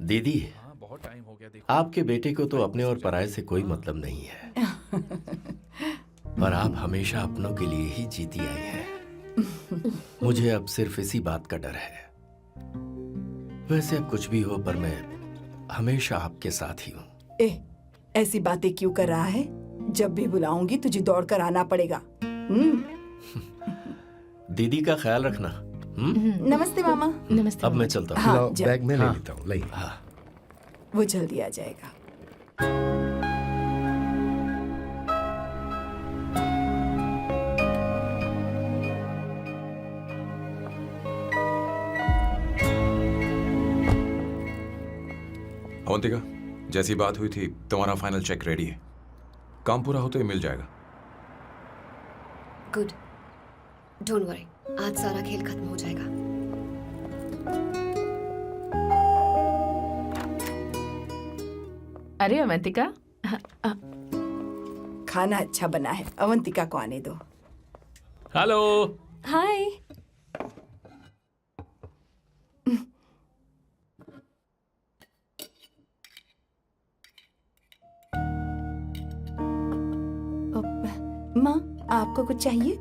दीदी, बहुत टाइम हो गया। देखो आपके बेटे को तो अपने और पराये से कोई मतलब नहीं है, पर आप हमेशा अपनों के लिए ही जीती आई हैं। मुझे अब सिर्फ इसी बात का डर है। वैसे अब कुछ भी हो, पर मैं हमेशा आपके साथ ही हूँ। ऐसी बातें क्यों कर रहा है? जब भी बुलाऊंगी तुझे दौड़कर आना पड़ेगा। दीदी का ख्याल रखना। नमस्ते मामा। नमस्ते। अब मैं चलता हूँ। हाँ, लाओ, जा। बैग में ले हाँ। लेता हूँ। लाइए। हाँ। वो जल्दी आ जाएगा। अवंतिका, जैसी बात हुई थी, तुम्हारा फाइनल चेक रेडी है। काम पूरा हो तो ये मिल जाएगा। गुड, डोंट वरी, आज सारा खेल खत्म हो जाएगा। अरे अवंतिका, खाना अच्छा बना है, अवंतिका को आने दो। हेलो। हाय। माँ, आपको कुछ चाहिए?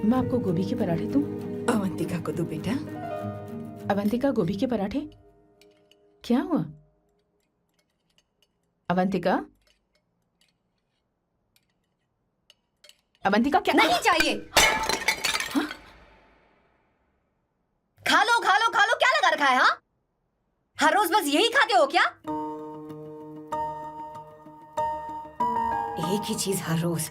मैं आपको गोभी के पराठे दूं? अवंतिका को दो बेटा। अवंतिका, गोभी के पराठे? क्या हुआ अवंतिका? अवंतिका, क्या? नहीं चाहिए। खा लो खा लो खा लो, क्या लगा रखा है? हाँ, हर रोज बस यही खाते हो क्या? एक ही चीज हर रोज।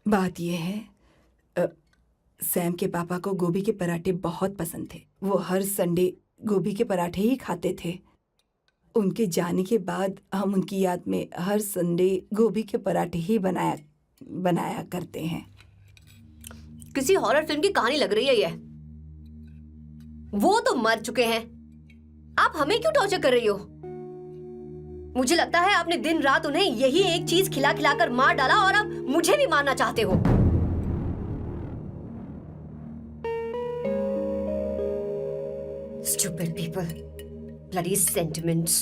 बात यह है, सैम के पापा को गोभी के पराठे बहुत पसंद थे। वो हर संडे गोभी के पराठे ही खाते थे। उनके जाने के बाद हम उनकी याद में हर संडे गोभी के पराठे ही बनाया करते हैं। किसी हॉरर फिल्म की कहानी लग रही है ये। वो तो मर चुके हैं, आप हमें क्यों टॉर्चर कर रही हो? मुझे लगता है आपने दिन रात उन्हें यही एक चीज खिला खिलाकर मार डाला और अब मुझे भी मारना चाहते हो। Stupid people. Bloody sentiments.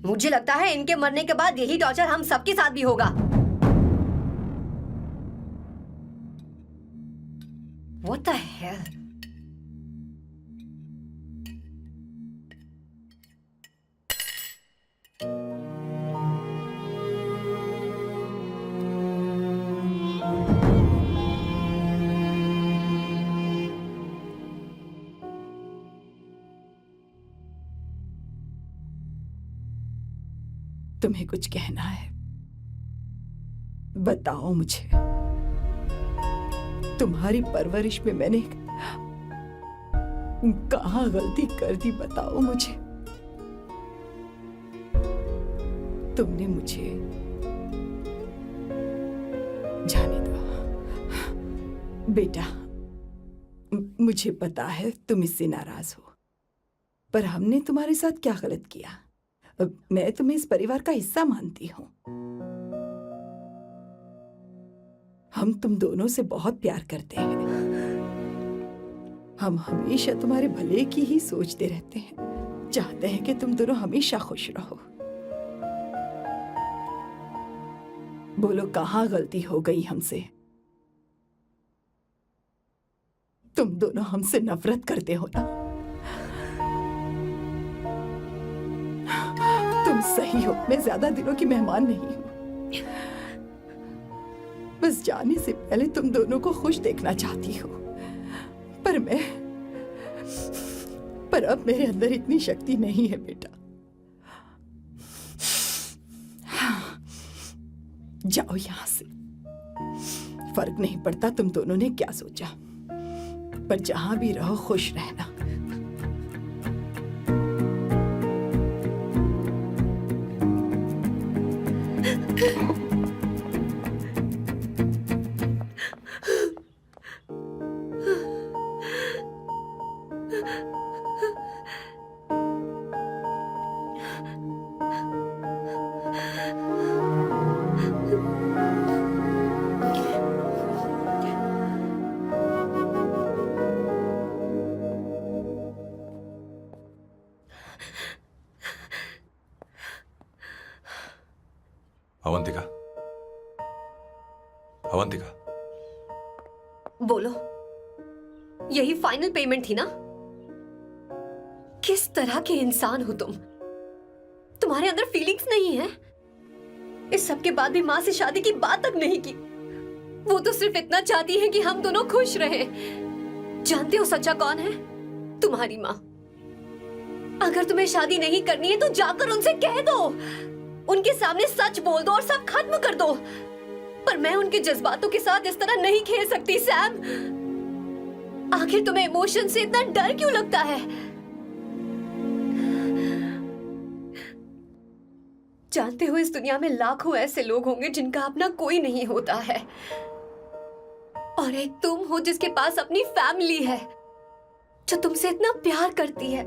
मुझे लगता है इनके मरने के बाद यही टॉर्चर हम सबके साथ भी होगा. What the hell? तुम्हें कुछ कहना है? बताओ मुझे. तुम्हारी परवरिश में मैंने कहाँ गलती कर दी, बताओ मुझे. तुमने मुझे जाने दो बेटा. मुझे पता है तुम इससे नाराज हो, पर हमने तुम्हारे साथ क्या गलत किया? मैं तुम्हें इस परिवार का हिस्सा मानती हूँ. हम तुम दोनों से बहुत प्यार करते हैं. हम हमेशा तुम्हारे भले की ही सोचते रहते हैं. चाहते हैं कि तुम दोनों हमेशा खुश रहो. बोलो कहाँ गलती हो गई हमसे? तुम दोनों हमसे नफरत करते हो ना? तुम सही हो, मैं ज्यादा दिनों की मेहमान नहीं हूं. बस जाने से पहले तुम दोनों को खुश देखना चाहती हूँ. पर अब मेरे अंदर इतनी शक्ति नहीं है बेटा. जाओ यहां से. फर्क नहीं पड़ता तुम दोनों ने क्या सोचा, पर जहां भी रहो खुश रहना. अवंतिका, अवंतिका, बोलो. यही फाइनल पेमेंट थी ना? किस तरह के इंसान हो तुम? तुम्हारे अंदर फीलिंग्स नहीं है? इस सब के बाद भी माँ से शादी की बात तक नहीं की. वो तो सिर्फ इतना चाहती है कि हम दोनों खुश रहें. जानते हो सच्चा कौन है? तुम्हारी माँ. अगर तुम्हें शादी नहीं करनी है तो जाकर उनसे कह दो. उनके सामने सच बोल दो और सब खत्म कर दो. पर मैं उनके जज्बातों के साथ इस तरह नहीं खेल सकती सैम. आखिर तुम्हें इमोशन से इतना डर क्यों लगता है? जानते हो इस दुनिया में लाखों ऐसे लोग होंगे जिनका अपना कोई नहीं होता है, और एक तुम हो जिसके पास अपनी फैमिली है जो तुमसे इतना प्यार करती है,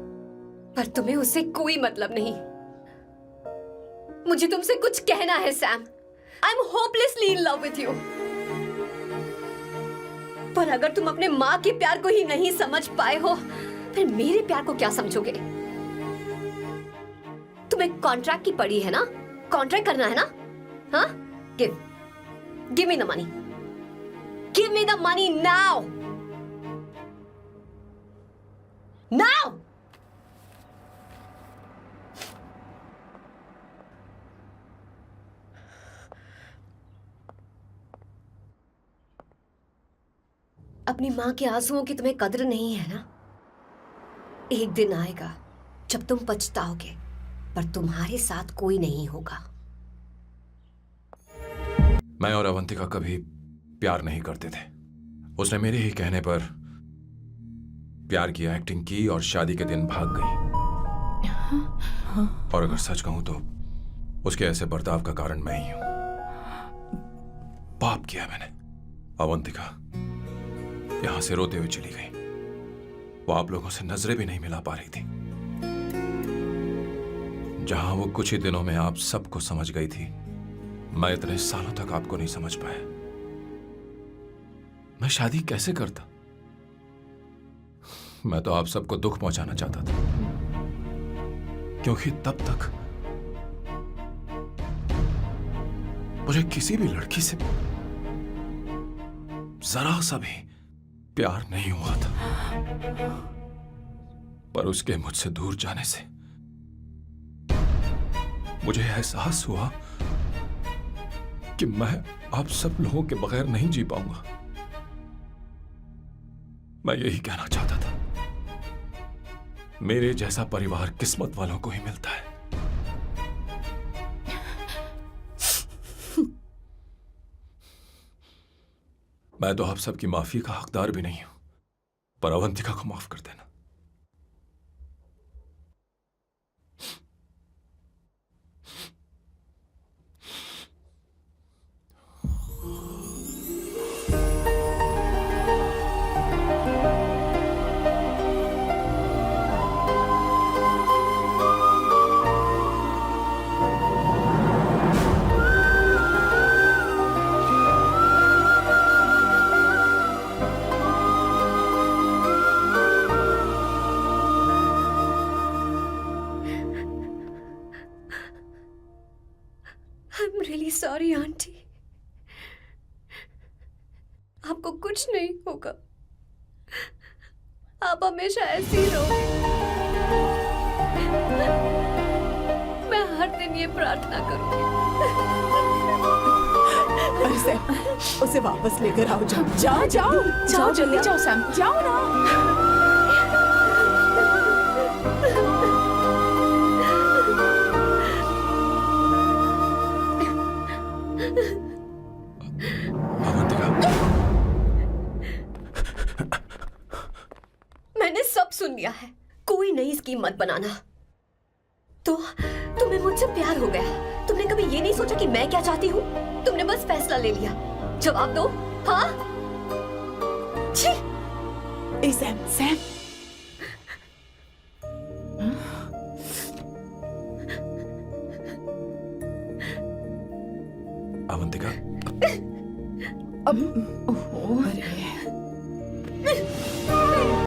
पर तुम्हें उससे कोई मतलब नहीं. मुझे तुमसे कुछ कहना है Sam. I am hopelessly in love with you. पर अगर तुम अपने माँ के प्यार को ही नहीं समझ पाए हो, फिर मेरे प्यार को क्या समझोगे? तुम्हें कॉन्ट्रैक्ट की पड़ी है ना? कॉन्ट्रैक्ट करना है ना? हाँ? Give me the money. Give me the money now. Now. अपनी माँ के आंसुओं की तुम्हें कदर नहीं है ना? एक दिन आएगा जब तुम पछताओगे, पर तुम्हारे साथ कोई नहीं होगा. मैं और अवंतिका कभी प्यार नहीं करते थे. उसने मेरे ही कहने पर प्यार की एक्टिंग की और शादी के दिन भाग गई. और अगर सच कहूं तो उसके ऐसे बर्ताव का कारण मैं ही हूं. पाप किया मैंने. अवंतिका यहां से रोते हुए चली गई. वो आप लोगों से नजरें भी नहीं मिला पा रही थी. जहां वो कुछ ही दिनों में आप सबको समझ गई थी, मैं इतने सालों तक आपको नहीं समझ पाया. मैं शादी कैसे करता? मैं तो आप सबको दुख पहुंचाना चाहता था, क्योंकि तब तक मुझे किसी भी लड़की से जरा सा भी प्यार नहीं हुआ था। पर उसके मुझसे दूर जाने से मुझे एहसास हुआ कि मैं आप सब लोगों के बगैर नहीं जी पाऊंगा। मैं यही कहना चाहता था, मेरे जैसा परिवार किस्मत वालों को ही मिलता है। मैं तो आप सबकी माफी का हकदार भी नहीं हूं, पर अवंतिका को माफ कर देना। I'm really sorry, aunty. आपको कुछ नहीं होगा, आप हमेशा ऐसी ही रहोगे। मैं हर दिन ये प्रार्थना करूंगी। अरे सैम, उसे वापस लेकर आओ। जाओ जाओ जाओ जाओ जल्दी जाओ सैम, जाओ ना। मैंने सब सुन लिया है, कोई नई स्कीम मत बनाना। तो तुम्हें मुझसे प्यार हो गया, तुमने कभी ये नहीं सोचा कि मैं क्या चाहती हूँ? तुमने बस फैसला ले लिया। जवाब दो। हाँ? छी! ए सैम, सैम। अवंतिका, अब अरे